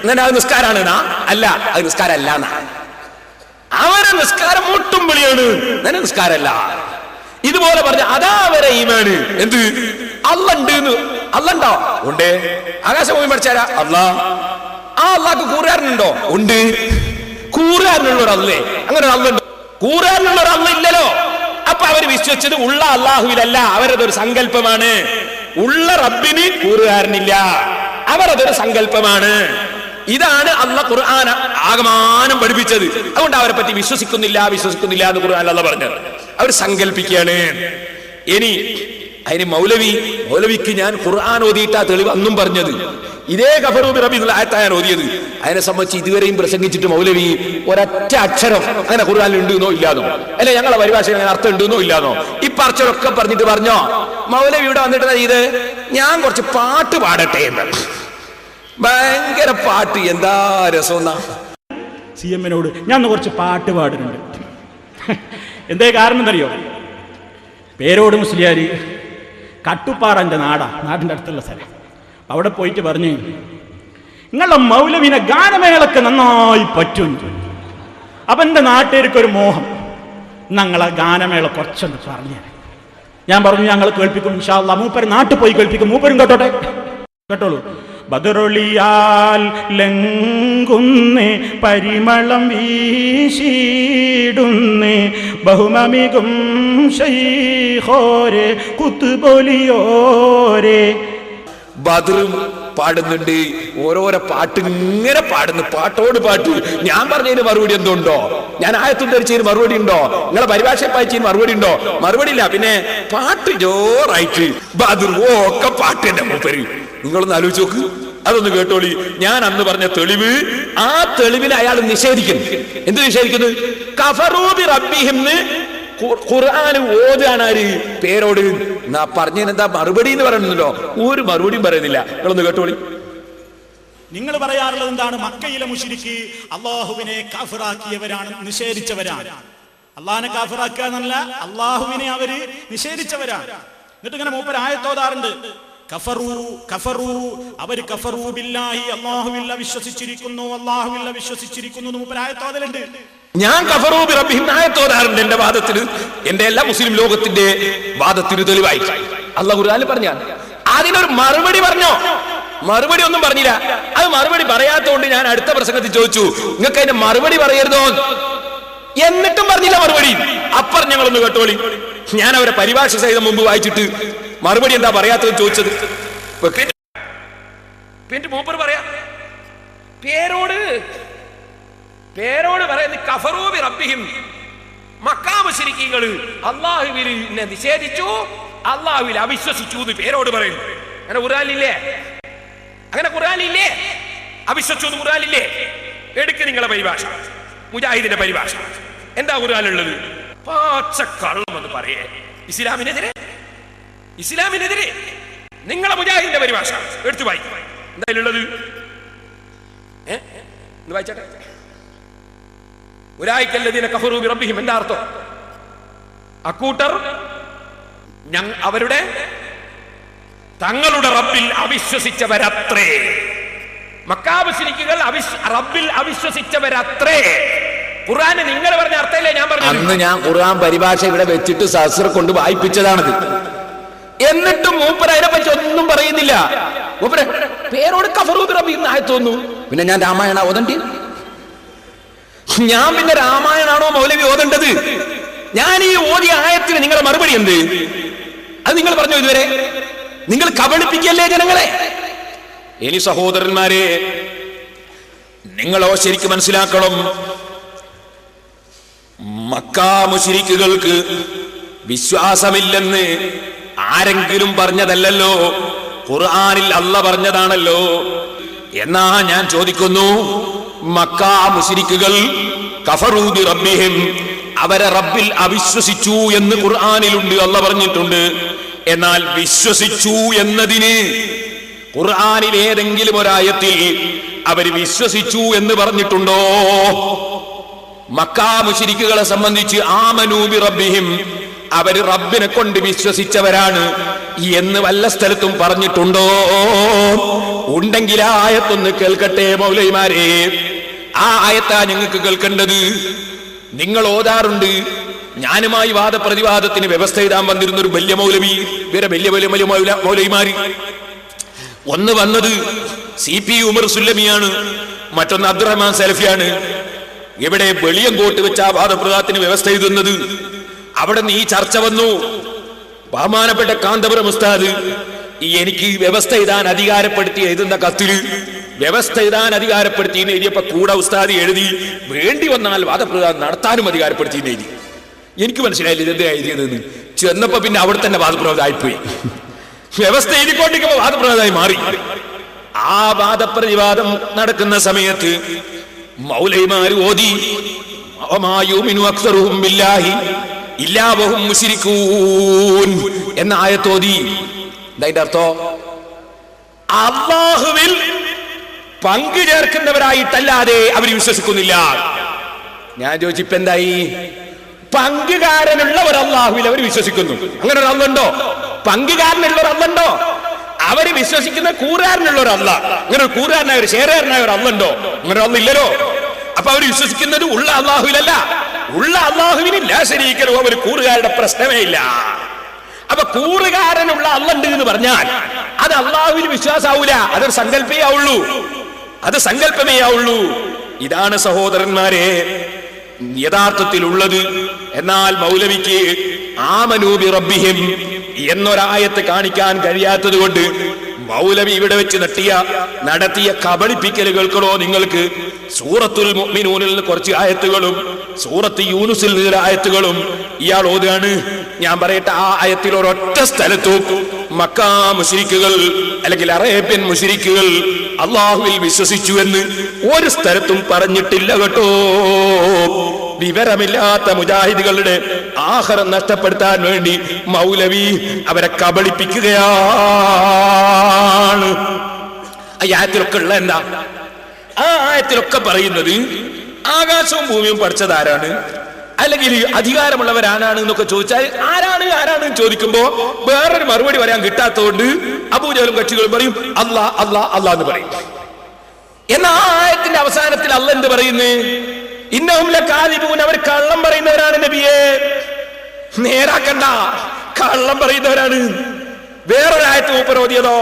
Speaker 1: അങ്ങനെ അത് നിസ്കാരാണ് അല്ല, അത് നിസ്കാരമല്ല. അവരെ നിസ്കാരം മുട്ടും വിളിയാണ്, അങ്ങനെ നിസ്കാരമല്ല. ഇതുപോലെ പറഞ്ഞ അതാ അവരെ ഈമാന്. എന്ത് അള്ളണ്ട്? അള്ളണ്ടോ? ഉണ്ട്. ആകാശഭൂമി പഠിച്ചാരാ? അള്ളാ. ആ അള്ളാഹ്ക്ക് കൂറുകാരനുണ്ടോ? ഉണ്ട്. കൂറുകാരനുള്ള ഒരു അള്ളേ, അങ്ങനെ ഒരു അള്ളുണ്ടോ? കൂറുകാരനുള്ള ഒരു അള്ള ഇല്ലല്ലോ. അപ്പൊ അവര് വിശ്വസിച്ചത് ഉള്ള അള്ളാഹുവിലല്ല, അവരതൊരു സങ്കല്പമാണ്. ഉള്ള റബ്ബിന് കൂറുകാരനില്ല, അവരതൊരു സങ്കല്പമാണ്. ഇതാണ് അള്ളാഹ് ഖുർആൻ ആകമാനം പഠിപ്പിച്ചത്. അതുകൊണ്ട് അവരെ പറ്റി വിശ്വസിക്കുന്നില്ല എന്ന് ഖുർആൻ അള്ളാഹ് പറഞ്ഞത്. അവർ സങ്കല്പിക്കുകയാണ്. ഇനി അതിന് മൗലവിക്ക് ഞാൻ ഖുർആൻ ഓതിയിട്ടാ തെളിവ് അന്നും പറഞ്ഞത്. ഇതേ കഫറൂ ബി റബ്ബിൽ ആയത്താൻ ഓതിയത്. അതിനെ സംബന്ധിച്ച് ഇതുവരെയും പ്രസംഗിച്ചിട്ട് മൗലവി ഒരൊറ്റ അക്ഷരം അങ്ങനെ ഖുർആനിൽ ഉണ്ടെന്നോ ഇല്ലാന്നോ, അല്ലെ ഞങ്ങളെ പരിഭാഷയിൽ അങ്ങനെ അർത്ഥം ഉണ്ടെന്നോ ഇല്ലാന്നോ ഈ പറച്ചൊക്കെ പറഞ്ഞിട്ട് പറഞ്ഞോ. മൗലവി ഇവിടെ വന്നിട്ട് ഇത് ഞാൻ കുറച്ച് പാട്ട് പാടട്ടെ എന്ന്. ഭയങ്കര പാട്ട്, എന്താ രസം.
Speaker 2: സി എമ്മിനോട് ഞാൻ കുറച്ച് പാട്ട് പാടുന്നുണ്ട്. എന്തേ കാരണം എന്നറിയോ? പേരോട് മുസ്ലിയാര് കട്ടുപ്പാറന്റെ നാടിന്റെ അടുത്തുള്ള സ്ഥലം. അവിടെ പോയിട്ട് പറഞ്ഞു, നിങ്ങളുടെ മൗലവിനെ ഗാനമേളൊക്കെ നന്നായി പറ്റും. അപ്പൊ എന്റെ നാട്ടുകാർക്കൊരു മോഹം, ഞങ്ങളെ ഗാനമേള കുറച്ചൊന്ന് പറഞ്ഞു. ഞാൻ പറഞ്ഞു ഞങ്ങൾ കേൾപ്പിക്കും ഇൻഷാ അല്ലാഹ്. മൂപ്പര് നാട്ടിൽ പോയി കേൾപ്പിക്കും. മൂപ്പരും കേട്ടോട്ടെ, കേട്ടോളൂ. ബദറൊളിയാൽ ലംഘുന്നേ പരിമളം വീശിടുന്നേ ബഹുമമികും ശൈഖോരെ കുത്തുബൊലിയോരെ.
Speaker 1: ബദറും പാടുന്നുണ്ട്, ഓരോരോ പാട്ട് ഇങ്ങനെ പാടുന്നു, പാട്ടോട് പാട്ട്. ഞാൻ പറഞ്ഞതിന് മറുപടി എന്തുണ്ടോ? ഞാൻ ആയത്തും ധരിച്ചതിന് മറുപടി ഉണ്ടോ? നിങ്ങളെ പരിഭാഷ വായിച്ചതിന് മറുപടി ഉണ്ടോ? മറുപടി ഇല്ല. പിന്നെ പാട്ട് ജോറായിട്ട് ബദർ ഒക്കെ പാട്ട് തന്നെ മൂപ്പര്. നിങ്ങളൊന്ന് ആലോചിച്ച് നോക്ക്, അതൊന്ന് കേട്ടോളി. ഞാൻ അന്ന് പറഞ്ഞ തെളിവ്, ആ തെളിവിനെ അയാൾ നിഷേധിക്കുന്നു. എന്ത് നിഷേധിക്കുന്നു? കഫറൂ ബി റബ്ബിഹിംന്ന് ഖുർആൻ ഓതാണ് ആര്? പേരോട്. പറഞ്ഞതിനെന്താ മറുപടി എന്ന് പറയുന്നുണ്ടോ? ഒരു മറുപടിയും പറയുന്നില്ല. നിങ്ങളൊന്ന് കേട്ടോളി.
Speaker 2: നിങ്ങൾ പറയാറുള്ളത് എന്താണ്? മക്കയിലെ മുശ്രിക്ക് അള്ളാഹുവിനെ കാഫിറാക്കിയവരാണ്, നിഷേധിച്ചവരാണ്. അള്ളാഹിനെ കാഫിറാക്കുക എന്നല്ല, അള്ളാഹുവിനെ അവര് നിഷേധിച്ചവരാണ്. എന്നിട്ട് ഇങ്ങനെ മൂപ്പര് ആയത്തോതാറുണ്ട്, അവര് കഫറൂ ബില്ലാഹി, അല്ലാഹുവിൽ വിശ്വസിച്ചിരിക്കുന്നു, അല്ലാഹുവിൽ വിശ്വസിച്ചിരിക്കുന്നു എന്ന് മൂപ്പര് ആയത്തോതലുണ്ട്.
Speaker 1: ഞാൻ കഫറൂ ബി റബ്ബിഹിം ആയത്തോതാറുണ്ട് എന്റെ വാദത്തിന്, എന്റെ എല്ലാ മുസ്ലിം ലോകത്തിന്റെ വാദത്തിന് തെളിവായി അല്ലാഹു ഖുർആനിൽ പറഞ്ഞ. അതിനൊരു മറുപടി പറഞ്ഞോ? മറുപടി ഒന്നും പറഞ്ഞില്ല. അത് മറുപടി പറയാത്തതുകൊണ്ട് ഞാൻ അടുത്ത പ്രസംഗത്തിൽ ചോദിച്ചു, നിങ്ങൾക്ക് അതിന്റെ മറുപടി പറയരുതോ? എന്നിട്ടും പറഞ്ഞില്ല മറുപടി. അപ്പുറം ഞങ്ങളൊന്ന് കേട്ടോളി. ഞാൻ അവരെ പരിഭാഷ സഹിതം മുമ്പ് വായിച്ചിട്ട് മറുപടി എന്താ പറയാത്തത് ചോദിച്ചത്. പിന്നെ മൂപ്പർ പറയാ,
Speaker 4: പേരോട് പറയുന്നത് കഫറൂ ബി റബ്ബിഹിം. മക്കാ മുശ്രിക്കുകൾ അള്ളാഹുവിനെ നിഷേധിച്ചു, അള്ളാഹുവിൽ അവിശ്വസിച്ചു എന്ന് പേരോട് പറയുന്നു. അങ്ങനെ ഖുർആനിലില്ലേ? അവിശ്വസിച്ചു എന്ന് ഖുർആനിലില്ലേ? എടുക്ക് നിങ്ങളെ പരിഭാഷ, മുജാഹിദിന്റെ പരിഭാഷ. എന്താ ഖുർആനിലുള്ളത്? പാച്ചക്കള്ളം എന്ന് പറയേ. ഇസ്ലാമിനെതിരെ നിങ്ങളെ മുജാഹിദിന്റെ പരിഭാഷ എടുത്തു വായിക്കും. എന്തായാലുള്ളത് വായിച്ചാട്ടെ. ഉലൈകല്ലദീന കഫറൂ ബി റബ്ബിഹിം. എന്താ അർത്ഥം? അക്കൂട്ടർ അവരുടെ തങ്ങളുടെ റബ്ബിൽ അവിശ്വസിച്ചവരത്രേ. മക്കാ മുശ്രിക്കുകൾ റബ്ബിൽ അവിശ്വസിച്ചവരത്രേ. ഖുർആന് നിങ്ങൾ പറഞ്ഞ അർത്ഥമല്ലേ ഞാൻ പറഞ്ഞു.
Speaker 1: അന്ന് ഞാൻ ഖുർആൻ പരിഭാഷ ഇവിടെ വെച്ചിട്ട് സഹസ്ര കൊണ്ട് വായിപ്പിച്ചതാണത്. എന്നിട്ടും മൂപ്പർ അതിനെപ്പറ്റി ഒന്നും പറയുന്നില്ല. മൂപ്പര് പേരോട് കഫറൂ ബി റബ്ബിഹിം ആയത്തോന്നു. പിന്നെ ഞാൻ രാമായണ ഓതണ്ടി? ഞാൻ പിന്നെ രാമായണാണോ മൗലവി ഓതേണ്ടത്? ഞാൻ ഈ ഓതിയ ആയത്തിന് നിങ്ങളുടെ മറുപടി എന്ത്? അത് നിങ്ങൾ പറഞ്ഞു ഇതുവരെ. നിങ്ങൾ കബളിപ്പിക്കല്ലേ ജനങ്ങളെ. ഇനി സഹോദരന്മാരെ, നിങ്ങളോ ശരിക്കും മനസ്സിലാക്കണം, മക്കാ മുശ്രിക്കുകൾക്ക് വിശ്വാസമില്ലെന്ന് ആരെങ്കിലും പറഞ്ഞതല്ലല്ലോ, ഖുർആനിൽ അല്ലാഹ് പറഞ്ഞതാണല്ലോ. എന്നാ ഞാൻ ചോദിക്കുന്നു, മക്കാ മുശ്രിക്കുകൾ കഫറൂ ബി റബ്ബിഹിം, അവരെ റബ്ബിൽ അവിശ്വസിച്ചു എന്ന് ഖുർആനിലുണ്ട്, അല്ലാഹ് പറഞ്ഞിട്ടുണ്ട്. എന്നാൽ വിശ്വസിച്ചു എന്നതിന് ഖുർആനിൽ ഏതെങ്കിലും ഒരായത്തിൽ അവർ വിശ്വസിച്ചു എന്ന് പറഞ്ഞിട്ടുണ്ടോ? മക്കാ മുശ്രിക്കുകളെ സംബന്ധിച്ച് ആമനൂ ബി റബ്ബിഹിം, അവര് റബ്ബിനെ കൊണ്ട് വിശ്വസിച്ചവരാണ് എന്ന് വല്ല സ്ഥലത്തും പറഞ്ഞിട്ടുണ്ടോ? ഉണ്ടെങ്കിൽ ആ ആയത്തൊന്ന് കേൾക്കട്ടെ മൗലവിമാരെ. ആ ആയത്താ ഞങ്ങൾക്ക് കേൾക്കേണ്ടത്. നിങ്ങൾ ഓതാറുണ്ട്. ഞാനുമായി വാദപ്രതിവാദത്തിന് വ്യവസ്ഥ എഴുതാൻ വന്നിരുന്ന ഒരു വലിയ മൗലവി, വേറെ വലിയ മൗലവിമാര്. ഒന്ന് വന്നത് CP ഉമർ സുല്ലമിയാണ്, മറ്റൊന്ന് അബ്ദുറഹ്മാൻ സലഫിയാണ്. ഇവിടെ വെളിയങ്കോട്ട് വെച്ച ആ വാദപ്രതിവാദത്തിന് വ്യവസ്ഥ എഴുതുന്നത്. അവിടെ നിന്ന് ഈ ചർച്ച വന്നു. ബഹുമാനപ്പെട്ട കാന്തപുരം ഉസ്താദ് എനിക്ക് വ്യവസ്ഥ എഴുതാൻ അധികാരപ്പെടുത്തി എഴുതുന്ന കത്തില് വ്യവസ്ഥ എഴുതാൻ അധികാരപ്പെടുത്തി എഴുതിയപ്പോ കൂടെ ഉസ്താദ് എഴുതി വേണ്ടി വന്നാൽ വാദപ്രതിവാദം നടത്താനും അധികാരപ്പെടുത്തി എഴുതി. എനിക്ക് മനസ്സിലായില്ല ഇതെന്താ എഴുതിയതെന്ന്. ചെന്നപ്പോ പിന്നെ അവിടെ തന്നെ വാദപ്രതിവാദമായിപ്പോയി. വ്യവസ്ഥ എഴുതിക്കൊണ്ടിരിക്കുമ്പോ വാദപ്രതിവാദമായി മാറി. ആ വാദപ്രതിവാദം നടക്കുന്ന സമയത്ത് മൗലവിമാര് ഓതി എന്ന ആയത്തോതി. അതിന്റെ അർത്ഥം അല്ലാഹുവിൽ പങ്കു ചേർക്കുന്നവരായിട്ടല്ലാതെ അവർ വിശ്വസിക്കുന്നില്ല. ഞാൻ ചോദിച്ചിപ്പോ എന്തായി? പങ്കുകാരനുള്ളവർ അല്ലാഹുവിൽ അവർ വിശ്വസിക്കുന്നു. അങ്ങനെ ഒരു അള്ളണ്ടോ? പങ്കുകാരനുള്ള ഒരു അള്ളണ്ടോ? അവര് വിശ്വസിക്കുന്ന കൂറുകാരനുള്ള ഒരു അല്ല. അങ്ങനെ ഒരു കൂറുകാരനായ ഒരു ഷെയറുകാരനായ ഒരു അള്ളുണ്ടോ? അങ്ങനെ ഒരു അള്ളില്ലല്ലോ. അപ്പൊ അവർ വിശ്വസിക്കുന്നത് ഉള്ള അല്ലാഹുവിലല്ല. ഉള്ള അല്ലാഹുവിന് ലാ ശരീക ലഹു, അവർ കൂറുകാരുടെ പ്രശ്നമേ ഇല്ല. അപ്പൊ കൂറുകാരനുള്ള അള്ളുണ്ട് എന്ന് പറഞ്ഞാൽ അത് അല്ലാഹുവിൽ വിശ്വാസാവൂല. അതൊരു സങ്കല്പമേ ആവുള്ളൂ. അത് സങ്കല്പമേ ആവുള്ളൂ. ഇതാണ് സഹോദരന്മാരെ യഥാർത്ഥത്തിലുള്ളത്. എന്നാൽ മൗലവിക്ക് ആമനൂ ബി റബ്ബിഹിം എന്നൊരായത്ത് കാണിക്കാൻ കഴിയാത്തത് കൊണ്ട് മൗലവി ഇവിടെ വെച്ച് നടത്തിയ കബളിപ്പിക്കലുകൾക്കോ നിങ്ങൾക്ക് സൂറത്തുൽ മുഅ്മിനൂനിൽ നിന്ന് കുറച്ച് ആയത്തുകളും സൂറത്ത് യൂനുസിൽ നിന്ന് ആയത്തുകളും ഇയാൾ ഓതുകയാണ്. ഞാൻ പറയട്ടെ, ആ ആയത്തിൽ ഒരൊറ്റ സ്ഥലത്തും മക്കാ മുശ്രിക്കുകൾ അല്ലെങ്കിൽ അറേബ്യൻ മുശ്രിക്കുകൾ അല്ലാഹുവിൽ വിശ്വസിച്ചു എന്ന് ഒരു സ്ഥലത്തും പറഞ്ഞിട്ടില്ല കേട്ടോ. വിവരമില്ലാത്ത മുജാഹിദുകളുടെ ആഖിറത്ത് നഷ്ടപ്പെടുത്താൻ വേണ്ടി മൗലവി അവരെ കബളിപ്പിക്കുകയാണ്. ആ ആയത്തിലൊക്കെ ഉള്ള എന്താ? ആ ആയത്തിലൊക്കെ പറയുന്നത് ആകാശവും ഭൂമിയും പഠിച്ചതാരാണ്, അല്ലെങ്കിൽ അധികാരമുള്ളവരാരാണ് എന്നൊക്കെ ചോദിച്ചാൽ ആരാണ് ചോദിക്കുമ്പോ വേറൊരു മറുപടി പറയാൻ കിട്ടാത്തതുകൊണ്ട് അബൂജഹലും കക്ഷികളും പറയും അല്ലാ അല്ലാ അല്ലാ എന്ന് പറയും. എന്നാ ആ ആയത്തിന്റെ അവസാനത്തിൽ അല്ലാഹ് എന്ത് പറയുന്നു? ഇന്നഹും ലകാദിബൂൻ, അവർ കള്ളം പറയുന്നവരാണ് നബിയെ. നേരാക്കണ്ട, കള്ളം പറയുന്നവരാണ്. വേറൊരായത്ത് മൂപ്പർ ഓതിയതോ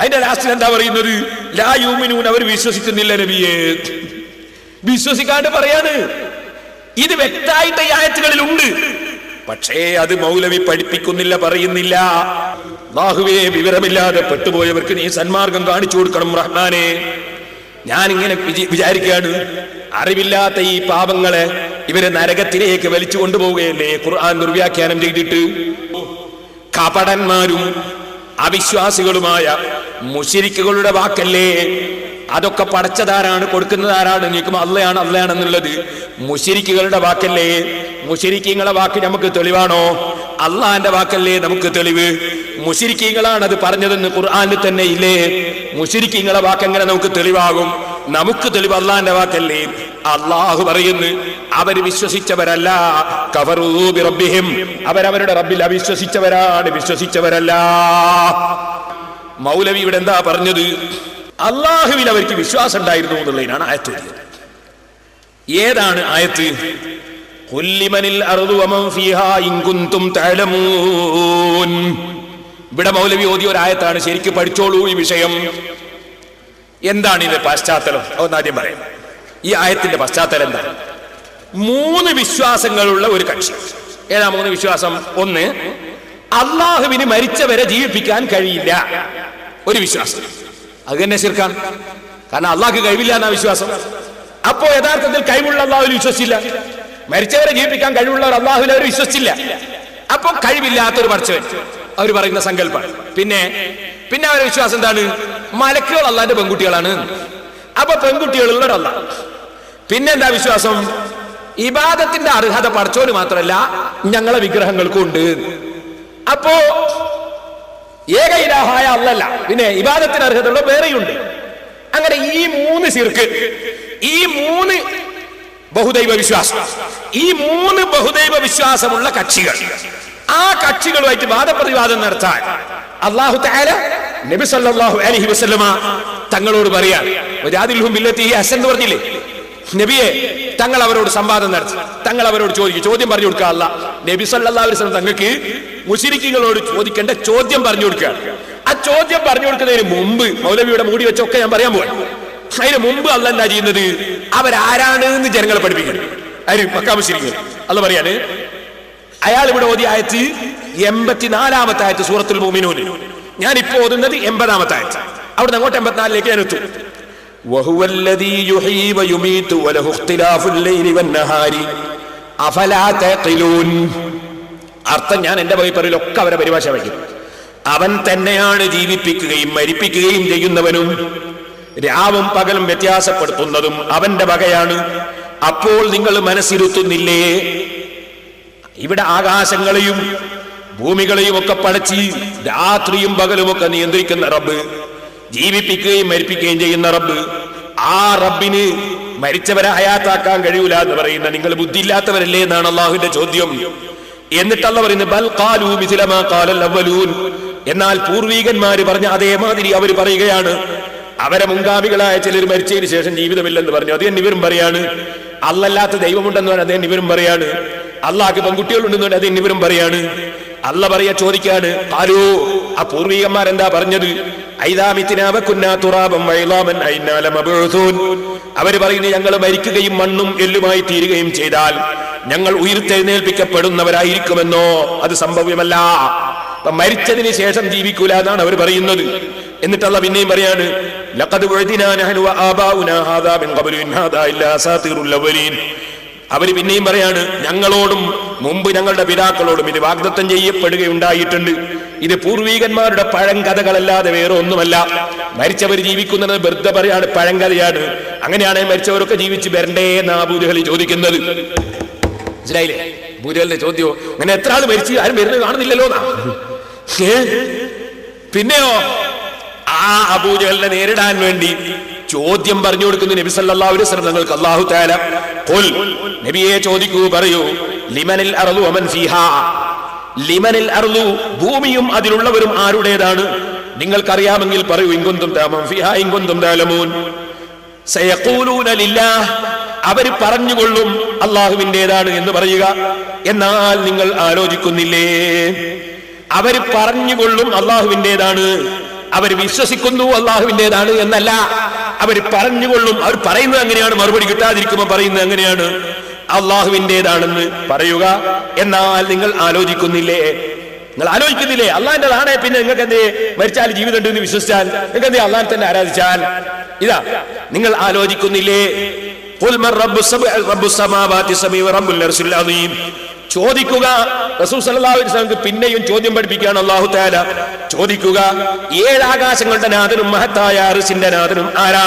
Speaker 1: അതിന്റെ ലാസ്റ്റിൽ എന്താ പറയുന്നത്? ലാ യുമിനൂൻ, അവർ വിശ്വസിക്കുന്നില്ല നബിയെ. വിശ്വസിക്കാണ്ട് പറയാണ്. ഇത് വ്യക്തമായിട്ട് ഈ ആയത്തുകളിൽ ഉണ്ട്. പക്ഷേ അത് മൗലവി പഠിപ്പിക്കുന്നില്ല, പറയുന്നില്ല. അല്ലാഹുവേ, വിവരമില്ലാതെ പെട്ടുപോയവർക്ക് നീ സന്മാർഗം കാണിച്ചു കൊടുക്കണം റഹ്മാനെ. ഞാനിങ്ങനെ വിചാരിക്കുകയാണ്, അറിവില്ലാത്ത ഈ പാപങ്ങളെ ഇവരെ നരകത്തിലേക്ക് വലിച്ചു കൊണ്ടുപോവുകയല്ലേ ഖുർആൻ ദുർവ്യാഖ്യാനം ചെയ്തിട്ട്. കപടന്മാരും അവിശ്വാസികളുമായ മുശ്രിക്കുകളുടെ വാക്കല്ലേ. അതൊക്കെ പടച്ചതാരാണ്, കൊടുക്കുന്നതാരാണ് നീക്കും അള്ളയാണെന്നുള്ളത് മുശ്രിക്കുകളുടെ വാക്കല്ലേ. മുശ്രിക്കീങ്ങളെ വാക്ക് നമുക്ക് തെളിവാണോ? അള്ളാന്റെ വാക്കല്ലേ നമുക്ക് തെളിവ്. മുശ്രിക്കീങ്ങളാണ് അത് പറഞ്ഞതെന്ന് ഖുർആനിൽ തന്നെ ഇല്ലേ? മുശ്രിക്കീങ്ങളെ വാക്കെങ്ങനെ നമുക്ക് തെളിവാകും? നമുക്ക് തെളിവ് അള്ളാന്റെ വാക്കല്ലേ. അള്ളാഹു പറയുന്നു, അവര് വിശ്വസിച്ചവരല്ല. കഫറൂ ബിറബ്ബിഹിം, അവരവരുടെ റബ്ബിൽ അവിശ്വസിച്ചവരാണ്, വിശ്വസിച്ചവരല്ല. മൗലവി ഇവിടെ എന്താ പറഞ്ഞത്? അള്ളാഹുവിൽ അവർക്ക് വിശ്വാസം ഉണ്ടായിരുന്നു എന്നുള്ളതിനാണ് ആയത്ത്. ഏതാണ് ആയത്ത്? ഇവിടെ മൗലവി ഓതിയ ഒരു ആയത്താണ്. ശരിക്കും പഠിച്ചോളൂ ഈ വിഷയം. എന്താണ് ഇതിന്റെ പശ്ചാത്തലം? ഒന്നാദ്യം പറയാം. ഈ ആയത്തിന്റെ പശ്ചാത്തലം എന്താണ്? 3 വിശ്വാസങ്ങളുള്ള ഒരു കക്ഷി. ഏതാ 3 വിശ്വാസം? ഒന്ന്, അള്ളാഹുവിന് മരിച്ചവരെ ജീവിപ്പിക്കാൻ കഴിയില്ല. ഒരു വിശ്വാസം. അത് തന്നെ ശിർക്കാണ്. കാരണം അള്ളാഹ്ക്ക് കഴിവില്ല എന്നാ വിശ്വാസം. അപ്പോ യഥാർത്ഥത്തിൽ കഴിവുള്ള അള്ളാഹുവിൽ വിശ്വസിച്ചില്ല. മരിച്ചവരെ ജീവിപ്പിക്കാൻ കഴിവുള്ളവർ അള്ളാഹുവിൽ അവർ വിശ്വസിച്ചില്ല. അപ്പൊ കഴിവില്ലാത്തൊരു പഠിച്ചവൻ അവർ പറയുന്ന സങ്കല്പം. പിന്നെ അവരുടെ വിശ്വാസം എന്താണ്? മലക്കുകൾ അള്ളാന്റെ പെൺകുട്ടികളാണ്. അപ്പൊ പെൺകുട്ടികളുള്ളവരല്ല. പിന്നെന്താ വിശ്വാസം? ഇബാദത്തിന്റെ അർഹത പഠിച്ചവന് മാത്രമല്ല ഞങ്ങളെ വിഗ്രഹങ്ങൾക്കും ഉണ്ട്. അപ്പോ ഏക ഇലാഹായ അല്ലല്ല, പിന്നെ ഇബാദത്തിന് അർഹതയുള്ള വേറെയുണ്ട്. അങ്ങനെ ഈ 3 ശിർക്ക്, ഈ 3 ബഹുദൈവ വിശ്വാസം, ഈ 3 ബഹുദൈവ വിശ്വാസമുള്ള കക്ഷികൾ, ആ കക്ഷികളുമായിട്ട് വാദപ്രതിവാദം നടത്താൻ അല്ലാഹു തആല നബി സല്ലല്ലാഹു അലൈഹി വസല്ലമ തങ്ങളോട് പറയാൻ, വജാദിൽഹും ബില്ലത്തി ഹിയ അഹ്സൻ എന്ന് പറഞ്ഞില്ലേ? നബിയെ, തങ്ങൾ അവരോട് സംവാദം നടത്തി, തങ്ങൾ അവരോട് ചോദിക്കും, ചോദ്യം പറഞ്ഞു കൊടുക്കുക. അല്ലാഹ് നബി സല്ലല്ലാഹു അലൈഹി വസല്ലം തങ്ങൾക്ക് മുശ്രിക്കുകളോട് ചോദിക്കേണ്ട ചോദ്യം പറഞ്ഞു കൊടുക്കുക. ആ ചോദ്യം പറഞ്ഞു കൊടുക്കുന്നതിന് മുമ്പ് മൗലവിയുടെ മൂടി വെച്ചൊക്കെ ഞാൻ പറയാൻ പോയി. അതിന് മുമ്പ് അല്ലാഹ് എന്താ ചെയ്യുന്നത്? അവരാരാണ് എന്ന് ജനങ്ങളെ പഠിപ്പിക്കണം. ആര്? മക്കാ മുശ്രിക്കുകൾ. അല്ലാഹ് പറയാണ്, അയാൾ ഇവിടെ ഓതിയ ആയത്ത് 84-ാമത്തെ ആയത്ത് സൂറത്തുൽ മുഅ്മിനൂൻ. ഞാൻ ഇപ്പോ ഓതുന്നത് 80-ാമത്തെ ആയത്ത്. അവിടെ അങ്ങോട്ട് 84-ലേക്ക് ഞാൻ എത്തും. വഹുവല്ലദീ യുഹീ വയുമീതു വലഹു ഇഖ്തിലാഫുൽ ലൈലി വന്നഹാരി അഫലാ തഖിലൂൻ. അർത്ഥം ഞാൻ എന്റെ വഴിപ്പറിയിലൊക്കെ അവരെ പരിഭാഷ വയ്ക്കും. അവൻ തന്നെയാണ് ജീവിപ്പിക്കുകയും മരിപ്പിക്കുകയും ചെയ്യുന്നവനും രാവും പകലും വ്യത്യാസപ്പെടുത്തുന്നതും അവന്റെ വകയാണ്. അപ്പോൾ നിങ്ങൾ മനസ്സിരുത്തുന്നില്ലേ? ഇവിടെ ആകാശങ്ങളെയും ഭൂമികളെയും ഒക്കെ പടച്ച് രാത്രിയും പകലുമൊക്കെ നിയന്ത്രിക്കുന്ന റബ്ബ്, ജീവിപ്പിക്കുകയും മരിപ്പിക്കുകയും ചെയ്യുന്ന റബ്ബ്, ആ റബ്ബിന് മരിച്ചവരെ ഹയാത്താക്കാൻ കഴിയൂല എന്ന് പറയുന്ന നിങ്ങൾ ബുദ്ധിയില്ലാത്തവരല്ലേ എന്നാണ് അള്ളാഹുവിന്റെ ചോദ്യം. എന്നിട്ടല്ല പറയുന്നത്, ബൽ ഖാലൂ മിസ്ല മാ ഖാലൽ അവ്വലൂൻ. എന്നാൽ പൂർവീകന്മാര് പറഞ്ഞ അതേമാതിരി അവർ പറയുകയാണ്. അവരെ മുൻഗാമികളായ ചിലർ മരിച്ചതിന് ശേഷം ജീവിതമില്ലെന്ന് പറഞ്ഞു, അതേ ഇവരും പറയാണ്. അല്ലല്ലാത്ത ദൈവമുണ്ടെന്ന് പറഞ്ഞാൽ അതേ ഇവരും പറയാണ്. അള്ളാഹ്ക്ക് പെൺകുട്ടികളുണ്ടെന്ന് പറഞ്ഞാൽ അതേ ഇവരും പറയാണ്. അല്ല പറയാ, ചോദിക്കാണ്, ആരോ ആ പൂർവീകന്മാരെന്താ പറഞ്ഞത്? അവര് പറയുന്നു, ഞങ്ങൾ മരിക്കുകയും മണ്ണും എല്ലുമായി തീരുകയും ചെയ്താൽ ഞങ്ങൾ ഉയർത്തെഴുന്നേൽപ്പിക്കപ്പെടുന്നവരായിരിക്കുമെന്നോ? അത് സംഭവ്യമല്ല. മരിച്ചതിന് ശേഷം ജീവിക്കൂല എന്നാണ് അവർ പറയുന്നത്. എന്നിട്ടല്ല പിന്നെയും പറയാണ്, ലഖദ് ഉഅ്ദിനാ നഹ്നു വആബാഉനാ ഹാദാ മിൻ ഖബ്ലു ഇൻ ഹാദാ ഇല്ലാ അസാതീറുൽ അവ്വലീൻ. അവര് പിന്നെയും പറയാണ്, ഞങ്ങളോടും മുമ്പ് ഞങ്ങളുടെ പിതാക്കളോടും ഇത് വാഗ്ദത്തം ചെയ്യപ്പെടുകയുണ്ടായിട്ടുണ്ട്. ഇത് പൂർവീകന്മാരുടെ പഴങ്കഥകളല്ലാതെ വേറെ ഒന്നുമല്ല. മരിച്ചവർ ജീവിക്കുന്നത് വെറുതെ പറയാണ്, പഴങ്കഥയാണ്. അങ്ങനെയാണ് മരിച്ചവരൊക്കെ ജീവിച്ച് വരണ്ടേ എന്ന് അബൂജഹൽ ചോദിക്കുന്നത്. മനസ്സിലായില്ലേ അബൂജഹലിന്റെ ചോദ്യം? അങ്ങനെ എത്ര ആൾ മരിച്ചു, ആരും വരുന്നത് കാണുന്നില്ലല്ലോ എന്നാ. പിന്നെയോ ആ അബൂജഹലിനെ നേരിടാൻ വേണ്ടി ചോദ്യം പറഞ്ഞു കൊടുക്കുന്ന നബി സല്ലല്ലാഹു അലൈഹി വസല്ലം തങ്ങൾക്ക് അല്ലാഹു തആല ഖുൽ, നബിയെ ചോദിക്കൂ, പറയൂ, ലിമനിൽ അർളു വമൻ ഫീഹാ. ലിമനിൽ അർളു, ഭൂമിയും അതിലുള്ളവരും ആരുടേതാണ്? നിങ്ങൾക്കറിയാമെങ്കിൽ പറയൂ. ഇൻ കുന്തും തഅലമൂൻ ഫീഹാ ഇൻ കുന്തും തഅലമൂൻ. സയഖൂലൂന ലില്ലാഹ്, അവർ പറഞ്ഞുകൊള്ളും അല്ലാഹുവിന്റേതാണ് എന്ന് പറയുക. എന്നാൽ നിങ്ങൾ ആലോചിക്കുന്നില്ലേ? അവർ പറഞ്ഞുകൊള്ളും അല്ലാഹുവിന്റേതാണ്, അവർ വിശ്വസിക്കുന്നു അല്ലാഹുവിന്റേതാണ് എന്നല്ല, അവർ പറഞ്ഞുകൊള്ളും. അവർ പറയുന്നത് അങ്ങനെയാണ്, മറുപടി കിട്ടാതിരിക്കുമ്പോൾ പറയുന്നത് അങ്ങനെയാണ്, അല്ലാഹുവിന്റേതാണെന്ന് പറയുക. എന്നാൽ നിങ്ങൾ ആലോചിക്കുന്നില്ലേ? നിങ്ങൾ ആലോചിക്കുന്നില്ലേ? അള്ളാഹിന്റെതാണേ പിന്നെ നിങ്ങൾക്ക് എന്തേ മരിച്ചാൽ ജീവിതം ഉണ്ട് എന്ന് വിശ്വസിച്ചാൽ നിങ്ങൾക്ക് എന്തേ അള്ളാഹിനെ തന്നെ ആരാധിച്ചാൽ? ഇതാ നിങ്ങൾ ആലോചിക്കുന്നില്ലേ? ചോദിക്കുക. റസൂൽ സല്ലല്ലാഹു അലൈഹി വസല്ലം പിന്നെയും ചോദ്യം പഠിപ്പിക്കുകയാണ് അല്ലാഹു തആല. ചോദിക്കുക, 7 ആകാശങ്ങളുടെ നാഥനും മഹത്തായ അർശിന്റെ നാഥനും ആരാ?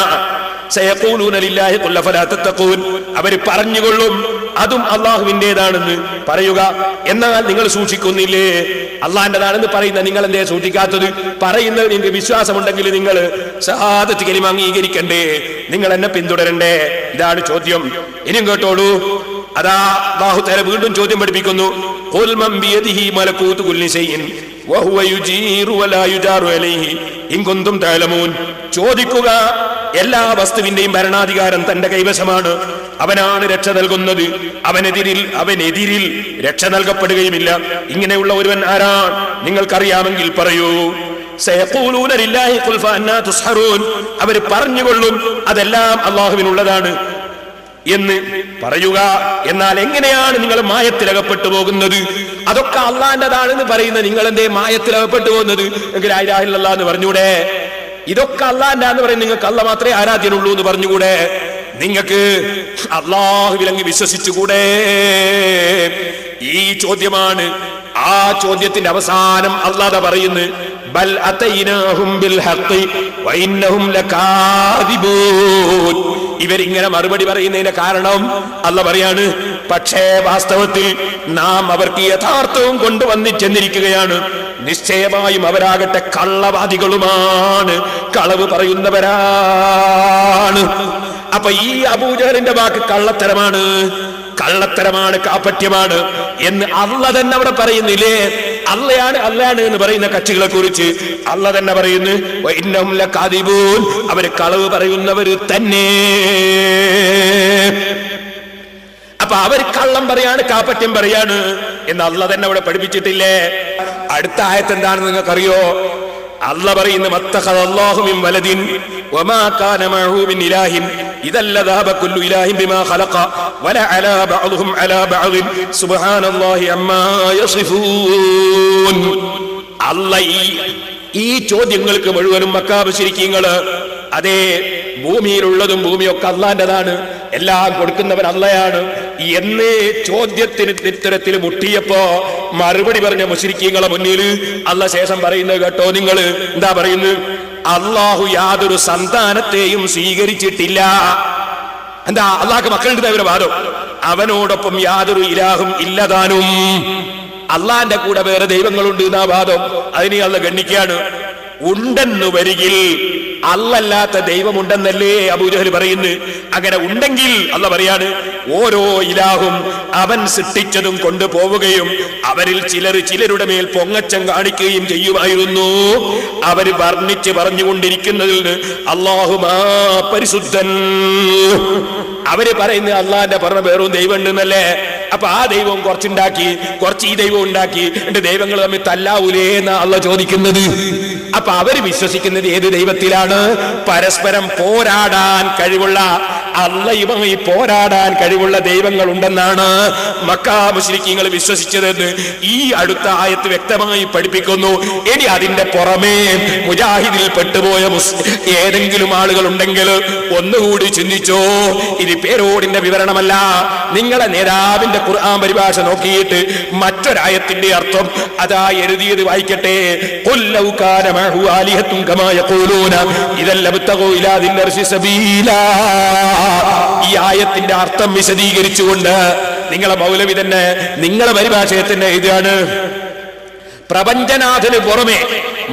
Speaker 1: സയഖൂലൂന ലില്ലാഹി ഖുൽ ഫലാ തത്തഖൂൻ. അവർ പറഞ്ഞുകൊള്ളും അതും അള്ളാഹുവിൻ്റെതാണെന്ന് പറയുക. എന്നാൽ നിങ്ങൾ സൂക്ഷിക്കുന്നില്ലേ? അള്ളാഹിൻ്റെതാണെന്ന് പറയുന്ന നിങ്ങൾ എന്തേ സൂക്ഷിക്കാത്തത്? പറയുന്നത് നിങ്ങൾക്ക് വിശ്വാസമുണ്ടെങ്കിൽ നിങ്ങൾ ശഹാദത്ത് കലിമ അംഗീകരിക്കണ്ടേ? നിങ്ങൾ എന്നെ പിന്തുടരണ്ടേ? ഇതാണ് ചോദ്യം. ഇനിയും കേട്ടോളൂ. അതാ അല്ലാഹു തആല വീണ്ടും ചോദ്യം പഠിപ്പിക്കുന്നു. ഖുൽ മൻ ബിയദിഹി മലകൂതു കുല്ലി ശൈഇൻ വഹുവ യുജീറു വലാ യുജാറു അലൈഹി ഇൻ കുൻതും തഅലമൂൻ. ചോദിക്കുക, എല്ലാ വസ്തുവിന്റെയും ഭരണാധികാരം തന്റെ കൈവശമാണ്. അവനാണ് രക്ഷ നൽകുന്നത്. അവനെതിരിൽ രക്ഷ നൽകപ്പെടുകയുമില്ല. ഇങ്ങനെയുള്ള ഒരുവൻ ആരാണ്? നിങ്ങൾക്കറിയാമെങ്കിൽ പറയൂ. സയഖൂലൂന ലില്ലാഹി ഖുൽ ഫഅന്നാ തുസ്ഹറൂൻ. അവർ പറഞ്ഞുകൊള്ളും അതെല്ലാം അല്ലാഹുവിനുള്ളതാണ് എന്ന് പറയുക. എന്നാൽ എങ്ങനെയാണ് നിങ്ങൾ മായത്തിലകപ്പെട്ടു പോകുന്നത്? അതൊക്കെ അള്ളാഹിന്റെതാണെന്ന് പറയുന്ന നിങ്ങൾ എന്തേ മായത്തിലകപ്പെട്ടു പോകുന്നത്? എങ്കിൽ ലാ ഇലാഹ ഇല്ലല്ലാഹ് എന്ന് പറഞ്ഞൂടെ? ഇതൊക്കെ അള്ളാഹിന്റെ എന്ന് പറയും. നിങ്ങൾക്ക് അള്ളാഹ് മാത്രമേ ആരാധ്യനുള്ളൂ എന്ന് പറഞ്ഞുകൂടെ? നിങ്ങൾക്ക് അള്ളാഹുവിൽ അങ്ങ് വിശ്വസിച്ചുകൂടെ? ഈ ചോദ്യമാണ്. ആ ചോദ്യത്തിന്റെ അവസാനം അല്ലാഹു പറയുന്നു, ബൽ അതൈനാഹും ബിൽ ഹഖ് വഇന്നഹും ലകാദിബൂൻ. ഇവരിങ്ങനെ മറുപടി പറയുന്നതിന്റെ കാരണം അല്ലാഹു പറയാണ്, പക്ഷേ വാസ്തവത്തിൽ നാം അവർക്ക് യഥാർത്ഥവും കൊണ്ടുവന്ന് ചെന്നിരിക്കുകയാണ്. നിശ്ചയമായും അവരാകട്ടെ കള്ളവാദികളുമാണ്, കളവ് പറയുന്നവരാണ്. അപ്പൊ ഈ അബൂജഹലിന്റെ വാക്ക് കള്ളത്തരമാണ്, കാപട്യമാണ് എന്ന് അള്ളാഹ് തന്നെ അവിടെ പറയുന്നില്ലേ? അള്ളയാണ് എന്ന് പറയുന്ന കക്ഷികളെ കുറിച്ച് അള്ളാഹ് തന്നെ പറയുന്നു, വഇന്നഹും ലകാദിബൂൻ. അവര് കളവ് പറയുന്നവര് തന്നെ. അപ്പൊ അവർ കള്ളം പറയാണ്, കാപട്യം പറയാണ് എന്ന് അള്ളാഹ് തന്നെ അവിടെ പഠിപ്പിച്ചിട്ടില്ലേ? അടുത്ത ആയത്ത് എന്താണെന്ന് നിങ്ങൾക്കറിയോ? അള്ളാഹ് പറയുന്നു, മത്തഖദല്ലാഹു മിൻ വലദിൻ വമാ കാന മഅഹു മിൻ ഇലാഹിൻ ഇദൽ ലദഹബ കുല്ലു ഇലാഹിൻ ബിമാ ഖലഖ വല അലാ ബഅദുഹും അലാ ബഅദിൻ സുബ്ഹാനല്ലാഹി അമ്മാ യസിഫൂൻ. അള്ളാഹ് ഈ ചോദ്യങ്ങൾക്ക് മുഴുവനും മക്കാ മുശ്രിക്കീങ്ങൾ അതേ ഭൂമിയിലുള്ളതും ഭൂമിയൊക്കെ അള്ളാന്റെതാണ്, എല്ലാം കൊടുക്കുന്നവൻ അള്ളയാണ് എന്ന് ചോദ്യത്തിന് ഇത്തരത്തിൽ മുട്ടിയപ്പോ മറുപടി പറഞ്ഞ മുശ്രിക്കീങ്ങളെ മുന്നിൽ അള്ളാഹ് ശേഷം പറയുന്നത് കേട്ടോ നിങ്ങൾ. എന്താ പറയുന്നത്? അള്ളാഹു യാതൊരു സന്താനത്തെയും സ്വീകരിച്ചിട്ടില്ല. എന്താ അള്ളാഹ്ക്ക് മക്കളുണ്ട് അവരുടെ വാദം? അവനോടൊപ്പം യാതൊരു ഇലാഹും ഇല്ലതാനും. അള്ളാന്റെ കൂടെ വേറെ ദൈവങ്ങളുണ്ട് എന്നാ വാദം. അതിനെ അള്ളാഹ് ഗണ്ണിക്കുകയാണ്. ഉണ്ടെന്നു വരികിൽ അല്ലല്ലാത്ത ദൈവമുണ്ടെന്നല്ലേ അബൂജഹൽ പറയുന്നു. അങ്ങനെ ഉണ്ടെങ്കിൽ അള്ളാഹ് പറയാണ്, ഓരോ ഇലാഹും അവൻ സൃഷ്ടിച്ചതും കൊണ്ടുപോവുകയും അവരിൽ ചിലരുടെ മേൽ പൊങ്ങച്ചം കാണിക്കുകയും ചെയ്യുമായിരുന്നു. അവര് വർണ്ണിച്ച് പറഞ്ഞുകൊണ്ടിരിക്കുന്നതിൽ അല്ലാഹുമാ പരിശുദ്ധൻ. അവര് പറയുന്നത് അള്ളാന്റെ പറഞ്ഞ വേറും ദൈവം ഉണ്ടെന്നല്ലേ? അപ്പൊ ആ ദൈവം കുറച്ചുണ്ടാക്കി, കുറച്ച് ഈ ദൈവം ഉണ്ടാക്കി, എന്റെ ദൈവങ്ങൾ തമ്മിൽ തല്ലാവൂലേ എന്നാ അള്ളാഹ് ചോദിക്കുന്നത്. അപ്പൊ അവര് വിശ്വസിക്കുന്നത് ഏത് ദൈവത്തിലാണ്? പരസ്പരം പോരാടാൻ കഴിവുള്ള, അള്ളയുമായി പോരാടാൻ കഴിവുള്ള ദൈവങ്ങൾ ഉണ്ടെന്നാണ് മക്കാ മുശ്രിക്കീങ്ങൾ വിശ്വസിച്ചതെന്ന് ഈ അടുത്ത ആയത്ത് വ്യക്തമായി പഠിപ്പിക്കുന്നു. ഇനി അതിന്റെ പുറമേ മുജാഹിദിൽ പെട്ടുപോയ ഏതെങ്കിലും ആളുകൾ ഉണ്ടെങ്കിൽ ഒന്നുകൂടി ചിന്തിച്ചോ. ഇത് പേരോടിന്റെ വിവരണമല്ല. നിങ്ങളെ നേതാവിന്റെ ഖുർആൻ പരിഭാഷ നോക്കിയിട്ട് മറ്റൊരായത്തിന്റെ അർത്ഥം അതാ എഴുതിയത് വായിക്കട്ടെ. ഖുൽ ലൗ കാന മഅഹു ആലിഹത്തുൻ കമാ യഖൂലൂന ഇദൽ ലബ്തഗൂ ഇലാ ദിൽ അർശി സബീലാ. ഈ ആയത്തിന്റെ അർത്ഥം വിശദീകരിച്ചുകൊണ്ട് നിങ്ങളെ മൗലവി തന്നെ നിങ്ങളെ പരിഭാഷയെ തന്നെ എഴുതുകയാണ്, പ്രപഞ്ചനാഥന് പുറമെ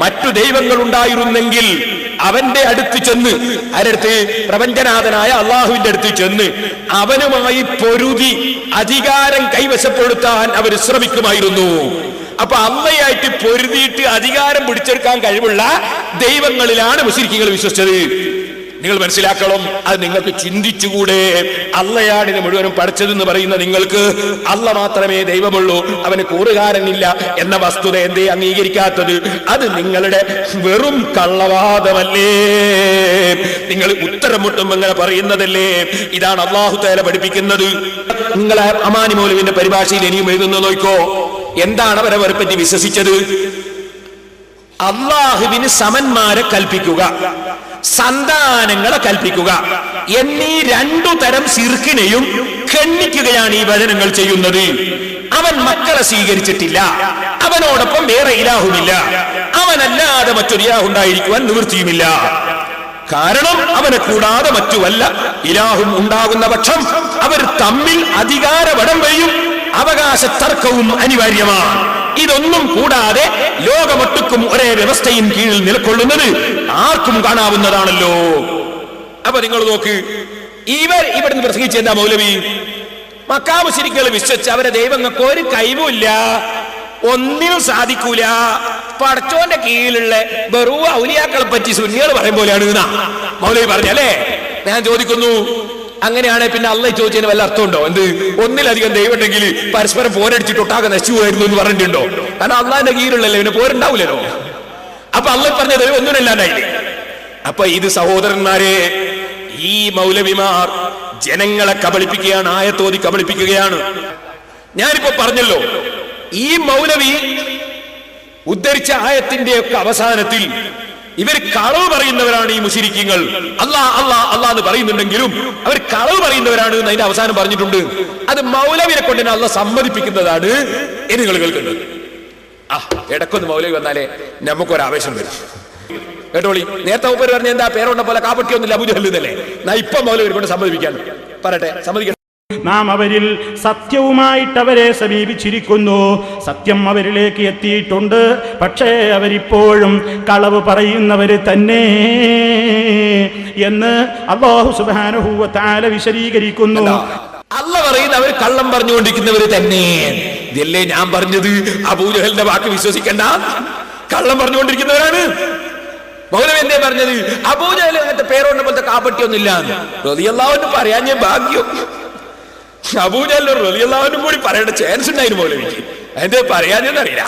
Speaker 1: മറ്റു ദൈവങ്ങൾ ഉണ്ടായിരുന്നെങ്കിൽ അവന്റെ അടുത്ത് ചെന്ന്, ആരടുത്ത്? പ്രപഞ്ചനാഥനായ അള്ളാഹുവിന്റെ അടുത്ത് ചെന്ന് അവനുമായി പൊരുതി അധികാരം കൈവശപ്പെടുത്താൻ അവർ ശ്രമിക്കുമായിരുന്നു. അപ്പൊ അള്ളയായിട്ട് പൊരുതിയിട്ട് അധികാരം പിടിച്ചെടുക്കാൻ കഴിവുള്ള ദൈവങ്ങളിലാണ് മുശ്രിക്കീങ്ങൾ വിശ്വസിച്ചത്. നിങ്ങൾ മനസ്സിലാക്കണം. അത് നിങ്ങൾക്ക് ചിന്തിച്ചുകൂടെ? അള്ളയാണ് ഇത് മുഴുവനും പഠിച്ചതെന്ന് പറയുന്ന നിങ്ങൾക്ക് അള്ള മാത്രമേ ദൈവമുള്ളൂ, അവന് കൂറുകാരനില്ല എന്ന വസ്തുത എന്തേ അംഗീകരിക്കാത്തത്? അത് നിങ്ങളുടെ വെറും കള്ളവാദമല്ലേ? നിങ്ങൾ ഉത്തരം മുട്ടും അങ്ങനെ പറയുന്നതല്ലേ? ഇതാണ് അല്ലാഹു തആല പഠിപ്പിക്കുന്നത്. നിങ്ങളെ അമാനി മൗലവിന്റെ പരിഭാഷയിൽ ഇനിയും എഴുതുന്ന നോക്കോ. എന്താണ് അവരവരെ പറ്റി വിശ്വസിച്ചത്? അള്ളാഹുവിന് സമന്മാരെ കൽപ്പിക്കുക, സന്താനങ്ങളെ കൽപ്പിക്കുക എന്നീ രണ്ടു തരം ശിർക്കിനെയും ഖണ്ഡിക്കുകയാണ് ഈ വചനങ്ങൾ ചെയ്യുന്നത്. അവൻ മക്കളെ സ്വീകരിച്ചിട്ടില്ല, അവനോടൊപ്പം വേറെ ഇലാഹുമില്ല, അവനല്ലാതെ മറ്റൊരു ഇലാഹ് ഉണ്ടായിരിക്കുവാൻ നിവൃത്തിയുമില്ല. കാരണം അവനെ കൂടാതെ മറ്റു വല്ല ഇലാഹും ഉണ്ടാകുന്ന പക്ഷം അവർ തമ്മിൽ അധികാര വടംവലിയും അവകാശ തർക്കവും അനിവാര്യമാണ്. ഇതൊന്നും കൂടാതെ ലോകമൊട്ടുക്കും ഒരേ വ്യവസ്ഥയും കീഴിൽ നിലകൊള്ളുന്നത് ആർക്കും കാണാവുന്നതാണല്ലോ. അപ്പൊ നിങ്ങൾ നോക്ക്, ഇവിടുന്ന് പ്രസംഗിച്ച എന്താ മൗലവി? മക്കാ മുശ്രിക്കുകൾ വിശ്വസിച്ച് അവരെ ദൈവങ്ങൾക്ക് ഒരു കഴിവുമില്ല, ഒന്നിനും സാധിക്കൂല, പടച്ചോന്റെ കീഴിലുള്ള വെറും ഔലിയാക്കളെ പറ്റി സുന്നികൾ പറയും പോലെയാണ് എന്നാ മൗലവി പറഞ്ഞല്ലേ. ഞാൻ ചോദിക്കുന്നു, അങ്ങനെയാണെ പിന്നെ അള്ളാഹ് ചോദിച്ചതിന് വല്ല അർത്ഥമുണ്ടോ? എന്ത് ഒന്നിലധികം ദൈവം ഉണ്ടെങ്കിൽ പരസ്പരം പോരടിച്ചിട്ട് ഒട്ടാകെ നശിച്ചു പോയിരുന്നു എന്ന് പറഞ്ഞിട്ടുണ്ടോ? കാരണം അള്ളാഹിന്റെ കീഴിലുള്ളല്ലേ, പിന്നെ പോരുണ്ടാവില്ലല്ലോ. അപ്പൊ അള്ളാഹ് പറഞ്ഞത് ഒന്നിനല്ലാണ്ടായില്ലേ? അപ്പൊ ഇത് സഹോദരന്മാരെ, ഈ മൗലവിമാർ ജനങ്ങളെ കബളിപ്പിക്കുകയാണ്, ആയത്തോതി കബളിപ്പിക്കുകയാണ്. ഞാനിപ്പോ പറഞ്ഞല്ലോ, ഈ മൗലവി ഉദ്ധരിച്ച ആയത്തിന്റെ ഒക്കെ അവസാനത്തിൽ ഇവർ കളവ് പറയുന്നവരാണ് ഈ മുശ്രിക്കുകൾ. അല്ലാ അല്ലാ അല്ലാ എന്ന് പറയുന്നുണ്ടെങ്കിലും അവർ കളവ് പറയുന്നവരാണ് എന്ന് അതിന്റെ അവസാനം പറഞ്ഞിട്ടുണ്ട്. അത് മൗലവിനെ കൊണ്ട് തന്നെ അള്ളാഹ് സമ്മതിപ്പിക്കുന്നതാണ് എന്ന് നിങ്ങൾ കേൾക്കുന്നത്. ഇടക്കൊന്ന് മൗലവി വന്നാലേ നമുക്കൊരാവേശം വരും. കേട്ടോളി, നേരത്തെ ഉപ്പര് പറഞ്ഞ എന്താ പേരുണ്ട പോലെ കാപ്പട്ടിയൊന്നുമില്ല അബൂജഹൽ എന്നല്ലേ. ഇപ്പൊ മൗലവി കൊണ്ട് സമ്മതിപ്പിക്കാൻ പറയട്ടെ, സമ്മതിക്കണം.
Speaker 2: നാം അവരിൽ സത്യവുമായിട്ട് അവരെ സമീപിച്ചിരിക്കുന്നു, സത്യം അവരിലേക്ക് എത്തിയിട്ടുണ്ട്, പക്ഷേ അവരിപ്പോഴും കളവ് പറയുന്നവര് തന്നെ എന്ന് അല്ലാഹു സുബ്ഹാനഹു വ തആല വിശദീകരിക്കുന്നു.
Speaker 1: അല്ലാഹ് പറയുന്നത് അവർ കള്ളം പറഞ്ഞുകൊണ്ടിരിക്കുന്നവര് തന്നെ. ഇതല്ലേ ഞാൻ പറഞ്ഞത്, അബൂജഹലിന്റെ വാക്ക് വിശ്വസിക്കണ്ട, കള്ളം പറഞ്ഞുകൊണ്ടിരിക്കുന്നവരാണ്. മൗലവി എന്തേ പറഞ്ഞത്? അബൂജഹൽ അങ്ങനത്തെ പേരുള്ള പോലത്തെ കാപ്പട്ടിയൊന്നുമില്ല റളിയല്ലാഹു അൻഹു പറയാൻ ഞാൻ ഭാഗ്യം. അബൂജഹൽ റളിയല്ലാഹു അൻഹു കൂടി പറയേണ്ട ചാൻസ് ഉണ്ടായിരുന്നു മൗലവിക്ക്, അതിന്റെ പറയാനൊന്നും അറിയില്ല.